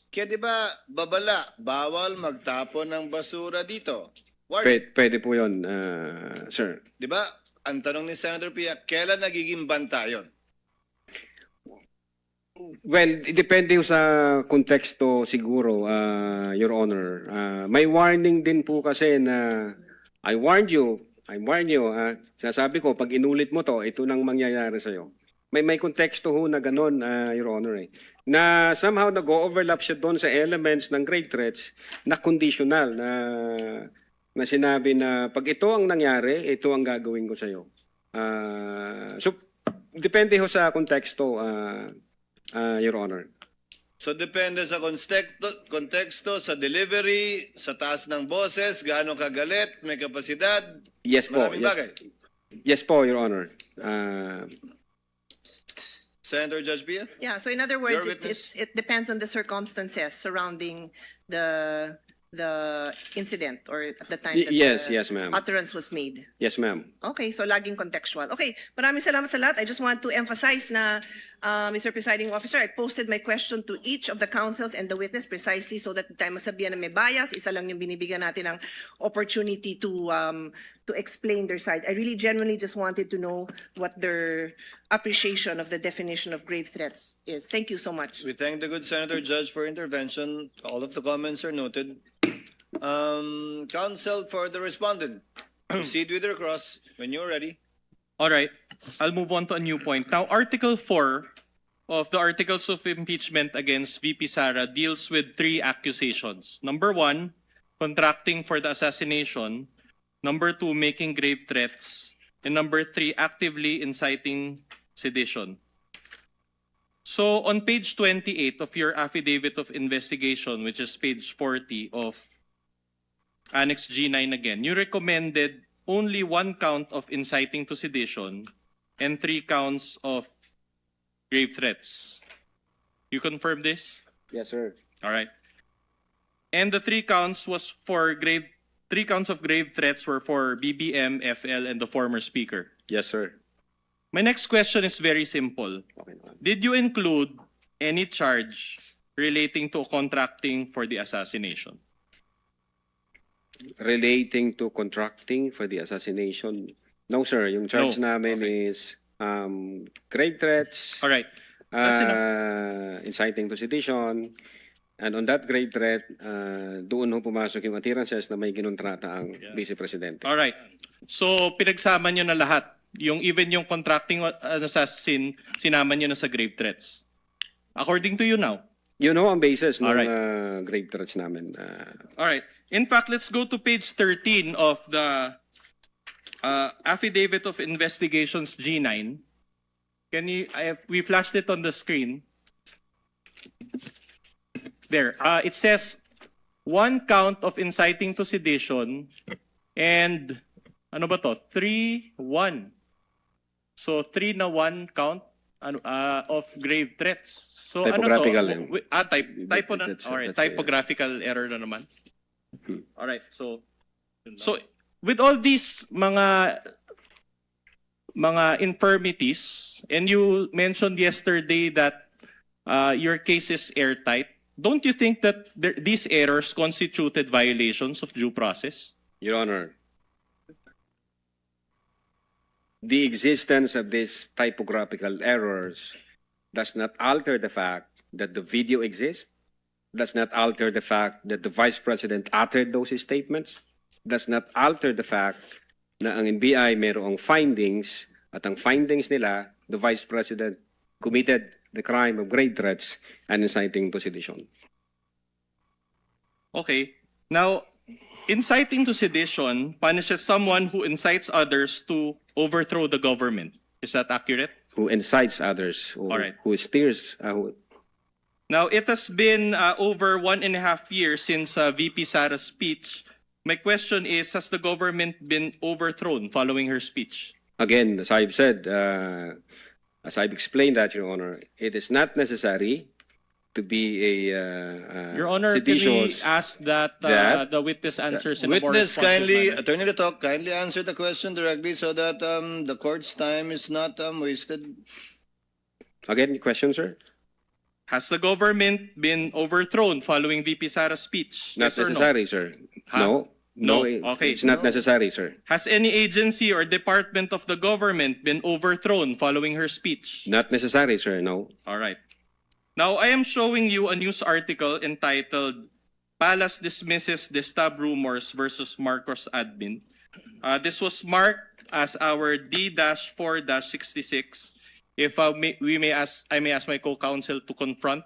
Kaya di ba, babala, bawal magtapon ng basura dito. Warning. Pwede po yun, sir. Di ba, ang tanong ni Senator Pia, kailan nagiging banta yon? Well, depende sa konteksto siguro, Your Honor. May warning din po kasi na I warned you. Sasabi ko, pag inulit mo to, ito nang mangyayari sa'yo. May konteksto ho na ganun, Your Honor. Na somehow nag-overlap siya doon sa elements ng grave threats na conditional, na sinabi na pag ito ang nangyari, ito ang gagawin ko sa'yo. So, depende ho sa konteksto, Your Honor. So depende sa konteksto, sa delivery, sa taas ng boses, gaano kagalit, may kapasidad, Yes po. maraming bagay. Yes po, Your Honor. Senator Judge Pia? Yeah, so in other words, Your witness? it depends on the circumstances surrounding the incident or at the time that Yes, the ma'am. utterance was made. Yes, ma'am. Okay, so laging contextual. Okay, maraming salamat sa lahat. I just want to emphasize na, Mr. Presiding Officer, I posted my question to each of the counsels and the witness precisely so that tayo masabihan na may bias. Isa lang yung binibigyan natin ng opportunity to explain their side. I really genuinely just wanted to know what their appreciation of the definition of grave threats is. Thank you so much. We thank the good Senator Judge for intervention. All of the comments are noted. Counsel for the respondent, proceed with your cross when you're ready. All right, I'll move on to a new point. Now, Article 4 of the Articles of Impeachment against VP Sara deals with 3 accusations. Number 1, contracting for the assassination. Number 2, making grave threats. And number 3, actively inciting sedition. So on page 28 of your affidavit of investigation, which is page 40 of Annex G9 again, you recommended only 1 count of inciting to sedition and 3 counts of grave threats. You confirm this? Yes, sir. All right. And the 3 counts was for 3 counts of grave threats were for BBM, FL, and the former speaker. Yes, sir. My next question is very simple. Did you include any charge relating to contracting for the assassination? Relating to contracting for the assassination? No, sir. Yung charge No. namin is grave threats, All right. That's enough. inciting to sedition, and on that grave threat, doon ho pumasok yung appearances na may kinontrata ang Vice Presidente. All right. So pinagsama nyo na lahat. Even yung contracting assassin, sinama nyo na sa grave threats. According to you now. You know ang basis ng All right. grave threats namin. All right. In fact, let's go to page 13 of the Affidavit of Investigations G9. We flashed it on the screen. There. It says 1 count of inciting to sedition and ano ba to? 3-1. So 3 na 1 count of grave threats. So Typographical ano to? Typo na. All right, typographical error na naman. All right. So with all these mga infirmities, and you mentioned yesterday that your case is airtight. don't you think that these errors constituted violations of due process? Your Honor, the existence of these typographical errors does not alter the fact that the video exists, does not alter the fact that the Vice President uttered those statements, does not alter the fact na ang NBI mayroong findings at ang findings nila, the Vice President committed the crime of grave threats and inciting to sedition. Okay. Now, inciting to sedition punishes someone who incites others to overthrow the government. Is that accurate? Who incites others, who, All right. who steers, Now, it has been over 1.5 years since VP Sara's speech. My question is, has the government been overthrown following her speech? Again, as I've said, as I've explained that, Your Honor, it is not necessary to be a Your Honor, can we seditious. ask that the witness answers in a more Witness, responsive kindly, manner? Attorney Letok, kindly answer the question directly so that the court's time is not wasted. Again, question, sir? Has the government been overthrown following VP Sara's speech? Not Yes or no? necessary, sir. Huh? No. No, it- okay. It's not necessary, sir. Has any agency or department of the government been overthrown following her speech? Not necessary, sir. No. All right. Now, I am showing you a news article entitled Palace Dismisses Destab Rumors versus Marcos Admin. This was marked as our D-4-66. If I may ask my co-counsel to confront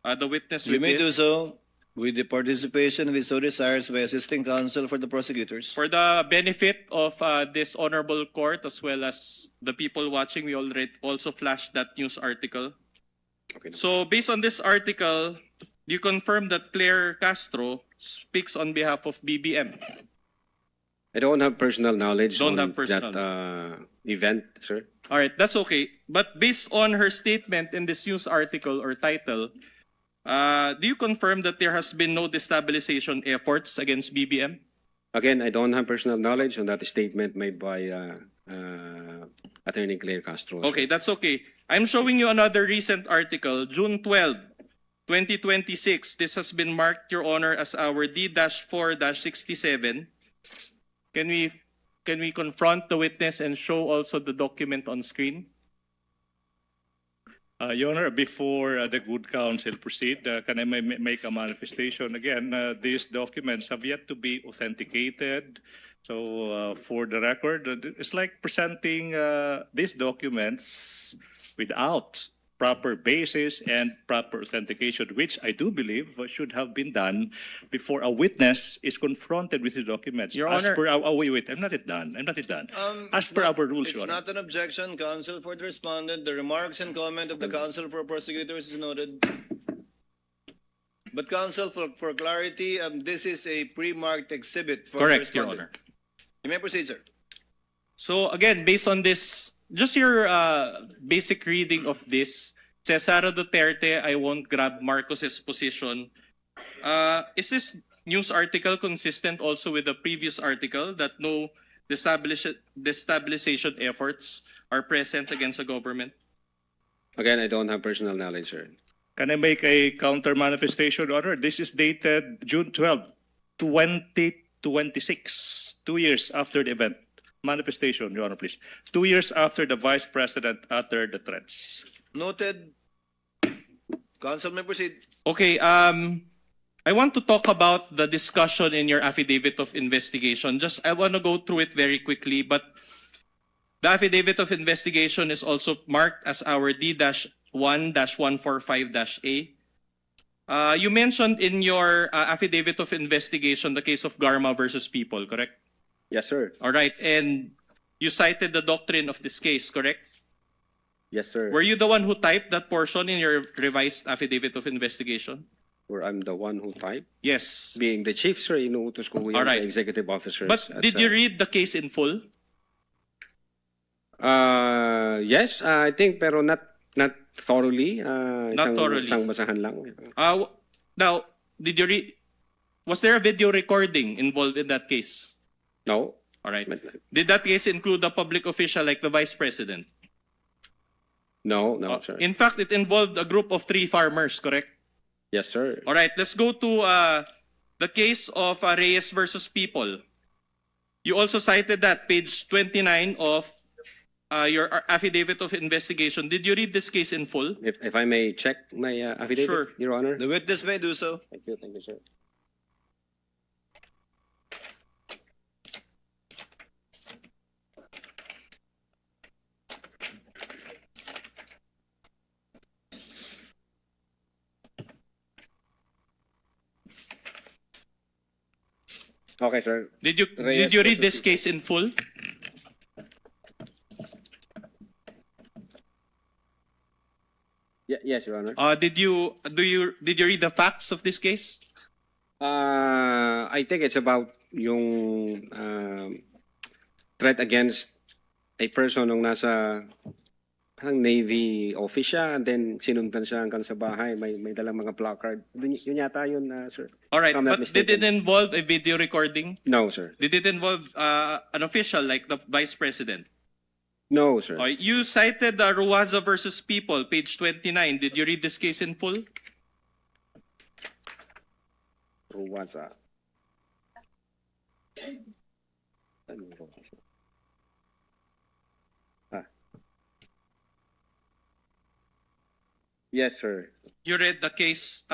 the witness You with may do this. so with the participation, if so desires, by assisting counsel for the prosecutors. For the benefit of this honorable court as well as the people watching, we already also flashed that news article. Okay. So based on this article, you confirm that Claire Castro speaks on behalf of BBM. I don't have personal knowledge Don't on have personal. that event, sir. All right, that's okay. But based on her statement in this news article or title, do you confirm that there has been no destabilization efforts against BBM? Again, I don't have personal knowledge on that statement made by Attorney Claire Castro. Okay, that's okay. I'm showing you another recent article, June 12, 2026. This has been marked, Your Honor, as our D-4-67. Can we confront the witness and show also the document on screen? Your Honor, before the good counsel proceed, can I make a manifestation? Again, these documents have yet to be authenticated. So for the record, it's like presenting these documents without proper basis and proper authentication, which I do believe should have been done before a witness is confronted with the documents. Your As Honor. per our, wait, I'm not yet done. As per our rules, It's Your Honor. not an objection, counsel for the respondent. The remarks and comment of the counsel for prosecutors is noted. But counsel, for clarity, this is a pre-marked exhibit for the Correct, Your respondent. Honor. You may proceed, sir. So again, based on this, just your basic reading of this, says Sara Duterte, I won't grab Marcos's position. Is this news article consistent also with the previous article that no destabilization efforts are present against the government? Again, I don't have personal knowledge, sir. Can I make a counter manifestation, Your Honor? This is dated June 12, 2026, 2 years after the event. Manifestation, Your Honor, please. 2 years after the Vice President uttered the threats. Noted. Counsel may proceed. Okay, I want to talk about the discussion in your affidavit of investigation. I want to go through it very quickly, but the affidavit of investigation is also marked as our D-1-145-A. You mentioned in your affidavit of investigation the case of Garma versus People, correct? Yes, sir. All right, and you cited the doctrine of this case, correct? Yes, sir. Were you the one who typed that portion in your revised affidavit of investigation? Where I'm the one who typed? Yes. Being the chief, sir, inuutos ko yan All right. sa executive officers. But at, did you read the case in full? Yes, I think, pero not thoroughly. Not thoroughly. Isang basahan lang. Now, did you read? Was there a video recording involved in that case? No. All right. Did that case include a public official like the vice president? No, sir. In fact, it involved a group of 3 farmers, correct? Yes, sir. All right, let's go to the case of Reyes versus People. You also cited that, page 29 of your affidavit of investigation. Did you read this case in full? If I may check my affidavit, Sure. Your Honor. The witness may do so. Thank you, sir. Okay, sir. Did you Reyes read versus this People. case in full? Yes, Your Honor. Did you read the facts of this case? I think it's about yung threat against a person nung nasa parang Navy office siya, and then sinundan siya hanggang sa bahay, may dalang mga placard. Yun yata yun, sir. All right, If I'm not but did mistaken. it involve a video recording? No, sir. Did it involve an official like the Vice President? No, sir. You cited Ruaza versus People, page 29. Did you read this case in full? Ruwaza. Yes, sir. You read the case.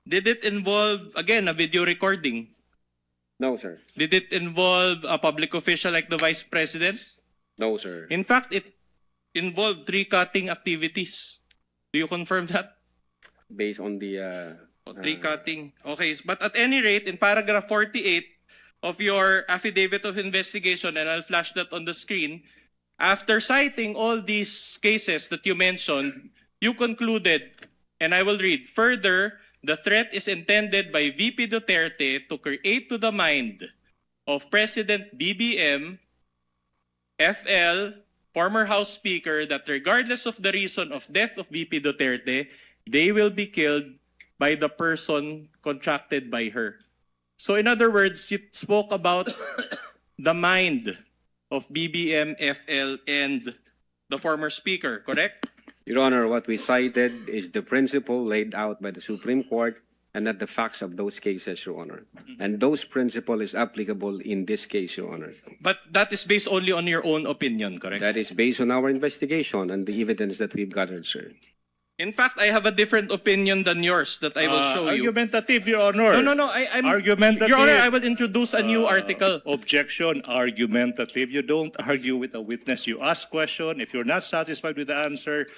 Did it involve, again, a video recording? No, sir. Did it involve a public official like the Vice President? No, sir. In fact, it involved tree-cutting activities. Do you confirm that? Based on the Tree-cutting. Okay, but at any rate, in paragraph 48 of your affidavit of investigation, and I'll flash that on the screen, after citing all these cases that you mentioned, you concluded, and I will read, further, the threat is intended by VP Duterte to create to the mind of President BBM, FL, former House Speaker, that regardless of the reason of death of VP Duterte, they will be killed by the person contracted by her. So in other words, you spoke about the mind of BBM, FL, and the former Speaker, correct? Your Honor, what we cited is the principle laid out by the Supreme Court and not the facts of those cases, Your Honor. And those principle is applicable in this case, Your Honor. But that is based only on your own opinion, correct? That is based on our investigation and the evidence that we've gathered, sir. In fact, I have a different opinion than yours that I will show you. Argumentative, Your Honor. No, I'm Argumentative. Your Honor, I will introduce a new article. Objection, argumentative. You don't argue with a witness. You ask question. If you're not satisfied with the answer,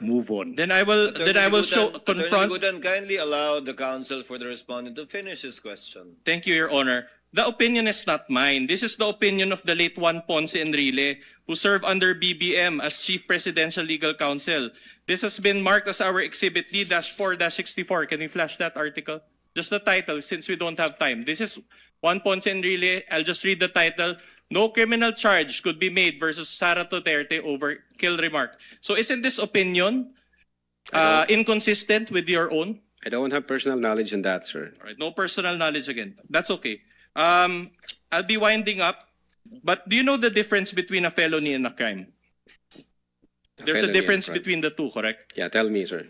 move on. Then I will show Attorney confront. Gudan, kindly allow the counsel for the respondent to finish his question. Thank you, Your Honor. The opinion is not mine. This is the opinion of the late Juan Ponce Enrile, who served under BBM as Chief Presidential Legal Counsel. This has been marked as our Exhibit D-4-64. Can you flash that article? Just the title, since we don't have time. This is Juan Ponce Enrile. I'll just read the title. No criminal charge could be made versus Sara Duterte over kill remark. So isn't this opinion inconsistent with your own? I don't have personal knowledge in that, sir. All right, no personal knowledge again. That's okay. I'll be winding up. But do you know the difference between a felony and a crime? There's a felony difference and crime. between the two, correct? Yeah, tell me, sir.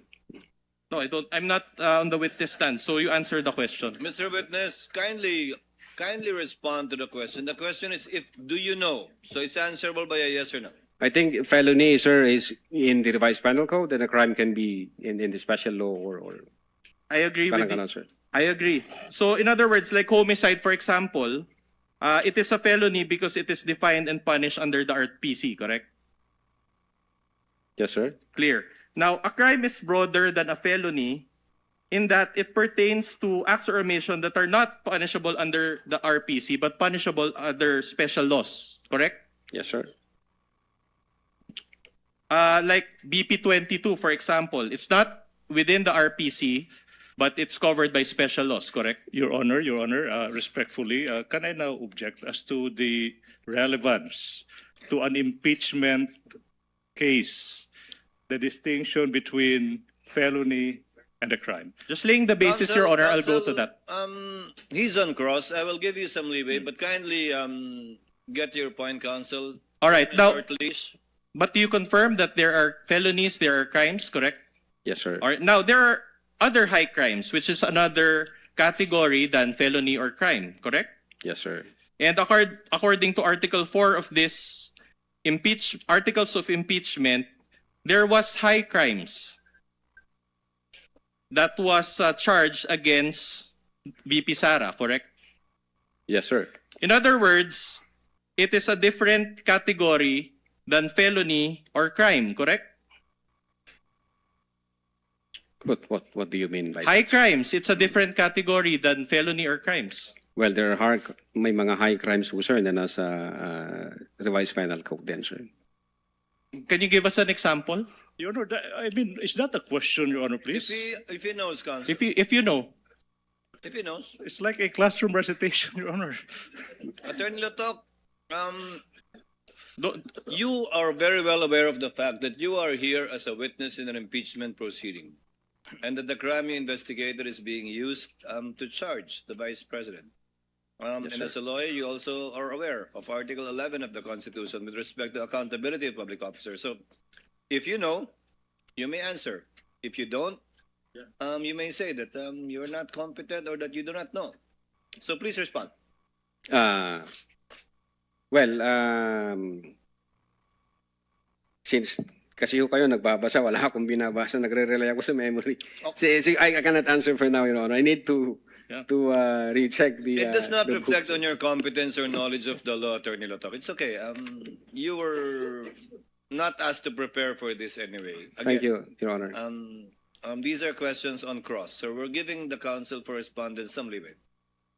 No, I don't. I'm not on the witness stand, so you answer the question. Mr. Witness, kindly respond to the question. The question is, do you know? So it's answerable by a yes or no. I think felony, sir, is in the revised penal code, and a crime can be in the special law or I agree with parang you. ganon, sir. I agree. So in other words, like homicide, for example, it is a felony because it is defined and punished under the RPC, correct? Yes, sir. Clear. Now, a crime is broader than a felony in that it pertains to acts or omission that are not punishable under the RPC but punishable under special laws, correct? Yes, sir. Like BP 22, for example, it's not within the RPC, but it's covered by special laws, correct? Your Honor, respectfully, can I now object as to the relevance to an impeachment case, the distinction between felony and a crime? Just laying the basis, Counsel, Your Honor, I'll go counsel, to that. He's on cross. I will give you some leeway, but kindly get your point, counsel. All right, now, Shortly. but do you confirm that there are felonies, there are crimes, correct? Yes, sir. All right, now there are other high crimes, which is another category than felony or crime, correct? Yes, sir. And according to Article 4 of this articles of impeachment, there was high crimes that was charged against VP Sara, correct? Yes, sir. In other words, it is a different category than felony or crime, correct? What do you mean by High that? crimes, it's a different category than felony or crimes. Well, there are may mga high crimes po, sir, na nasa revised penal code din, sir. Can you give us an example? Your Honor, I mean, is that a question, Your Honor, please? If he knows, Counsel. If you know. If he knows. It's like a classroom recitation, Your Honor. Attorney Lotok, you are very well aware of the fact that you are here as a witness in an impeachment proceeding, and that the crime you investigated is being used to charge the Vice President. And as a lawyer, you also are aware of Article 11 of the Constitution with respect to accountability of public officers. So, if you know, you may answer. If you don't, you may say that you're not competent or that you do not know. So please respond. Well, since kasi ho kayo nagbabasa, wala akong binabasa, nagre-rely ako sa memory. I cannot answer for now, Your Honor. I need to recheck the... It does not the reflect books. on your competence or knowledge of the law, Attorney Lotok. It's okay. You were not asked to prepare for this anyway. Again, Thank you, Your Honor. These are questions on cross, so we're giving the counsel for respondents some leeway.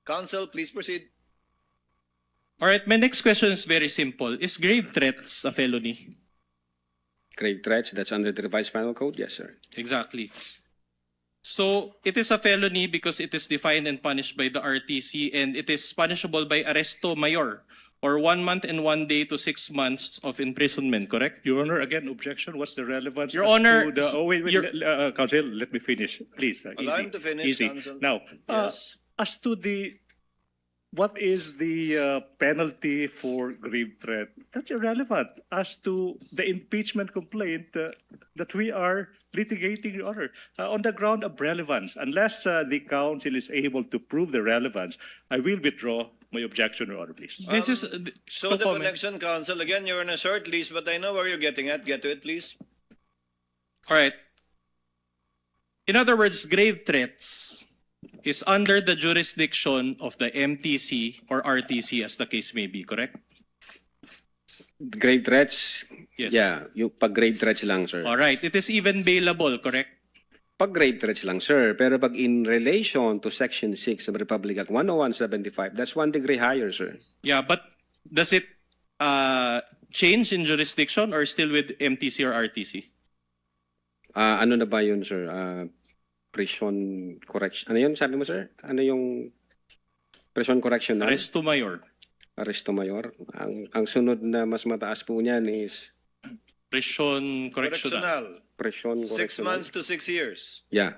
Counsel, please proceed. All right, my next question is very simple. Is grave threats a felony? Grave threats, that's under the revised penal code? Yes, sir. Exactly. So it is a felony because it is defined and punished by the RTC, and it is punishable by arresto mayor, or 1 month and 1 day to 6 months of imprisonment, correct? Your Honor, again, objection. What's the relevance? Your as Honor, to the, wait, Counsel, let me finish, please. Allow him to finish, easy. Counsel. Now, Yes. as to what is the penalty for grave threat? That's irrelevant as to the impeachment complaint that we are litigating, Your Honor, on the ground of relevance. Unless the counsel is able to prove the relevance, I will withdraw my objection, Your Honor, please. This is So to the comment. connection, counsel, again, you're on a short leash, but I know where you're getting at. Get to it, please. All right. In other words, grave threats is under the jurisdiction of the MTC or RTC, as the case may be, correct? Grave threats? Yes. Yeah, yung pag grave threats lang, sir. All right. It is even bailable, correct? Pag grave threats lang, sir. Pero pag in relation to Section 6 of Republic Act 10175, that's 1 degree higher, sir. Yeah, but does it change in jurisdiction or still with MTC or RTC? Ano na ba yun, sir? Prison correction. Ano yun, sabi mo, sir? Ano yung prison correction na? Arresto mayor. Arresto mayor. Ang sunod na mas mataas po niyan is Prison correctional. prison 6 correctional. months to 6 years. Yeah.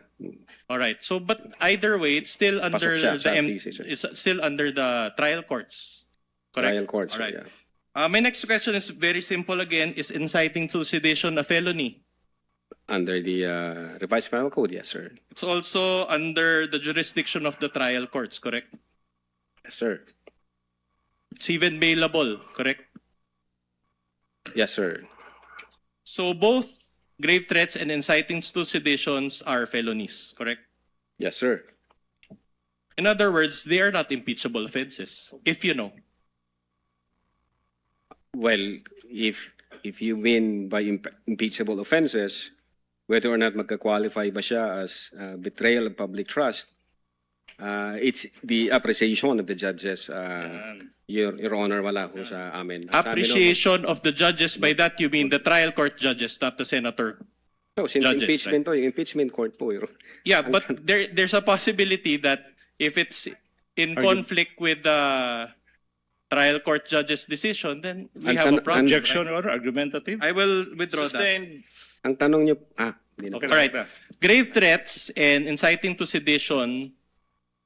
All right. So, but either way, it's still under Pasok siya sa the RTC, sir. it's still under the trial courts. Correct. Trial courts, All right. yeah. My next question is very simple again. Is inciting to sedition a felony? Under the revised penal code, yes, sir. It's also under the jurisdiction of the trial courts, correct? Yes, sir. It's even bailable, correct? Yes, sir. So both grave threats and inciting to seditions are felonies, correct? Yes, sir. In other words, they are not impeachable offenses, if you know. Well, if you mean by impeachable offenses, whether or not magka-qualify ba siya as betrayal of public trust, it's the appreciation of the judges. Your Honor, wala ko sa amin. Appreciation of the judges, by that you mean the trial court judges, not the senator No, since judges, impeachment to, yung impeachment court po. Yeah, but there's a possibility that if it's in conflict with the trial court judge's decision, then we have a problem. Objection, Your Honor, argumentative. I will withdraw Sustained. Ang tanong niyo, hindi na. that. All right. Grave threats and inciting to sedition,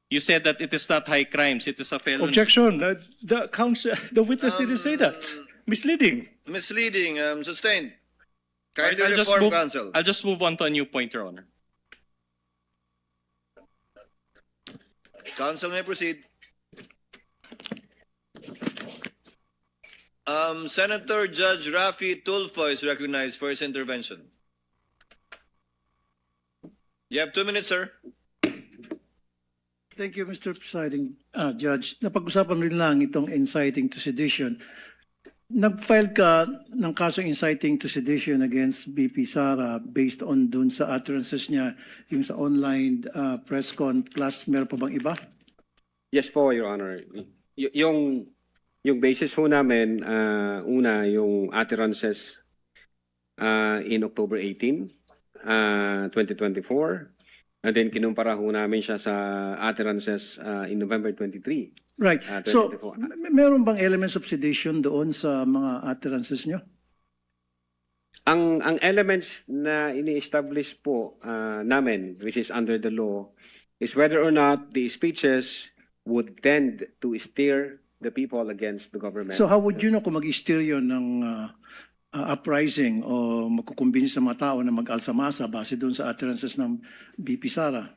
you said that it is not high crimes, it is a felony. Objection. The witness didn't say that. Misleading. Misleading. Sustained. All right, Kindly reform, counsel. I'll just move on to a new point, Your Honor. Council may proceed. Senator Judge Rafi Tulfo is recognized for his intervention. You have 2 minutes, sir. Thank you, Mr. Presiding Judge. Napag-usapan rin lang itong inciting to sedition. Nag-file ka ng kasong inciting to sedition against BP Sara based on dun sa utterances niya, yung sa online press con, plus meron pa bang iba? Yes po, Your Honor. Yung basis ho namin, una, yung utterances in October 18, 2024. And then kinumpara ho namin siya sa utterances in November 23. Right. So, 2024. meron bang elements of sedition doon sa mga utterances niyo? Ang elements na ini-establish po namin, which is under the law, is whether or not the speeches would tend to steer the people against the government. So how would you know kung mag-steer yun ng uprising o magkukumbinsi sa mga tao na mag-alsa-masa base doon sa utterances ng BP Sara?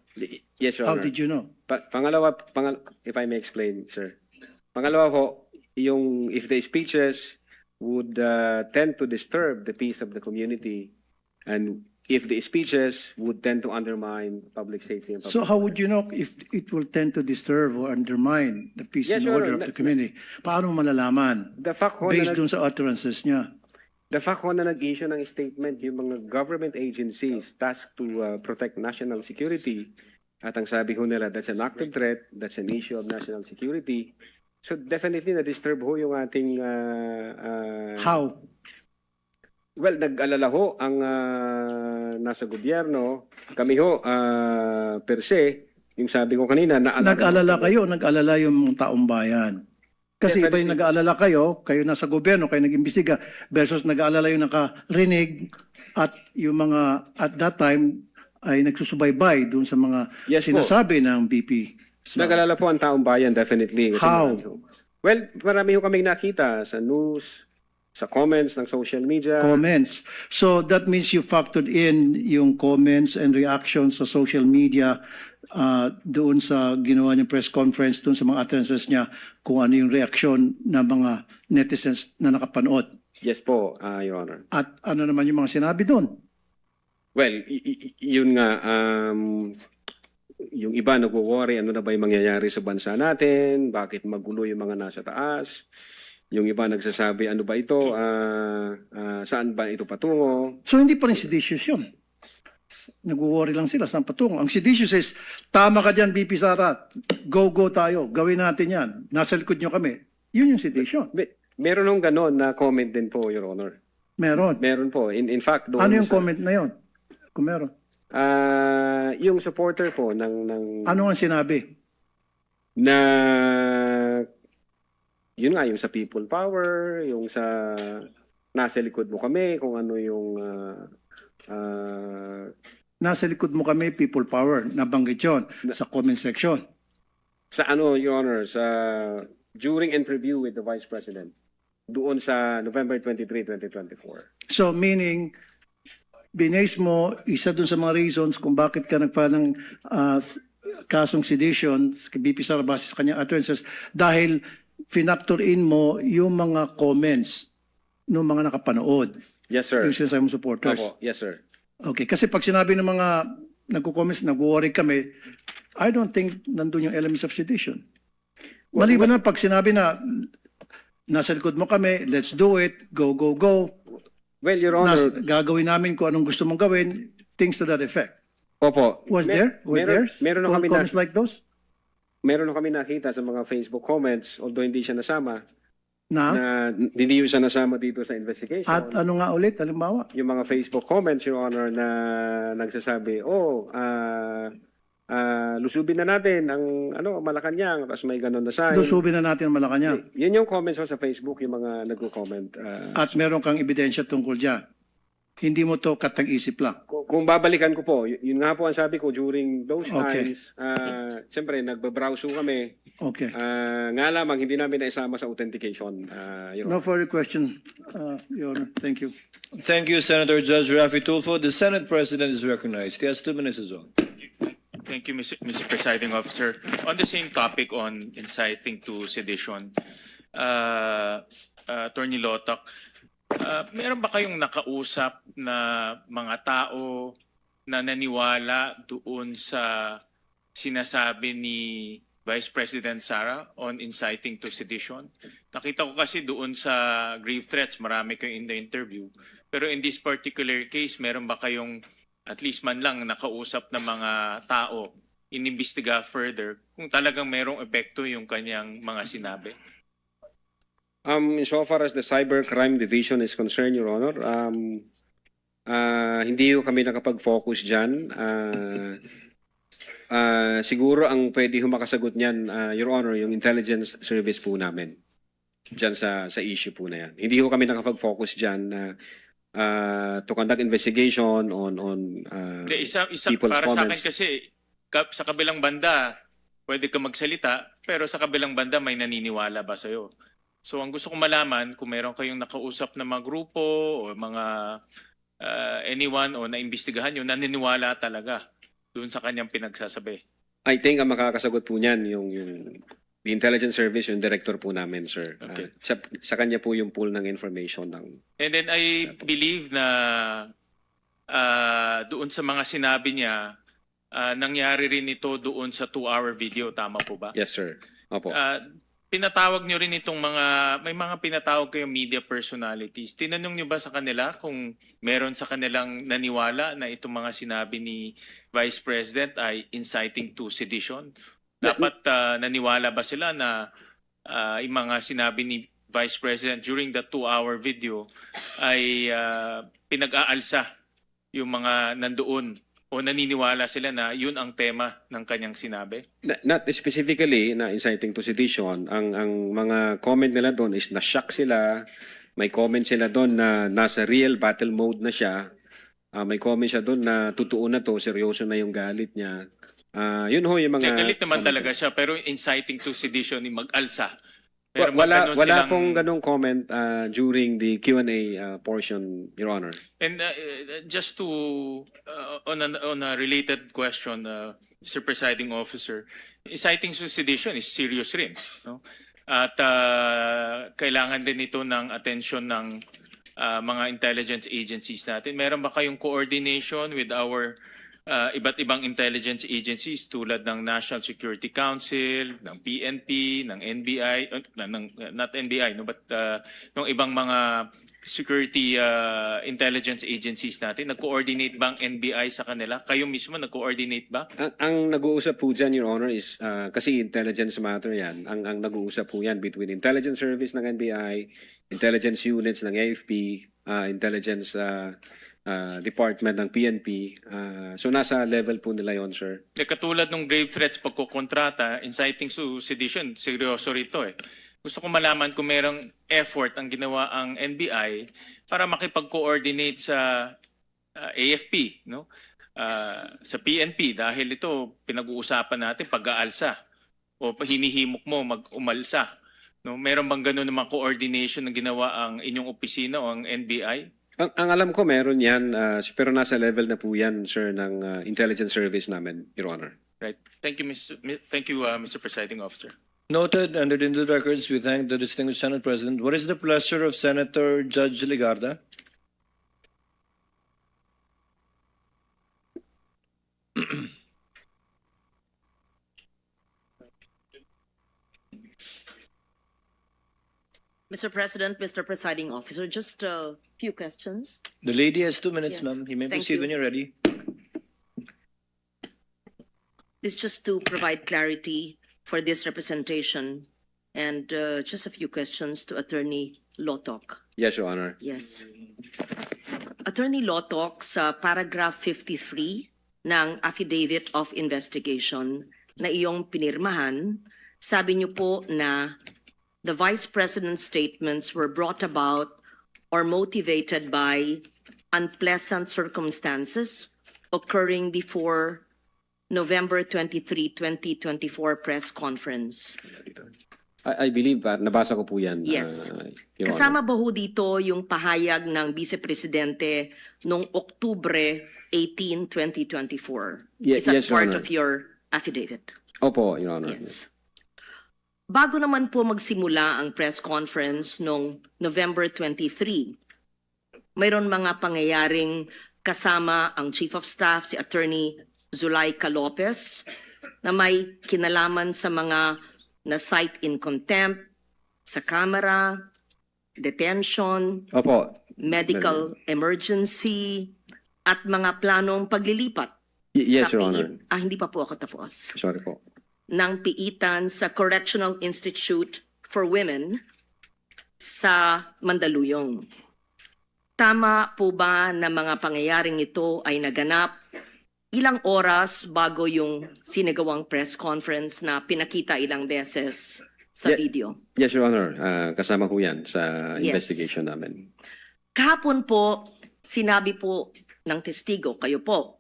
Yes, Your How Honor. did you know? Pangalawa, if I may explain, sir. Pangalawa po, yung if the speeches would tend to disturb the peace of the community, and if the speeches would tend to undermine public safety and public So how would you know if it will tend to disturb or undermine the peace Yes, and Your order Honor. of the community? Paano mo malalaman? The fact ho Based na doon sa utterances niya. The fact ho na nag-issue ng statement yung mga government agencies tasked to protect national security, at ang sabi ho nila, that's an active threat, that's an issue of national security. So definitely na-disturb ho yung ating... How? Well, nag-alala ho ang nasa gobyerno. Kami ho, per se, yung sabi ko kanina, Nag-alala kayo, nag-alala yung taong bayan. Kasi iba yung nag-aalala kayo nasa gobyerno, kayo nag-imbestiga, versus nag-aalala yung nakarinig at yung mga at that time ay nagsusubaybay dun sa mga Yes po. sinasabi ng BP. Nag-alala po ang taong bayan, definitely. Kasi How? marami ho. Well, marami ho kaming nakita sa news, sa comments ng social media. Comments. So that means you factored in yung comments and reactions sa social media doon sa ginawa niyang press conference, doon sa mga utterances niya, kung ano yung reaksyon ng mga netizens na nakapanood. Yes po, Your Honor. At ano naman yung mga sinabi doon? Well, yun nga, yung iba nagwo-worry, ano na ba yung mangyayari sa bansa natin, bakit magulo yung mga nasa taas. Yung iba nagsasabi, ano ba ito, saan ba ito patungo? So hindi pa rin seditious yun. Nag-worry lang sila, saan patungo? Ang seditious is, tama ka dyan, BP Sara, go tayo, gawin natin yan, nasa likod nyo kami. Yun yung sedition. Meron nung ganon na comment din po, Your Honor. Meron? Meron po. In fact, doon Ano yung comment na yun? Kung meron. Yung supporter po ng... Ano ang sinabi? Na... Yun nga, yung sa people power, yung sa... Nasa likod mo kami, kung ano yung... Nasa likod mo kami, people power. Nabanggit yun sa comment section. Sa ano, Your Honor, sa... During interview with the Vice President, doon sa November 23, 2024. So meaning, binase mo, isa dun sa mga reasons kung bakit ka nagpa ng kasong sedition, BP Sara base sa kanyang utterances, dahil finactor in mo yung mga comments ng mga nakapanood. Yes, sir. Yung sinasabi mong supporters. Opo, yes, sir. Okay, kasi pag sinabi ng mga nagko-comments, nag-worry kami, I don't think nandun yung elements of sedition. Maliban na pag sinabi na nasa likod mo kami, let's do it, go. Well, Your Honor... Gagawin namin kung anong gusto mong gawin, things to that effect. Opo. Was there? Meron na kami comments like those? Meron na kami nakita sa mga Facebook comments, although hindi siya nasama, Na hindi siya nasama dito sa investigation. at ano nga ulit, halimbawa? Yung mga Facebook comments, Your Honor, na nagsasabi, lusubin na natin ang Malacanang, tapos may ganun na sign. Lusubin na natin ang Malacanang. Yun yung comments sa Facebook, yung mga nagko-comment. At meron kang ebidensya tungkol dyan. Hindi mo to katang-isip lang. Kung babalikan ko po, yun nga po ang sabi ko during those Okay. times, siyempre nagbabrowse kami. Okay. Nga lamang, hindi namin naisama sa authentication. Your No further question, Your Honor. Thank you. Thank you, Senator Judge Rafi Tulfo. The Senate President is recognized. He has 2 minutes as well. Thank you, Mr. Presiding Officer. On the same topic on inciting to sedition, Attorney Lotok, meron ba kayong nakausap na mga tao na naniwala doon sa sinasabi ni Vice President Sara on inciting to sedition? Nakita ko kasi doon sa grave threats, marami kayo in the interview. Pero in this particular case, meron ba kayong at least man lang nakausap na mga tao, inimbestiga further kung talagang merong epekto yung kanyang mga sinabi? So far as the Cybercrime Division is concerned, Your Honor, hindi ko kami nakapag-focus dyan. Siguro ang pwede makasagot niyan, Your Honor, yung intelligence service po namin dyan sa issue po na yan. Hindi ko kami nakapag-focus dyan to conduct investigation on Isa people's para sa akin comments. kasi sa kabilang banda pwede ka magsalita pero sa kabilang banda may naniniwala ba sa'yo? So ang gusto kong malaman kung meron kayong nakausap na mga grupo o mga anyone o naimbestigahan nyo naniniwala talaga doon sa kanyang pinagsasabi. I think ang makakasagot po niyan yung the intelligence service, yung director po namin, sir. Okay. Sa kanya po yung pool ng information ng. And then I believe na doon sa mga sinabi niya, nangyari rin ito doon sa 2-hour video. Tama po ba? Yes, sir. Opo. Pinatawag niyo rin itong may mga pinatawag kayong media personalities. Tinanong niyo ba sa kanila kung meron sa kanilang naniwala na itong mga sinabi ni Vice President ay inciting to sedition? Dapat naniwala ba sila na yung mga sinabi ni Vice President during the 2-hour video ay pinag-aalsa yung mga nandoon o naniniwala sila na yun ang tema ng kanyang sinabi? Not specifically na inciting to sedition. Ang mga comment nila doon is na-shock sila. May comment sila doon na nasa real battle mode na siya. May comment siya doon na totoo na to, seryoso na yung galit niya. Yun ho yung mga... Galit naman talaga siya pero inciting to sedition ni mag-alsa. Wala pong ganong comment during the Q&A portion, Your Honor. And just to on a related question, Mr. Presiding Officer, inciting to sedition is serious rin, no? At kailangan din ito ng attention ng mga intelligence agencies natin. Meron ba kayong coordination with our iba't ibang intelligence agencies tulad ng National Security Council, ng PNP, ng NBI, not NBI, no, but ng ibang mga security intelligence agencies natin? Nag-coordinate ba ang NBI sa kanila? Kayo mismo nag-coordinate ba? Ang nag-uusap po dyan, Your Honor, is kasi intelligence matter yan. Ang nag-uusap po yan between intelligence service ng NBI, intelligence units ng AFP, intelligence department ng PNP. So nasa level po nila yon, sir. Katulad ng grave threats pagkukontrata, inciting to sedition, seryoso rito eh. Gusto ko malaman kung merong effort ang ginawa ang NBI para makipag-coordinate sa AFP, no? Sa PNP dahil ito pinag-uusapan natin pag-aalsa o hinihimok mo mag-umalsa. No? Meron bang gano'n naman coordination na ginawa ang inyong opisina o ang NBI? Ang alam ko meron yan, pero nasa level na po yan, sir, ng intelligence service namin, Your Honor. Right. Thank you, Mr. Presiding Officer. Noted, entered into the records. We thank the distinguished Senate President. What is the pleasure of Senator Judge Ligarda? Mr. President, Mr. Presiding Officer, just a few questions. The lady has 2 minutes, Yes. ma'am. You may Thank proceed you. when you're ready. This just to provide clarity for this representation and just a few questions to Attorney Lotok. Yes, Your Honor. Yes. Attorney Lotok, sa paragraph 53 ng Affidavit of Investigation na iyong pinirmahan, sabi niyo po na the Vice President's statements were brought about or motivated by unpleasant circumstances occurring before November 23, 2024 press conference. I believe, nabasa ko po yan. Yes. Your Kasama Honor. ba ho dito yung pahayag ng Vice Presidente noong Oktubre 18, 2024? Yes, Is that Your part Honor. of your affidavit? Opo, Your Honor. Yes. Bago naman po magsimula ang press conference noong November 23, mayroon mga pangyayaring kasama ang Chief of Staff, si Attorney Zulaika Lopez, na may kinalaman sa mga na-cite in contempt, sa camera, detention, Opo. medical emergency, at mga planong paglilipat Yes, sa Your Honor. hindi pa po ako tapos. Sorry po. Ng piitan sa Correctional Institute for Women sa Mandaluyong. Tama po ba na mga pangyayaring ito ay naganap ilang oras bago yung sinagawang press conference na pinakita ilang beses sa Ye- video? Yes, Your Honor. Kasama po yan sa Yes. investigation namin. Kahapon po, sinabi po ng testigo, kayo po,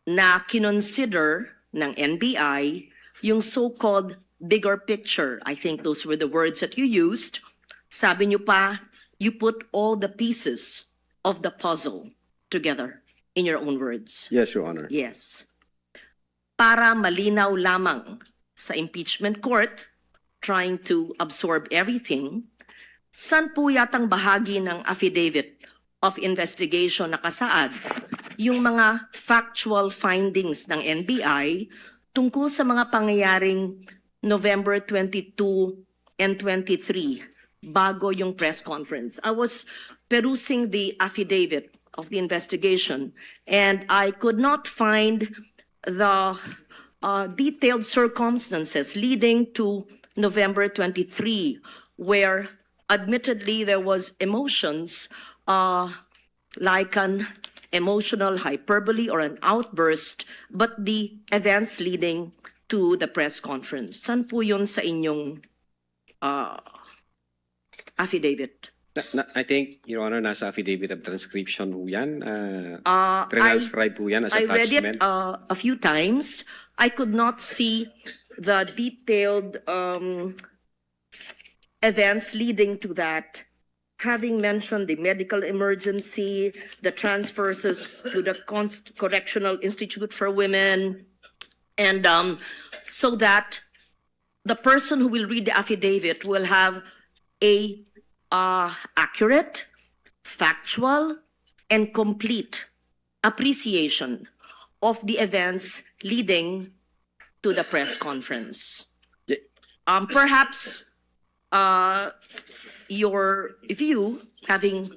na kinonsider ng NBI yung so-called bigger picture. I think those were the words that you used. Sabi niyo pa, you put all the pieces of the puzzle together in your own words. Yes, Your Honor. Yes. Para malinaw lamang sa impeachment court, trying to absorb everything, san po yatang bahagi ng affidavit of investigation nakasaad yung mga factual findings ng NBI tungkol sa mga pangyayaring November 22 and 23 bago yung press conference. I was perusing the affidavit of the investigation and I could not find the detailed circumstances leading to November 23 where admittedly there was emotions like an emotional hyperbole or an outburst, but the events leading to the press conference. Saan po yun sa inyong affidavit? I think, Your Honor, nasa affidavit of transcription po yan. I Transcribe po yan as read it attachment. a few times. I could not see the detailed events leading to that. Having mentioned the medical emergency, the transfers to the Correctional Institute for Women, and so that the person who will read the affidavit will have a accurate, factual, and complete appreciation of the events leading to the press conference. Perhaps your view, having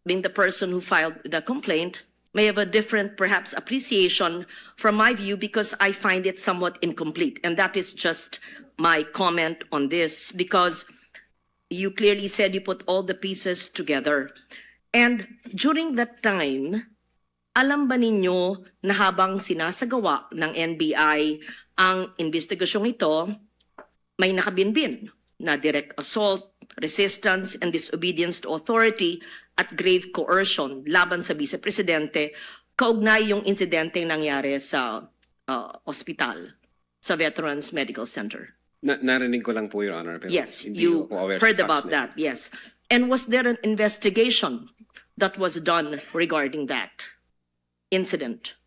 been the person who filed the complaint, may have a different, perhaps, appreciation from my view because I find it somewhat incomplete. And that is just my comment on this because you clearly said you put all the pieces together. And during that time, alam ba ninyo na habang sinasagawa ng NBI ang investigasyong ito, may nakabinbin na direct assault, resistance, and disobedience to authority at grave coercion laban sa Vice Presidente kaugnay yung insidente nangyari sa ospital, sa Veterans Medical Center. Narinig ko lang po, Your Honor. Pero Yes, hindi you ako aware sa heard facts about na yun. that, yes. And was there an investigation that was done regarding that incident?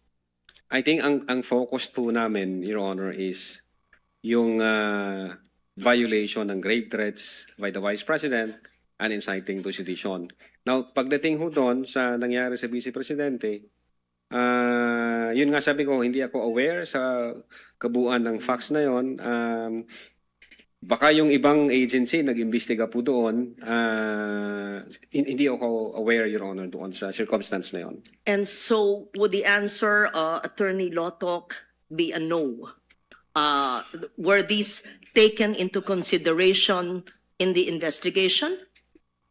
I think ang focus po namin, Your Honor, is yung violation ng grave threats by the Vice President and inciting to sedition. Now, pagdating ho doon sa nangyari sa Vice Presidente, yun nga sabi ko, hindi ako aware sa kabuuan ng facts na yon. Baka yung ibang agency nag-imbestiga po doon, hindi ako aware, Your Honor, doon sa circumstance na yon. And so would the answer, Attorney Lotok, be a no? Were these taken into consideration in the investigation?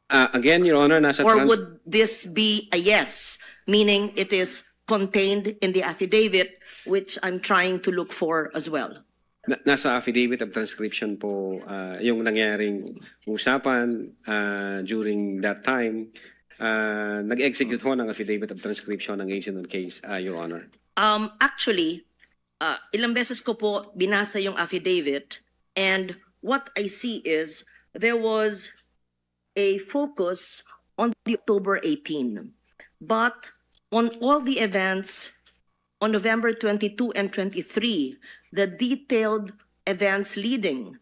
Again, Your Honor, nasa Or would this be a yes, meaning it is contained in the affidavit, which I'm trying to look for as well? Nasa affidavit of transcription po yung nangyaring usapan during that time. Nag-execute ho ng affidavit of transcription ng agent on case, Your Honor. Actually, ilang beses ko po binasa yung affidavit And what I see is there was a focus on the October 18, but on all the events on November 22 and 23, the detailed events leading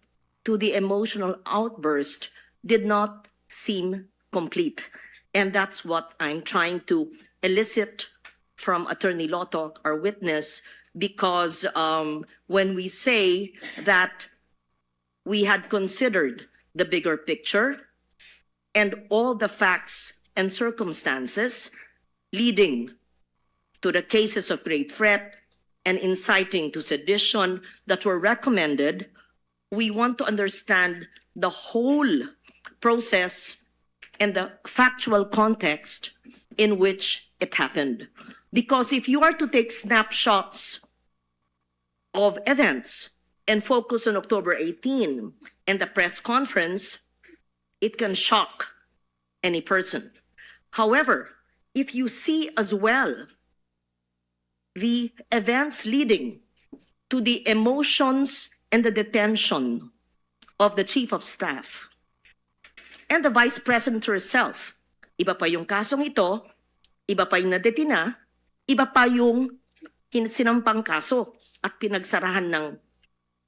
to the emotional outburst did not seem complete. And that's what I'm trying to elicit from Attorney Lotok, our witness, because when we say that we had considered the bigger picture and all the facts and circumstances leading to the cases of great threat and inciting to sedition that were recommended, we want to understand the whole process and the factual context in which it happened. Because if you are to take snapshots of events and focus on October 18 and the press conference, it can shock any person. However, if you see as well the events leading to the emotions and the detention of the Chief of Staff and the Vice President herself, iba pa yung kasong ito, iba pa yung nadetina, iba pa yung sinampang kaso at pinagsarahan ng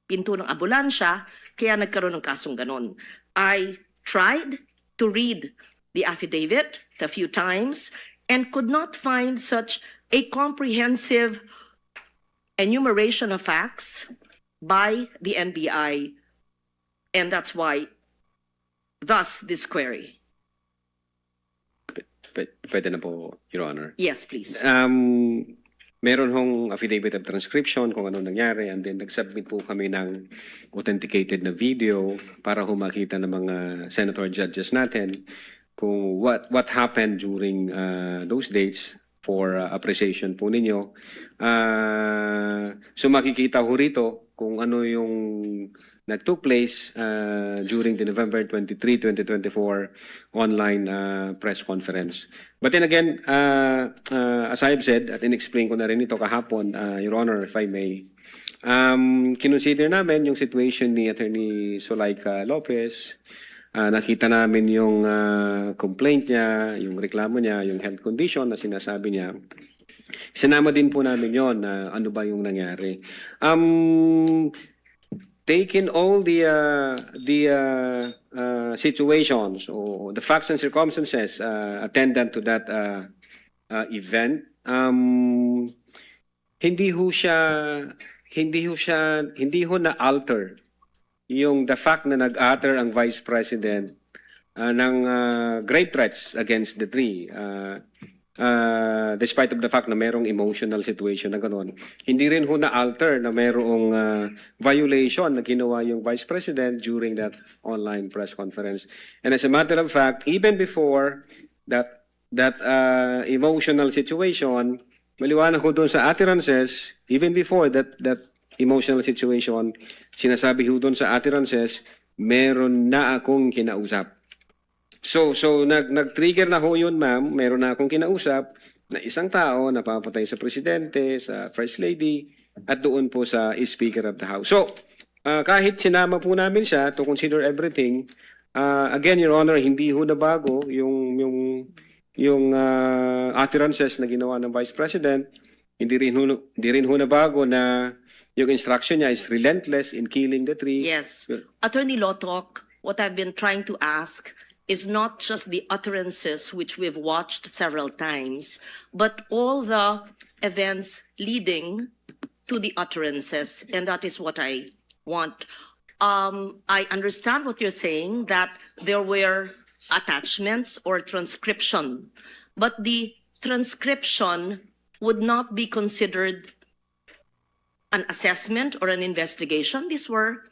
pinto ng ambulansya, kaya nagkaroon ng kasong ganon. I tried to read the affidavit a few times and could not find such a comprehensive enumeration of facts by the NBI, and that's why, thus, this query. Pwede na po, Your Honor. Yes, please. Meron hong affidavit of transcription kung ano nangyari, and then nag-submit po kami ng authenticated na video para humakita ng mga senator judges natin kung what happened during those dates for appreciation po ninyo. So makikita ho rito kung ano yung took place during the November 23, 2024 online press conference. But then again, as I have said, at in-explain ko na rin ito kahapon, Your Honor, if I may, kinonsider namin yung situation ni Attorney Zulaika Lopez. Nakita namin yung complaint niya, yung reklamo niya, yung health condition na sinasabi niya. Sinama din po namin yon na ano ba yung nangyari. Taking all the situations or the facts and circumstances attendant to that event, hindi ho na alter yung the fact na nag-utter ang Vice President ng grave threats against the three. Despite of the fact na merong emotional situation na gano'n, hindi rin ho na-alter na merong violation na ginawa yung Vice President during that online press conference. And as a matter of fact, even before that emotional situation, maliwanag ko doon sa utterances, even before that emotional situation, sinasabi ho doon sa utterances, meron na akong kinausap. So nag-trigger na ho yun, ma'am. Meron na akong kinausap na isang tao na papatay sa presidente, sa First Lady, at doon po sa Speaker of the House. So, kahit sinama po namin siya to consider everything, again, Your Honor, hindi ho na bago yung utterances na ginawa ng Vice President. Hindi rin ho na bago na yung instruction niya is relentless in killing the three. Yes. Attorney Lotok, what I've been trying to ask is not just the utterances which we've watched several times, but all the events leading to the utterances, and that is what I want. I understand what you're saying, that there were attachments or transcription, but the transcription would not be considered an assessment or an investigation. These were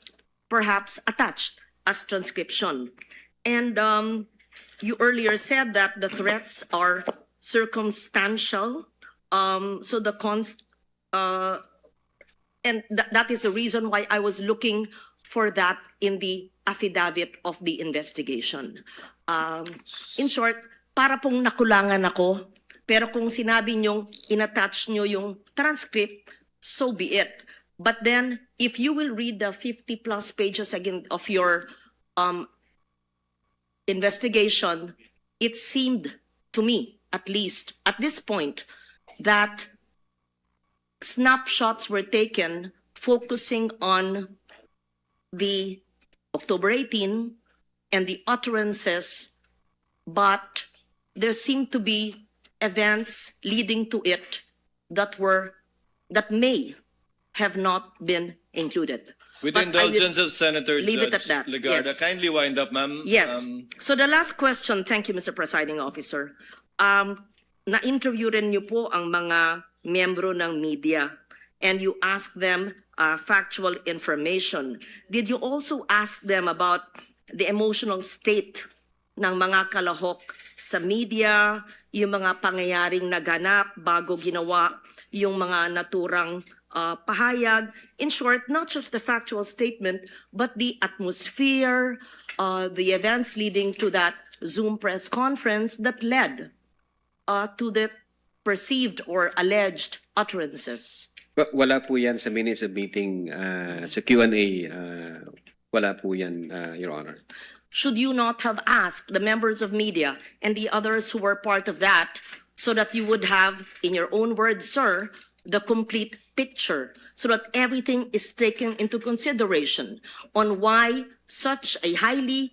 perhaps attached as transcription. And you earlier said that the threats are circumstantial. So that is the reason why I was looking for that in the affidavit of the investigation. In short, para pong nakulangan ako, pero kung sinabi niyong inattach niyo yung transcript, so be it. But then, if you will read the 50 plus pages again of your investigation, it seemed to me, at least at this point, that snapshots were taken focusing on the October 18 and the utterances, but there seemed to be events leading to it that may have not been included. With But I will indulgence of Senator leave it Judge at that. Legarda, Yes. kindly wind up, ma'am. Yes. So the last question, thank you, Mr. Presiding Officer. Na-interview rin niyo po ang mga miyembro ng media and you asked them factual information. Did you also ask them about the emotional state ng mga kalahok sa media, yung mga pangyayaring naganap bago ginawa yung mga naturang pahayag? In short, not just the factual statement, but the atmosphere, the events leading to that Zoom press conference that led to the perceived or alleged utterances. Wala po yan sa minutes of meeting, sa Q&A, wala po yan, Your Honor. Should you not have asked the members of media and the others who were part of that so that you would have, in your own words, sir, the complete picture so that everything is taken into consideration on why such a highly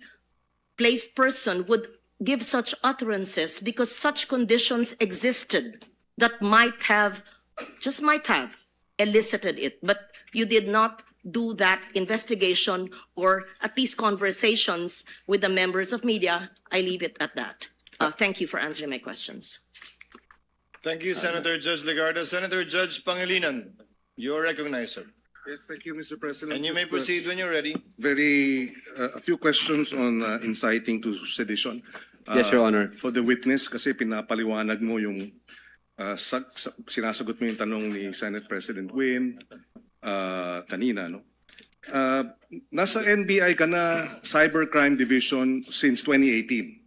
placed person would give such utterances, because such conditions existed that just might have elicited it, but you did not do that investigation or at least conversations with the members of media. I leave it at that. Thank you for answering my questions. Thank you, Senator Judge Legarda. Senator Judge Pangilinan, you're recognized, sir. Yes, thank you, Mr. President. And you may proceed when you're ready. A few questions on inciting to sedition. Yes, Your Honor. For the witness, kasi pinapaliwanag mo yung sinasagot mo yung tanong ni Senate President Win kanina, no? Nasa NBI ka na Cybercrime Division since 2018.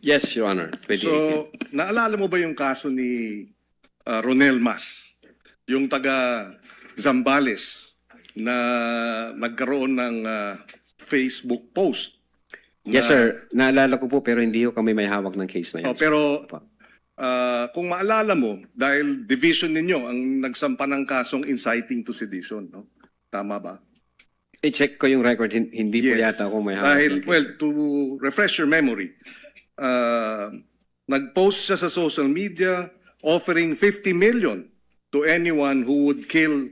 Yes, Your Honor. 2018. So, naalala mo ba yung kaso ni Ronel Mas? Yung taga Zambales na nagkaroon ng Facebook post. Yes, sir. Naalala ko po pero hindi ko kami may hawak ng case na yan. Pero kung maalala mo, dahil division ninyo ang nagsampa ng kasong inciting to sedition, no? Tama ba? I-check ko yung record, hindi po yata ako may hawak Dahil, ng case. well, to refresh your memory, nag-post siya sa social media offering 50 million to anyone who would kill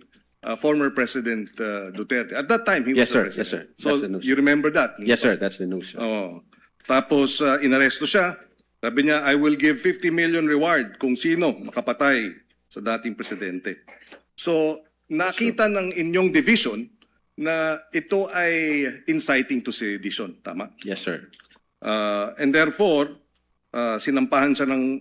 former President Duterte. At that time, he was Yes, sir. the Yes, president. sir. So, That's the news. you remember that? Yes, sir. That's the news. Oo. Tapos, inaresto siya. Sabi niya, I will give 50 million reward kung sino makapatay sa dating presidente. So, nakita ng inyong division na ito ay inciting to sedition. Tama? Yes, sir. And therefore, sinampahan siya ng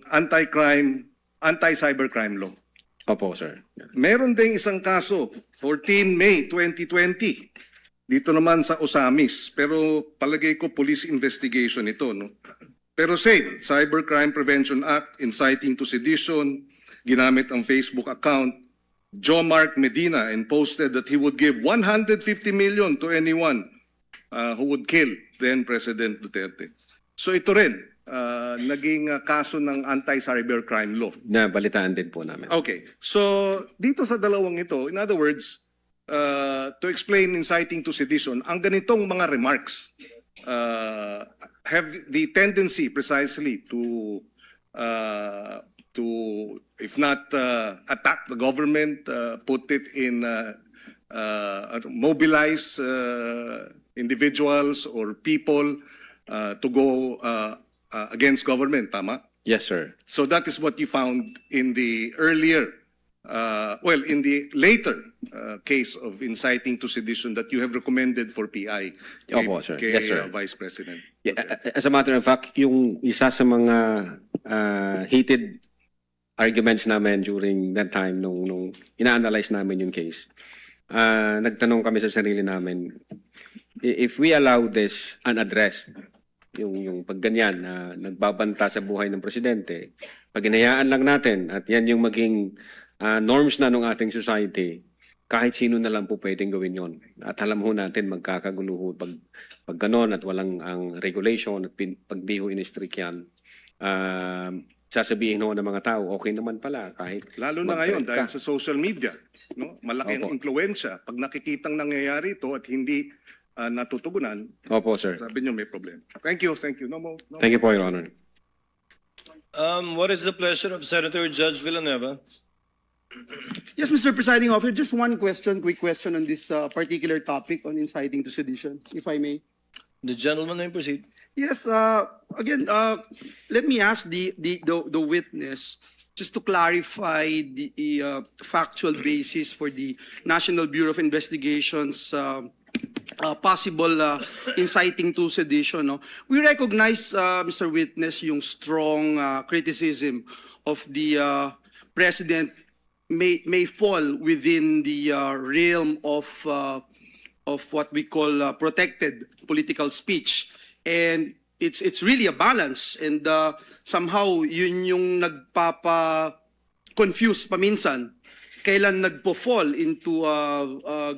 anti-cybercrime law. Opo, sir. Meron ding isang kaso, 14 May 2020. Dito naman sa Osamis. Pero palagay ko police investigation ito, no? Pero same, Cybercrime Prevention Act, inciting to sedition, ginamit ang Facebook account, Joe Mark Medina, and posted that he would give 150 million to anyone who would kill then President Duterte. So ito rin, naging kaso ng anti-cybercrime law. Nabalitaan din po namin. Okay. So, dito sa dalawang ito, in other words, to explain inciting to sedition, ang ganitong mga remarks have the tendency precisely to if not attack the government, put it in mobilize individuals or people to go against government, tama? Yes, sir. So that is what you found in the earlier, in the later case of inciting to sedition that you have recommended for PI Opo, sir. kay Yes, sir. Vice President. Yeah, as a matter of fact, yung isa sa mga heated arguments namin during that time nung ina-analyze namin yung case, nagtanong kami sa sarili namin, if we allow this unaddressed, yung pagganyan na nagbabanta sa buhay ng presidente, pag inayaan lang natin at yan yung maging norms na ng ating society, kahit sino na lang po pwedeng gawin yon. At alam ho natin magkakagulo ho pag ganon at walang ang regulation at pag di ho in-strict yan. Sasabihin ho ng mga tao, okay naman pala kahit... Lalo na ngayon dahil sa social media, no? Malaki ang Opo. impluwensya. Pag nakikitang nangyayari ito at hindi natutugunan, Opo, sir. sabi niyo may problem. Thank you, thank you. No more. No Thank you more. po, Your Honor. What is the pleasure of Senator Judge Villanueva? Yes, Mr. Presiding Officer, just one question, quick question on this particular topic on inciting to sedition, if I may. The gentleman may proceed. Yes, again, let me ask the witness, just to clarify the factual basis for the National Bureau of Investigation's possible inciting to sedition. No? We recognize, Mr. Witness, yung strong criticism of the President may fall within the realm of what we call protected political speech, and it's really a balance, and somehow yun yung nagpapa-confuse paminsan, kailan nagpo-fall into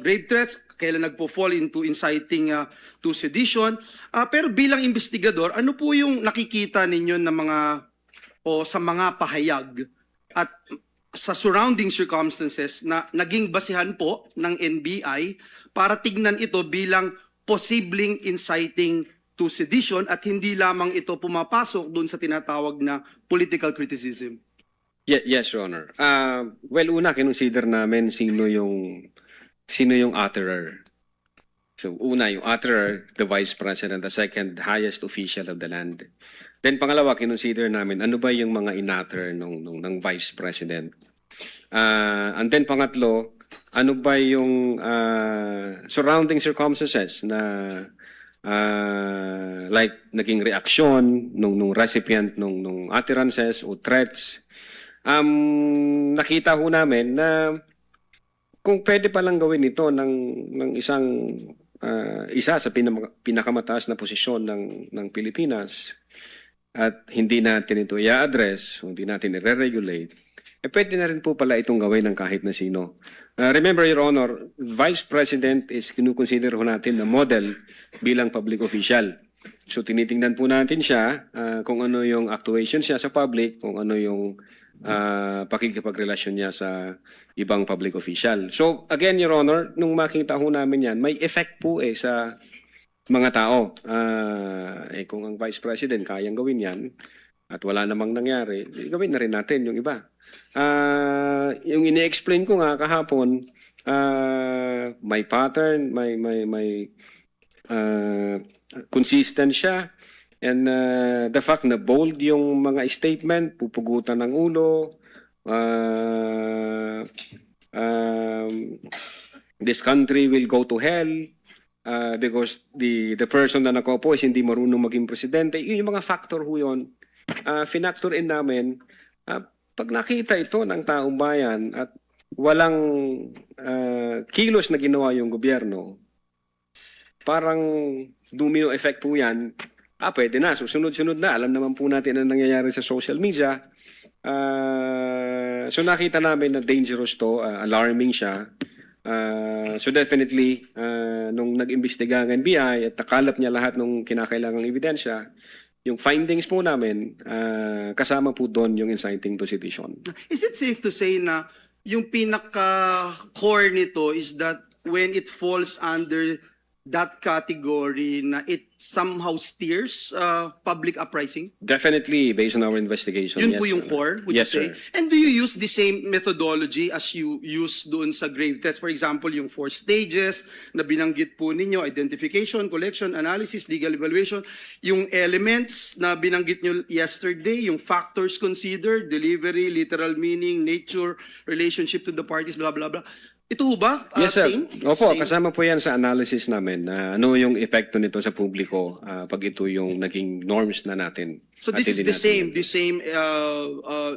grave threats, kailan nagpo-fall into inciting to sedition. Pero bilang investigador, ano po yung nakikita ninyo na sa mga pahayag at sa surrounding circumstances na naging basihan po ng NBI para tignan ito bilang posibleng inciting to sedition at hindi lamang ito pumapasok doon sa tinatawag na political criticism? Yes, Your Honor. Well, una, kinonsider namin sino yung utterer. So, una, yung utterer, the Vice President, the second highest official of the land. Then, pangalawa, kinonsider namin ano ba yung mga in-utter ng Vice President. And then, pangatlo, ano ba yung surrounding circumstances na like naging reaksyon nung recipient nung utterances o threats. Nakita ho namin na kung pwede palang gawin ito ng isa sa pinakamataas na posisyon ng Pilipinas at hindi natin ito i-address, hindi natin i-regulate, pwede na rin po pala itong gawin ng kahit na sino. Remember, Your Honor, Vice President is kinukonsider ho natin na model bilang public official. So tinitingnan po natin siya kung ano yung actuation siya sa public, kung ano yung pakikipagrelasyon niya sa ibang public official. So again, Your Honor, nung makita ho namin yan, may effect po sa mga tao. Kung ang Vice President kayang gawin yan at wala namang nangyari, gawin na rin natin yung iba. Yung ini-explain ko nga kahapon, may pattern, may consistent siya, and the fact na bold yung mga statement, pupugutan ng ulo, this country will go to hell because the person na nakaupo is hindi marunong maging presidente. Yung mga factor ho yun, finactor in namin. Pag nakita ito ng taong bayan at walang kilos na ginawa yung gobyerno, parang domino effect po yan. Pwede na. Susunod-sunod na. Alam naman po natin ang nangyayari sa social media. So nakita namin na dangerous to, alarming siya. So definitely, nung nag-imbestiga ng NBI at nakalap niya lahat ng kinakailangang ebidensya, yung findings po namin, kasama po doon yung inciting to sedition. Is it safe to say na yung pinaka-core nito is that when it falls under that category na it somehow steers public uprising? Definitely, based on our investigation. Yun yes, po yung sir. core, would Yes, you say? sir. And do you use the same methodology as you use doon sa grave test? For example, yung 4 stages na binanggit po ninyo, identification, collection, analysis, legal evaluation, yung elements na binanggit nyo yesterday, yung factors considered, delivery, literal meaning, nature, relationship to the parties, blah, blah, blah. Ito ba? Yes, sir. Same? Opo, Same? kasama po yan sa analysis namin na ano yung epekto nito sa publiko pag ito yung naging norms na natin. So At this is hindi the natin- same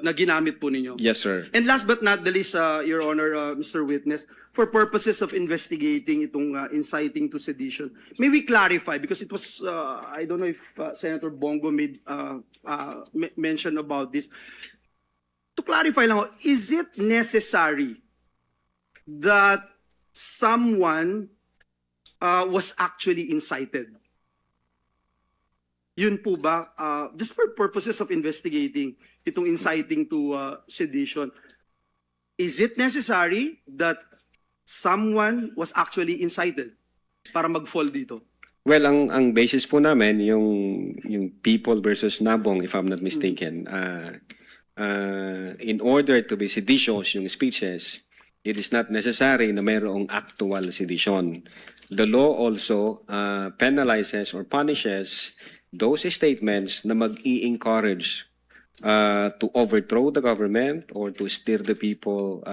na ginamit po ninyo? Yes, sir. And last but not the least, Your Honor, Mr. Witness, for purposes of investigating itong inciting to sedition, may we clarify, because it was, I don't know if Senator Bongo made mention about this. To clarify lang, is it necessary that someone was actually incited. Yun po ba, just for purposes of investigating itong inciting to sedition, is it necessary that someone was actually incited para mag-fall dito? Well, ang basis po namin yung People versus Nabong, if I'm not mistaken. In order to be seditious yung speeches, it is not necessary na mayroong actual sedition. The law also penalizes or punishes those statements na mag-i-encourage to overthrow the government or to steer the people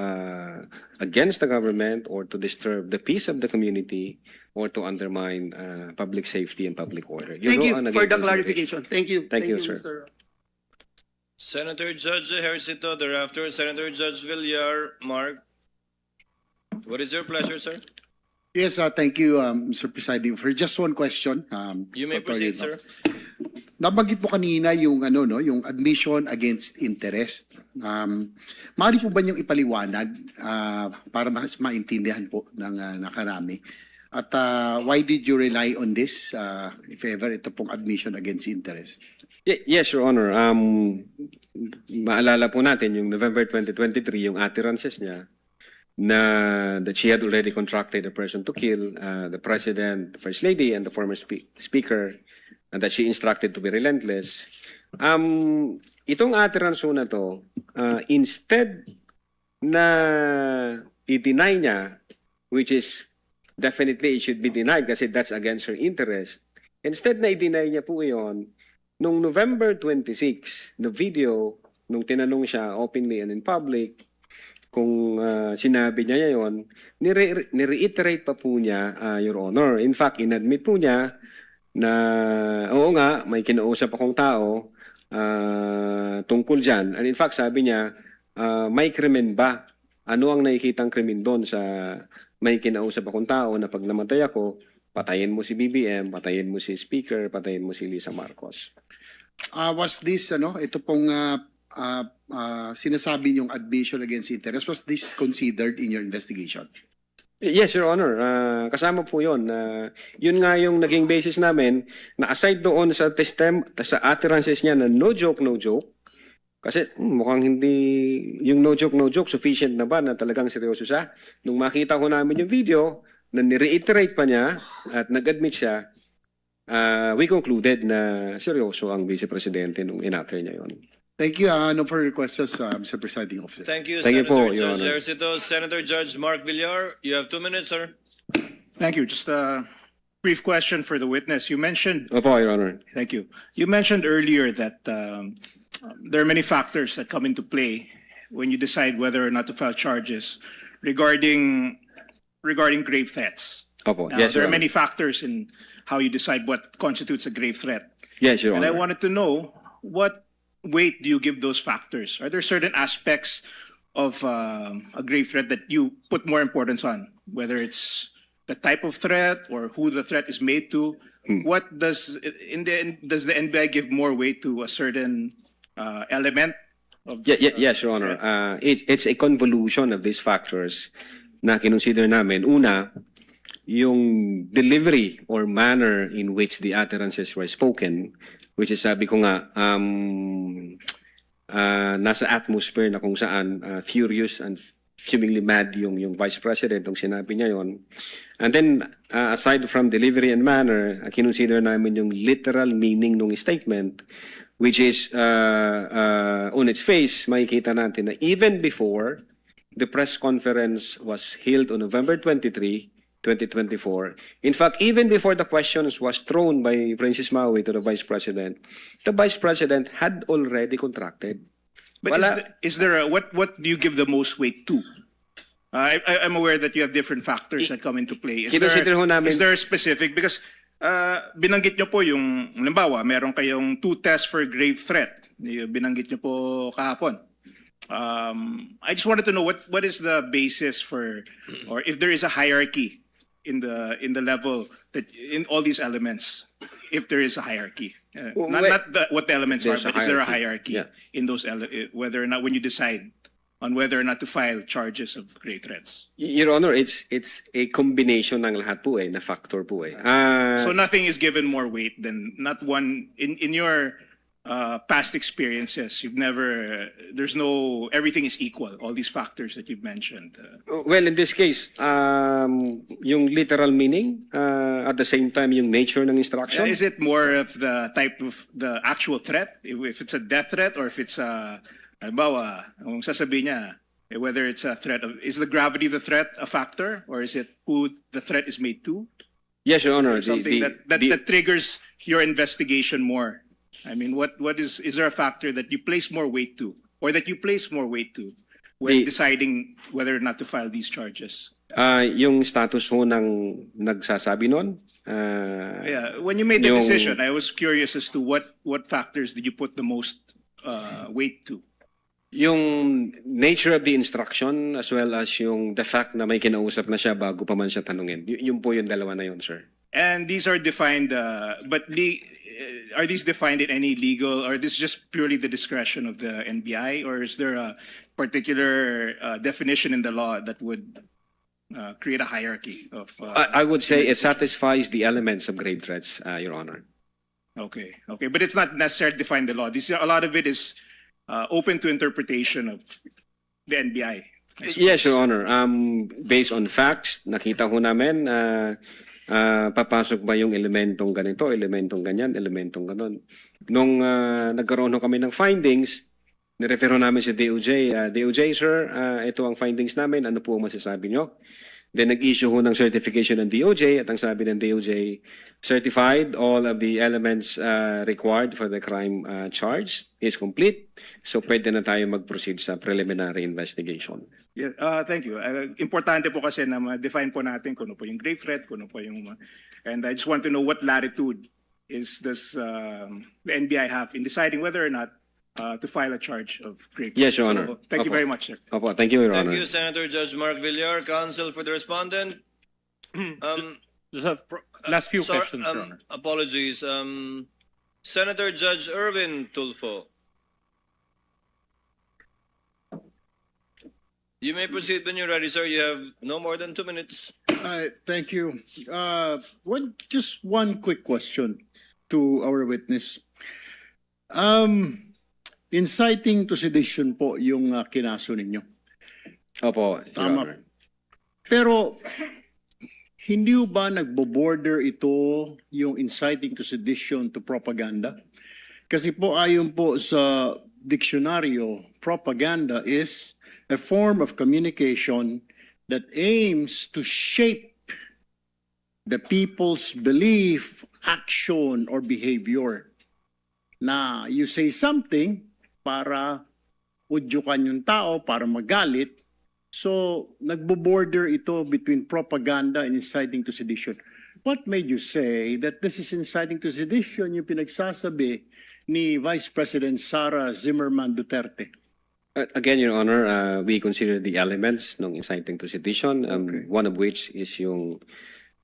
against the government or to disturb the peace of the community or to undermine public safety and public order. Thank you ang for naging the clarification. Thank you. Thank you, sir. Mr. Senator Judge Ejercito, thereafter Senator Judge Villar. Mark, what is your pleasure, sir? Yes, thank you, Mr. Presiding. For just one question. You may proceed, sir. Nabanggit mo kanina yung yung admission against interest. Maaari po ba niyong ipaliwanag para mas maintindihan po ng nakarami? At why did you rely on this, if ever, ito pong admission against interest? Yes, Your Honor. Maalala po natin yung November 2023, yung utterances niya na that she had already contracted a person to kill the President, the First Lady, and the former Speaker, and that she instructed to be relentless. Itong utterance na to, instead na i-deny niya, which is definitely it should be denied kasi that's against her interest, instead na i-deny niya po yun, nung November 26, the video, nung tinanong siya openly and in public, kung sinabi niya yon, ni-reiterate pa po niya, Your Honor. In fact, inadmit po niya na, oo nga, may kinausap akong tao tungkol dyan. And in fact, sabi niya, may krimen ba? Ano ang nakikitang krimen doon sa may kinausap akong tao na pag namatay ako, patayin mo si BBM, patayin mo si Speaker, patayin mo si Lisa Marcos. Was this, ito pong sinasabi niyong admission against interest, was this considered in your investigation? Yes, Your Honor. Kasama po yun. Yun nga yung naging basis namin na aside doon sa sa utterances niya na no joke, kasi mukhang hindi, yung no joke, sufficient na ba na talagang seryoso siya? Nung makita ko namin yung video, na ni-reiterate pa niya at nag-admit siya, we concluded na seryoso ang Vice Presidente nung in-utter niya yun. Thank you. No further questions, Mr. Presiding Officer. Thank you, Thank you Senator po, Your Judge Honor. Ejercito. Senator Judge Mark Villar, you have 2 minutes, sir. Thank you. Just a brief question for the witness. You mentioned, Opo, Your Honor. thank you. You mentioned earlier that there are many factors that come into play when you decide whether or not to file charges regarding grave threats. Opo, Now, yes, there Your are Honor. many factors in how you decide what constitutes a grave threat. Yes, Your And I Honor. wanted to know, what weight do you give those factors? Are there certain aspects of a grave threat that you put more importance on, whether it's the type of threat or who the threat is made to? What does in the end, does the NBI give more weight to a certain element of Yes, Your Honor. It's a convolution of these factors na kinonsider namin. Una, yung delivery or manner in which the utterances were spoken, which is sabi ko nga, nasa atmosphere na kung saan furious and seemingly mad yung Vice President nung sinabi niya yon. And then, aside from delivery and manner, kinonsider namin yung literal meaning ng statement, which is, on its face, makikita natin na even before the press conference was held on November 23, 2024. In fact, even before the questions was thrown by Francis Maui to the Vice President, the Vice President had already contracted. But is there what do you give the most weight to? I'm aware that you have different factors that come into play. Kinonsider ho namin- Is there a specific, because binanggit niyo po yung, halimbawa, meron kayong 2 tests for grave threat. Binanggit niyo po kahapon. I just wanted to know what is the basis for, or if there is a hierarchy in the level that in all these elements, if there is a hierarchy, what the elements are, There's a but is there a hierarchy. hierarchy Yeah. in those whether or not when you decide on whether or not to file charges of grave threats. Your Honor, it's a combination ng lahat po na factor po So nothing is given more weight than not one in your past experiences. You've never there's no everything is equal. All these factors that you've mentioned. Well, in this case, yung literal meaning, at the same time yung nature ng instruction. Is it more of the type of the actual threat? If it's a death threat or if it's a halimbawa, kung sasabihin niya, whether it's a threat of, is the gravity of the threat a factor or is it who the threat is made to? Yes, Your Honor. Something that triggers your investigation more. I mean, what is there a factor that you place more weight to or that you place more weight to when deciding whether or not to file these charges? Yung status ho ng nagsasabi nun. Yeah, when you made the decision, I was curious as to what factors did you put the most weight to? Yung nature of the instruction as well as yung the fact na may kinausap na siya bago pa man siya tanungin. Yun po yung dalawa na yun, sir. And these are defined, are these defined in any legal, or this is just purely the discretion of the NBI, or is there a particular definition in the law that would create a hierarchy of? I would say it satisfies the elements of grave threats, Your Honor. Okay, but it's not necessarily defined in the law. A lot of it is open to interpretation of the NBI. Yes, Your Honor. Based on facts, nakita ho namin papasok ba yung elementong ganito, elementong ganyan, elementong ganon. Nung nagkaroon ho kami ng findings, nirefero namin si DOJ. DOJ, sir, ito ang findings namin. Ano po ang masasabi nyo? Then nag-issue ho ng certification ng DOJ at ang sabi ng DOJ, certified, all of the elements required for the crime charged is complete. So pwede na tayo mag-proceed sa preliminary investigation. Yeah, thank you. Importante po kasi na ma-define po natin kung ano po yung grave threat, kung ano po yung... And I just want to know what latitude does the NBI have in deciding whether or not to file a charge of grave threat. Yes, Your Honor. So, thank you very much, sir. Opo, thank you, Your Honor. Thank you, Senator Judge Mark Villar. Counsel for the respondent. Just have last few questions, Your Honor. Apologies. Senator Judge Erwin Tulfo. You may proceed when you're ready, sir. You have no more than 2 minutes. Thank you. Just one quick question to our witness. Inciting to sedition po yung kinaso ninyo. Opo, Your Tama. Honor. Pero hindi ba nagbo-border ito yung inciting to sedition to propaganda? Kasi po ayon po sa diksyonaryo, propaganda is a form of communication that aims to shape the people's belief, action, or behavior. Na you say something para udyukan yung tao, para magalit. So, nagbo-border ito between propaganda and inciting to sedition. What made you say that this is inciting to sedition yung pinagsasabi ni Vice President Sara Zimmerman Duterte? Again, Your Honor, we consider the elements ng inciting to sedition, one of which is yung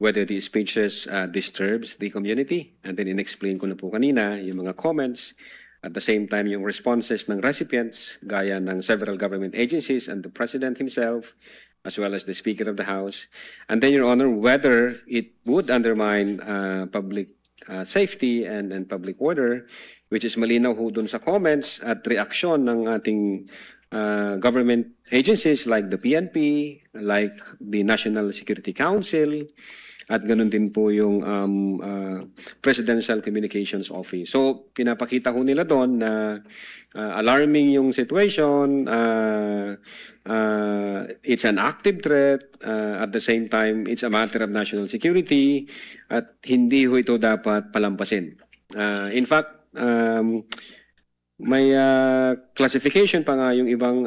whether the speeches disturbs the community. And then in-explain ko na po kanina yung mga comments. At the same time, yung responses ng recipients, gaya ng several government agencies and the President himself, as well as the Speaker of the House. And then, Your Honor, whether it would undermine public safety and public order, which is malinaw ho dun sa comments at reaksyon ng ating government agencies like the PNP, like the National Security Council, at ganun din po yung Presidential Communications Office. So, pinapakita ho nila doon na alarming yung situation, it's an active threat, at the same time, it's a matter of national security, at hindi ho ito dapat palampasin. In fact, may classification pa nga yung ibang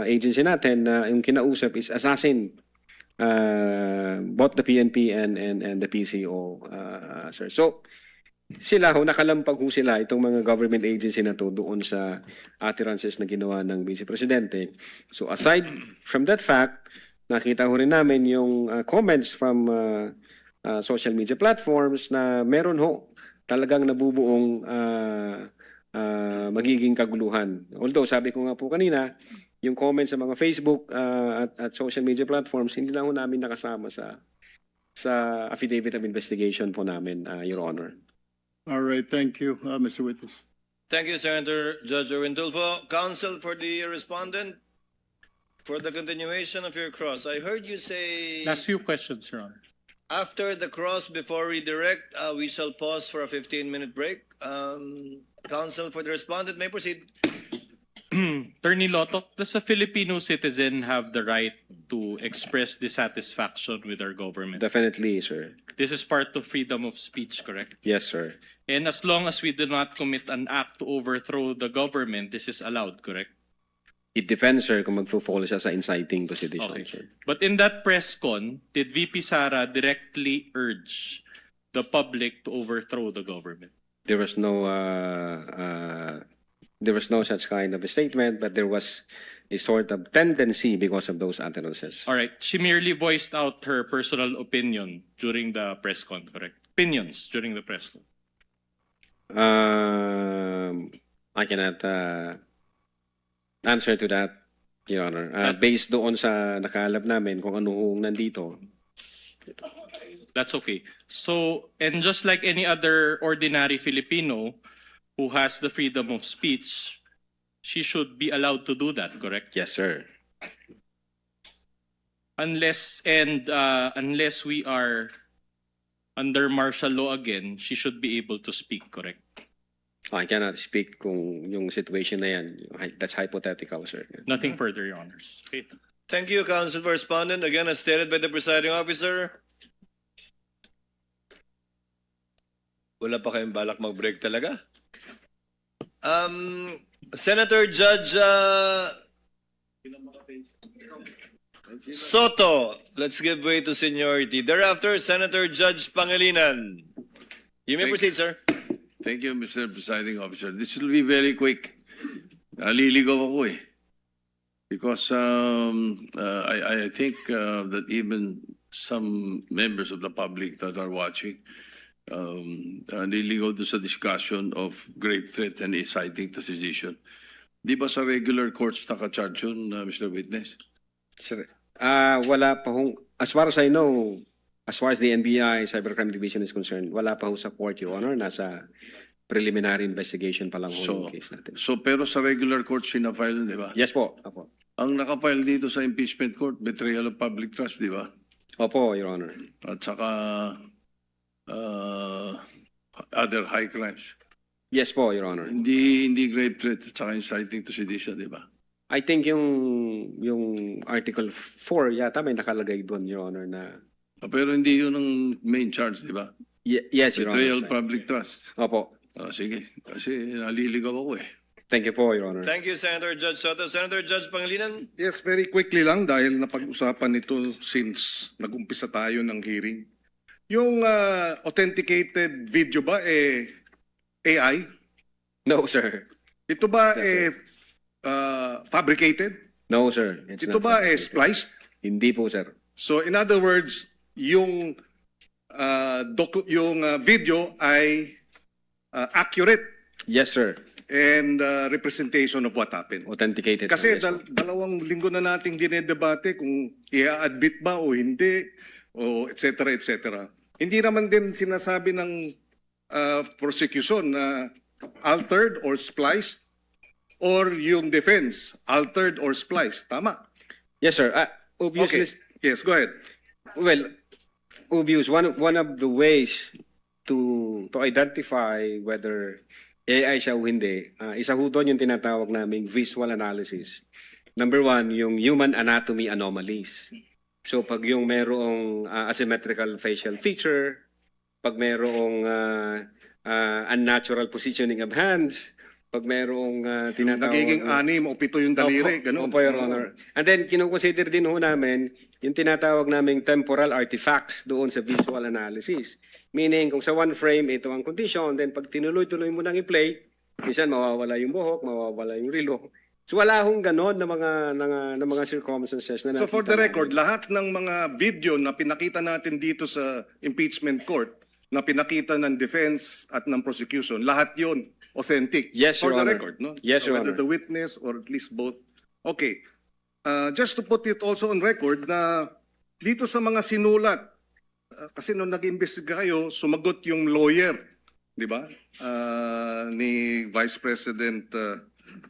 agency natin na yung kinausap is assassin. Both the PNP and the PCO, sir. So, sila ho, nakalampag ho sila, itong mga government agency na to doon sa utterances na ginawa ng Vice Presidente. So, aside from that fact, nakita ho rin namin yung comments from social media platforms na meron ho talagang nabubuong magiging kaguluhan. Although, sabi ko nga po kanina, yung comments sa mga Facebook at social media platforms, hindi lang ho namin nakasama sa affidavit of investigation po namin, Your Honor. All right, thank you, Mr. Witness. Thank you, Senator Judge Erwin Tulfo. Counsel for the respondent, for the continuation of your cross. I heard you say Last few questions, Your Honor. after the cross, before redirect, we shall pause for a 15-minute break. Counsel for the respondent may proceed. Attorney Lotok, does a Filipino citizen have the right to express dissatisfaction with our government? Definitely, sir. This is part of freedom of speech, correct? Yes, sir. And as long as we do not commit an act to overthrow the government, this is allowed, correct? It depends, sir, kung mag-fall siya sa inciting to sedition, Okay. sir. But in that press con, did VP Sara directly urge the public to overthrow the government? There was no such kind of a statement, but there was a sort of tendency because of those utterances. All right. She merely voiced out her personal opinion during the press con, correct? Opinions during the press con. I cannot answer to that, Your Honor. Based doon sa nakalap namin kung ano hong nandito. That's okay. So, and just like any other ordinary Filipino who has the freedom of speech, she should be allowed to do that, correct? Yes, sir. Unless we are under martial law again, she should be able to speak, correct? I cannot speak kung yung situation na yan. That's hypothetical, sir. Nothing further, Your Honors. Okay. Thank you, Counsel for Respondent. Again, as stated by the presiding officer, wala pa kayong balak mag-break talaga? Senator Judge Soto, let's give way to seniority. Thereafter, Senator Judge Pangilinan. You may proceed, sir. Thank you, Mr. Presiding Officer. This will be very quick. Naliligaw ako eh. Because I think that even some members of the public that are watching naliligaw doon sa discussion of grave threat and inciting to sedition. Di ba sa regular courts naka-charge yun, Mr. Witness? Sir, wala pa hong, as far as I know, as far as the NBI Cybercrime Division is concerned, wala pa ho sa court, Your Honor. Nasa preliminary investigation pa lang ho yung case natin. So pero sa regular courts pinafile, di ba? Yes po, opo. Ang nakafile dito sa impeachment court, betrayal of public trust, di ba? Opo, Your Honor. At saka other high crimes. Yes po, Your Honor. Hindi grave threat at saka inciting to sedition, di ba? I think yung Article 4 yata may nakalagay doon, Your Honor, na... Pero hindi yun ang main charge, di ba? Yes, Your Honor. Betrayal of public trust. Opo. Sige, kasi naliligaw ako eh. Thank you po, Your Honor. Thank you, Senator Judge Soto. Senator Judge Pangilinan. Yes, very quickly lang dahil napag-usapan ito since nag-umpisa tayo ng hearing. Yung authenticated video ba AI? No, sir. Ito ba fabricated? No, sir. Ito ba spliced? Hindi po, sir. So in other words, yung video ay accurate Yes, sir. and representation of what happened. Authenticated. Kasi sir. Yes, po. dalawang linggo na nating dinedebate kung i-admit ba o hindi, o et cetera, et cetera. Hindi naman din sinasabi ng prosecution na altered or spliced or yung defense, altered or spliced. Tama? Yes, sir. Obviously, Okay. Yes, go ahead. well, obvious. One of the ways to identify whether AI siya o hindi, isa ho doon yung tinatawag naming visual analysis. Number one, yung human anatomy anomalies. So pag yung merong asymmetrical facial feature, pag merong unnatural positioning of hands, pag merong tinatawag... Nagiging 6 o 7 yung daliri, ganun. Opo, Your Honor. And then, kinukonsider din ho namin yung tinatawag naming temporal artifacts doon sa visual analysis. Meaning, kung sa one frame, ito ang condition, then pag tinuloy-tuloy mo nang i-play, minsan mawawala yung buhok, mawawala yung relo. So wala hong ganon na mga circumstances na So for nakita the natin. record, lahat ng mga video na pinakita natin dito sa impeachment court, na pinakita ng defense at ng prosecution, lahat yon authentic. Yes, for Your the Honor. record, no? Yes, Your Whether Honor. the witness or at least both Okay. Just to put it also on record na dito sa mga sinulat, kasi nung nag-imbestiga kayo, sumagot yung lawyer, di ba? Ni Vice President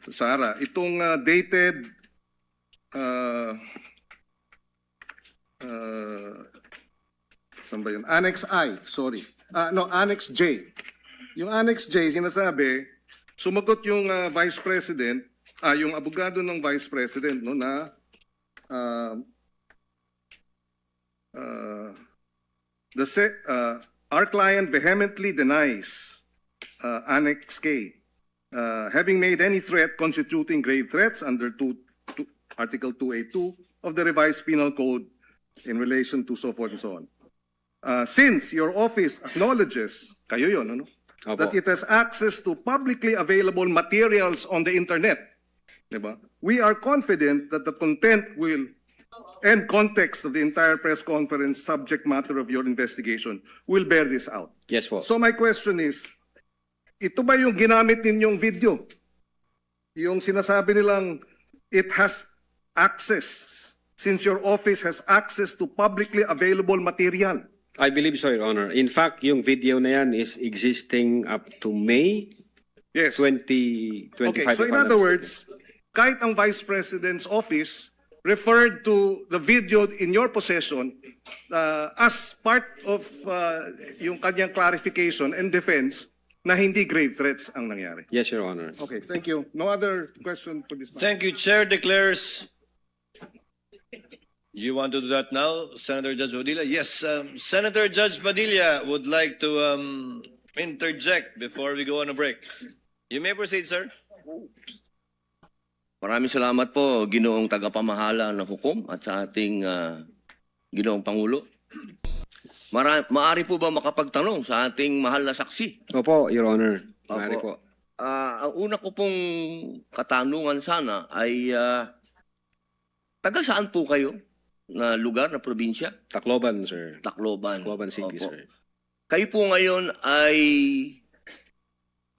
Sara. Itong dated saan ba yun? Annex I, sorry. No, Annex J. Yung Annex J, sinasabi, sumagot yung Vice President, yung abogado ng Vice President, no, na our client vehemently denies Annex K having made any threat constituting grave threats under Article 282 of the revised penal code in relation to so forth and so on. Since your office acknowledges, kayo yun, ano? That it has access to publicly available materials on the internet, diba? We are confident that the content will and context of the entire press conference subject matter of your investigation will bear this out. Yes po. So my question is, ito ba yung ginamit ninyong video? Yung sinasabi nilang it has access, since your office has access to publicly available material. I believe so, Your Honor. In fact, yung video na yan is existing up to May Yes. 2025. Okay, so in if I'm other not words, kahit ang Vice President's office referred to the video in your possession as part of yung kanyang clarification and defense na hindi grave threats ang nangyari. mistaken. Yes, Your Honor. Okay, thank you. No other question for this matter. Thank you. Chair declares. You want to do that now, Senator Judge Padilla? Yes, Senator Judge Padilla would like to interject before we go on a break. You may proceed, sir. Maraming salamat po, Ginoong Tagapamahala ng Hukom at sa ating Ginoong Pangulo. Maaari po ba makapagtanong sa ating mahal na saksi? Opo, Your Honor. Maaari po. Ang una ko pong katanungan sana ay taga saan po kayo na lugar, na probinsya? Tacloban, sir. Tacloban. Tacloban City, Opo. sir. Kayo po ngayon ay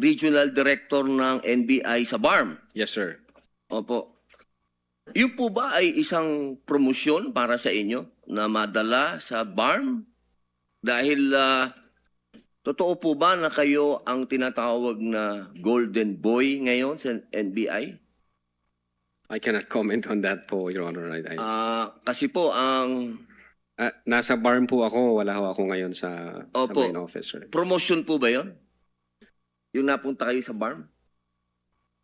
Regional Director ng NBI sa BARM. Yes, sir. Opo. Yun po ba ay isang promosyon para sa inyo na madala sa BARM? Dahil totoo po ba na kayo ang tinatawag na Golden Boy ngayon sa NBI? I cannot comment on that po, Your Honor. Kasi po ang nasa BARM po ako. Wala ho ako ngayon sa main office, sir. promotion po ba yon? Yung napunta kayo sa BARM?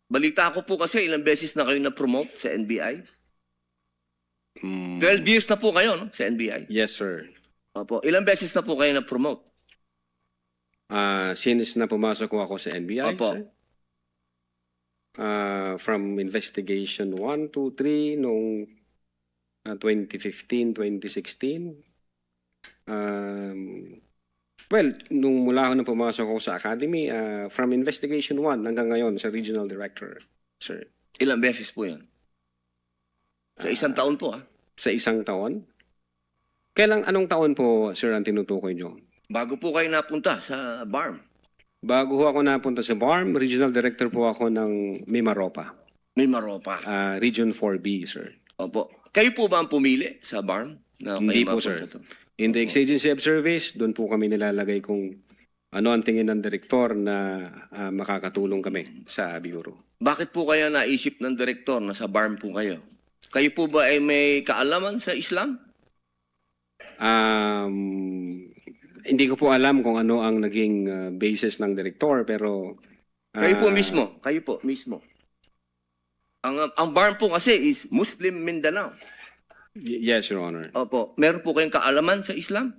Balita ko po kasi ilang beses na kayo na-promote sa NBI. 12 years na po kayo, no? Sa NBI. Yes, sir. Opo. Ilang beses na po kayo na-promote? Since na pumasok ko ako sa NBI, Opo. sir. From investigation 1, 2, 3 noong 2015, 2016. Well, nung mula ako na pumasok ako sa academy, from investigation 1 hanggang ngayon sa regional director, sir. Ilang beses po yun? Sa isang taon po, Sa isang taon? Anong taon po, sir, ang tinutukoy nyo? Bago po kayo napunta sa BARM. Bago ho ako napunta sa BARM, regional director po ako ng Mimaropa. Mimaropa. Region 4B, sir. Opo. Kayo po ba ang pumili sa BARM? Na Hindi kayo po, sir. mapunta to? In the exigency of service, doon po kami nilalagay kung ano ang tingin ng direktor na makakatulong kami sa Bureau. Bakit po kaya naisip ng direktor na sa BARM po kayo? Kayo po ba ay may kaalaman sa Islam? Hindi ko po alam kung ano ang naging basis ng direktor, pero... Kayo po mismo. Ang BARM po kasi is Muslim Mindanao. Yes, Your Honor. Opo. Meron po kayong kaalaman sa Islam?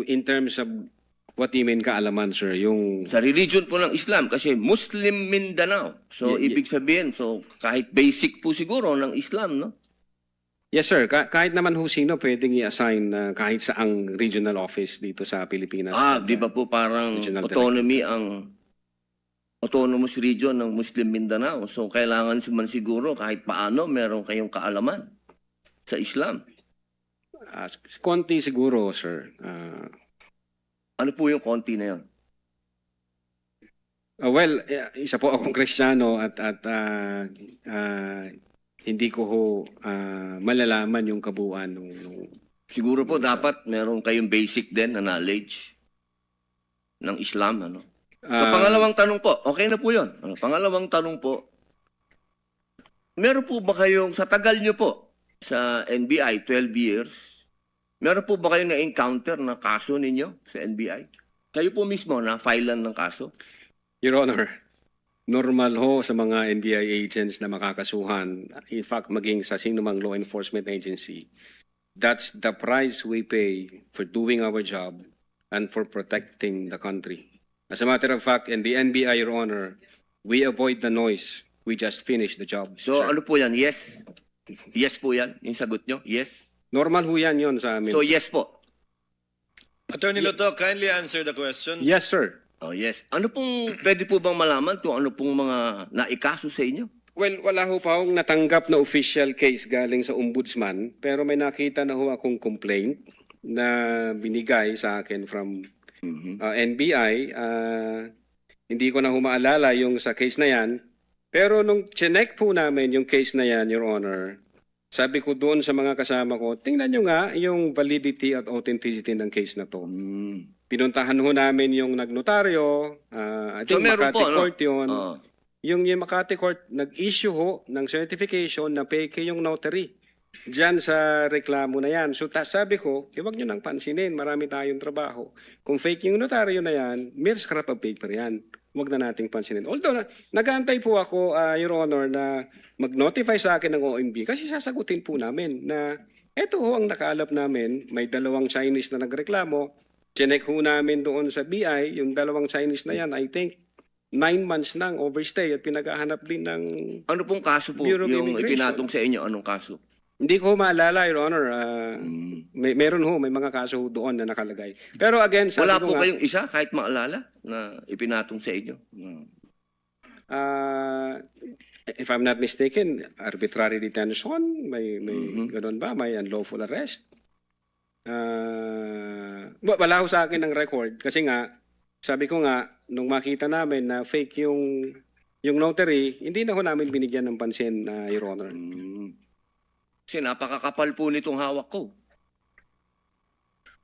In terms of what you mean kaalaman, sir, yung... Sa religion po ng Islam kasi Muslim Mindanao. So, ibig sabihin, kahit basic po siguro ng Islam, no? Yes, sir. Kahit naman ho sino pwedeng i-assign kahit saang regional office dito sa Pilipinas. Di ba po parang autonomy ang autonomous region ng Muslim Mindanao. So, kailangan man siguro kahit paano meron kayong kaalaman sa Islam. Konti siguro, sir. Ano po yung konti na yun? Well, isa po akong Kristiyano at hindi ko ho malalaman yung kabuuan nung Siguro po dapat meron kayong basic din na knowledge ng Islam, ano? Sa pangalawang tanong po, okay na po yun. Pangalawang tanong po, meron po ba kayong, sa tagal nyo po, sa NBI, 12 years, meron po ba kayong na-encounter na kaso ninyo sa NBI? Kayo po mismo na-filean ng kaso? Your Honor, normal ho sa mga NBI agents na makakasuhan, in fact, maging sa sinumang law enforcement agency, that's the price we pay for doing our job and for protecting the country. As a matter of fact, in the NBI, Your Honor, we avoid the noise. We just finish the job. So sir. ano po yan? Yes? Yes po yan? Yung sagot nyo? Yes? Normal ho yan yun sa amin. So yes po? Attorney Loto, kindly answer the question. Yes, sir. Oh yes. Ano pong, pwede po bang malaman kung ano pong mga naikaso sa inyo? Well, wala ho pa akong natanggap na official case galing sa ombudsman, pero may nakita na ho akong complaint na binigay sa akin from NBI. Hindi ko na ho maalala yung sa case na yan, pero nung chinek po namin yung case na yan, Your Honor, sabi ko doon sa mga kasama ko, tingnan nyo nga yung validity at authenticity ng case na to. Pinuntahan ho namin yung nagnotaryo, I think meron Makati po, no? Court yun. Yung Makati Court, nag-issue ho ng certification na fake yung notary. Diyan sa reklamo na yan. So sabi ko, huwag nyo nang pansinin, marami tayong trabaho. Kung fake yung notaryo na yan, mere scrap of paper yan. Huwag na nating pansinin. Although, nag-aantay po ako, Your Honor, na mag-notify sa akin ng OMB kasi sasagutin po namin na eto ho ang nakaalap namin, may dalawang Chinese na nagreklamo. Chinek ho namin doon sa BI, yung dalawang Chinese na yan, I think, 9 months nang overstay at pinaghahanap din ng Ano pong kaso po Bureau of yung Immigration. ipinatong sa inyo? Anong kaso? Hindi ko maalala, Your Honor. Meron ho, may mga kaso doon na nakalagay. Pero again, sabi Wala ko po nga, kayong isa kahit maalala na ipinatong sa inyo? if I'm not mistaken, arbitrary detention, may ganun ba? May unlawful arrest? Wala ho sa akin ng record kasi nga, sabi ko nga, nung makita namin na fake yung notary, hindi na ho namin binigyan ng pansin, Your Honor. Kasi napakakapal po nitong hawak ko.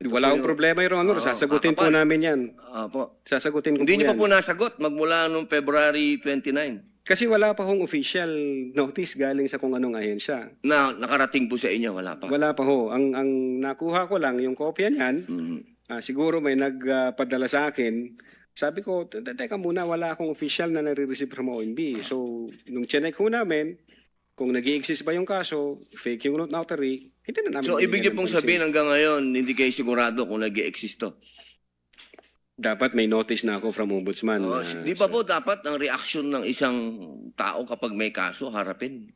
Wala akong problema, Your Honor. Sasagutin po namin yan. Apo. Sasagutin ko Hindi po niyo yan. pa po nasagot magmula noong February 29 Kasi wala pa hong official notice galing sa kung anong ahensya. na nakarating po sa inyo. Wala pa. Wala pa ho. Ang nakuha ko lang, yung kopya niyan, siguro may nagpadala sa akin. Sabi ko, teka muna, wala akong official na nare-receive from OMB. So, nung chinek ho namin, kung nag-i-exist ba yung kaso, fake yung notary, hindi na namin So, ibig niyo binigyan ng pong pansin. sabihin hanggang ngayon, hindi kayo sigurado kung nag-i-exist to? Dapat may notice na ako from Ombudsman. Di ba po dapat ang reaction ng isang tao kapag may kaso, harapin?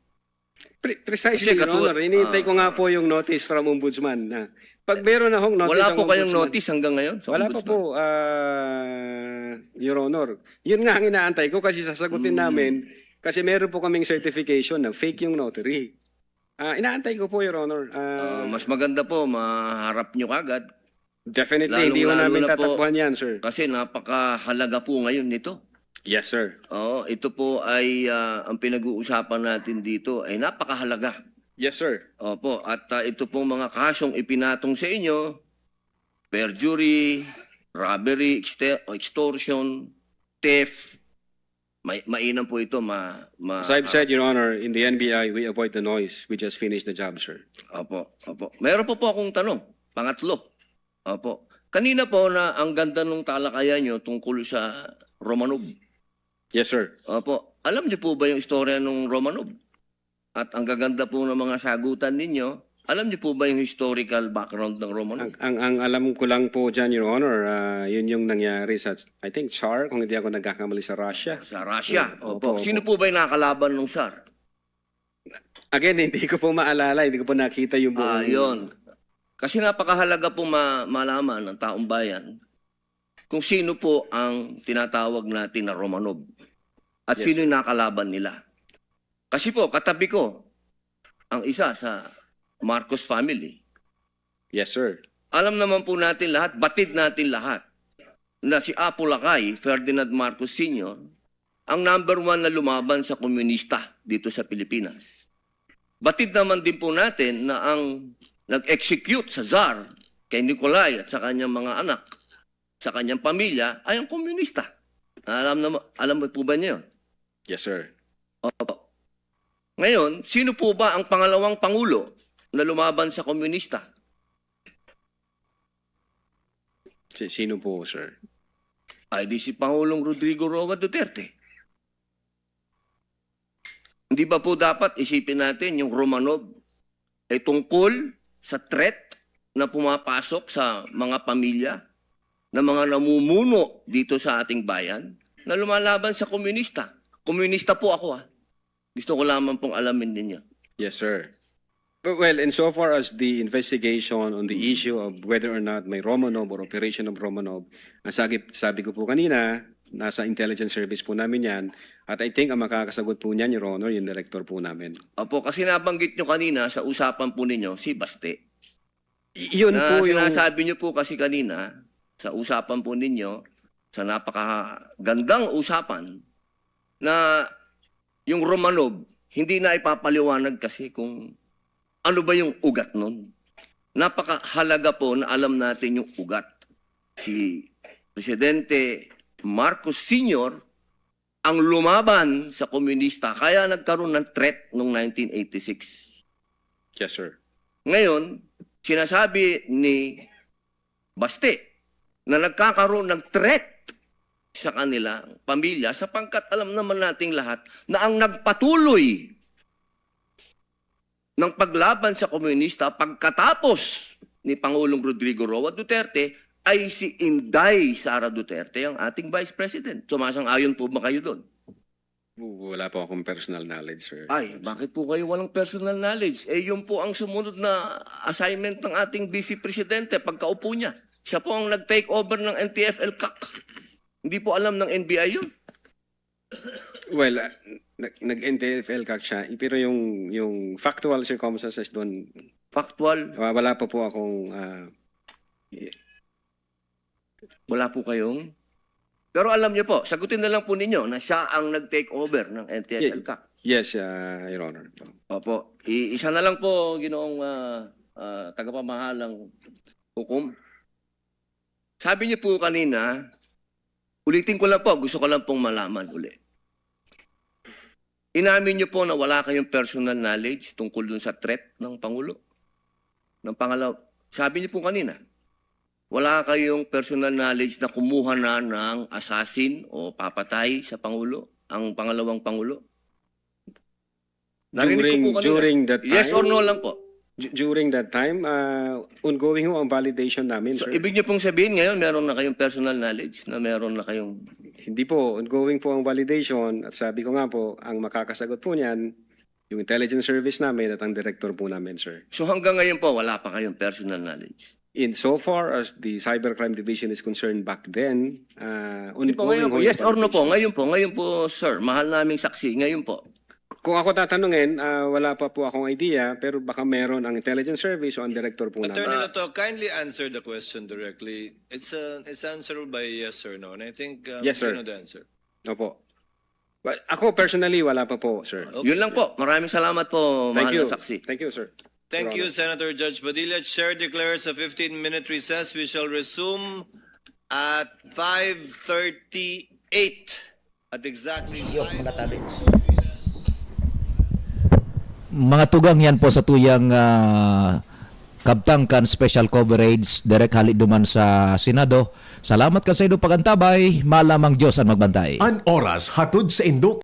Precisely, Kasi Your Honor. Hinihintay ko nga po yung notice from Ombudsman. Na pag meron na hong notice Wala ang po kayong Ombudsman- notice hanggang ngayon? Sa Wala pa Ombudsman? po, Your Honor. Yun nga ang inaantay ko kasi sasagutin namin kasi meron po kaming certification na fake yung notary. Inaantay ko po, Your Honor. Mas maganda po, maharap nyo kagad. Definitely, hindi ko namin tatakbuhan yan, sir. Kasi napakahalaga po ngayon nito. Yes, sir. Oo, ito po ay ang pinag-uusapan natin dito ay napakahalaga. Yes, sir. Opo, at ito pong mga kasong ipinatong sa inyo, perjury, robbery, extortion, theft, mainam po ito As I've said, Your Honor, in the NBI, we avoid the noise. We just finish the job, sir. Opo, opo. Meron po akong tanong, pangatlo. Opo. Kanina po na ang ganda ng talakayan nyo tungkol sa Romanov. Yes, sir. Opo. Alam niyo po ba yung istorya ng Romanov? At ang gaganda po ng mga sagutan ninyo, alam niyo po ba yung historical background ng Romanov? Ang alam ko lang po dyan, Your Honor, yun yung nangyari sa, I think, Tsar, kung hindi ako nagkakamali sa Russia. Sa Russia. Opo. Sino po ba yung nakalaban ng Tsar? Again, hindi ko po maalala, hindi ko po nakita yung buong... Yun. Kasi napakahalaga po malaman ng taong bayan kung sino po ang tinatawag natin na Romanov at sino yung nakalaban nila. Kasi po, katabi ko, ang isa sa Marcos family. Yes, sir. Alam naman po natin lahat, batid natin lahat, na si Apo Lakay, Ferdinand Marcos Sr., ang number 1 na lumaban sa komunista dito sa Pilipinas. Batid naman din po natin na ang nag-execute sa Tsar kay Nikolai at sa kanyang mga anak, sa kanyang pamilya, ay ang komunista. Alam mo po ba niyo? Yes, sir. Opo. Ngayon, sino po ba ang pangalawang pangulo na lumaban sa komunista? Sino po, sir? Ay di si Pangulong Rodrigo Roa Duterte. Hindi ba po dapat isipin natin yung Romanov ay tungkol sa threat na pumapasok sa mga pamilya na mga namumuno dito sa ating bayan na lumalaban sa komunista. Komunista po ako Gusto ko lamang pong alamin ninyo. Yes, sir. But, well, insofar as the investigation on the issue of whether or not may Romanov or operation of Romanov, sabi ko po kanina, nasa intelligence service po namin yan. At I think ang makakasagot po niyan, Your Honor, yung director po namin. Opo, kasi nabanggit nyo kanina sa usapan po ninyo si Baste. Yun po yung... Sinasabi nyo po kasi kanina sa usapan po ninyo, sa napakagandang usapan, na yung Romanov, hindi na ipapaliwanag kasi kung ano ba yung ugat nun. Napakahalaga po na alam natin yung ugat. Si Presidente Marcos Sr. ang lumaban sa komunista, kaya nagkaroon ng threat noong 1986. Yes, sir. Ngayon, sinasabi ni Baste na nagkakaroon ng threat sa kanila, pamilya, sapagkat alam naman nating lahat na ang nagpatuloy ng paglaban sa komunista pagkatapos ni Pangulong Rodrigo Roa Duterte ay si Inday Sara Duterte, ang ating Vice President. Sumasang-ayon po ba kayo doon? Wala po akong personal knowledge, sir. Ay, bakit po kayo walang personal knowledge? Eh, yun po ang sumunod na assignment ng ating Vice Presidente pagkaupo niya. Siya po ang nag-take over ng NTF-ELCAC. Hindi po alam ng NBI yun. Well, nag-NTF-ELCAC siya, pero yung factual circumstances doon, factual? Wala pa po akong... Wala po kayong... Pero alam niyo po, sagutin na lang po ninyo na siya ang nag-take over ng NTF-ELCAC. Yes, Your Honor. Opo. Isa na lang po, ginoong tagapamahalang hukom. Sabi niyo po kanina, ulitin ko lang po, gusto ko lang pong malaman ulit. Inamin niyo po na wala kayong personal knowledge tungkol dun sa threat ng Pangulo? Ng pangalaw, sabi niyo po kanina, wala kayong personal knowledge na kumuha na ng assassin o papatay sa Pangulo, ang pangalawang Pangulo? During that time? Yes or no lang po? During that time, ongoing ho ang validation namin, So, sir. ibig niyo pong sabihin ngayon, meron na kayong personal knowledge na meron na kayong... Hindi po, ongoing po ang validation. At sabi ko nga po, ang makakasagot po niyan, yung intelligence service namin at ang director po namin, sir. So hanggang ngayon po, wala pa kayong personal knowledge? In so far as the Cybercrime Division is concerned back then, ongoing ho Yes yung or no po? Ngayon po, sir. Mahal naming saksi. Ngayon po. Kung ako tatanungin, wala pa po akong idea, pero baka meron ang intelligence service o ang director po namin. Attorney Lato, kindly answer the question directly. It's answerable by yes or no. And I think Yes, sir. you know the answer. Opo. But ako personally, wala pa po, sir. Okay. Yun lang po. Maraming salamat po, Thank mahal you. na saksi. Thank you, sir. Thank Your you, Senator Judge Padilla. Chair declares a 15-minute recess. We shall resume at 5:38 at exactly 5. Mga tugang yan po sa tuyang Kabtangkan Special Coverage, direct halid duman sa Senado. Salamat ka sa inyo pagantabay, malamang Diyos ang magbantay. An oras hatod sa Indok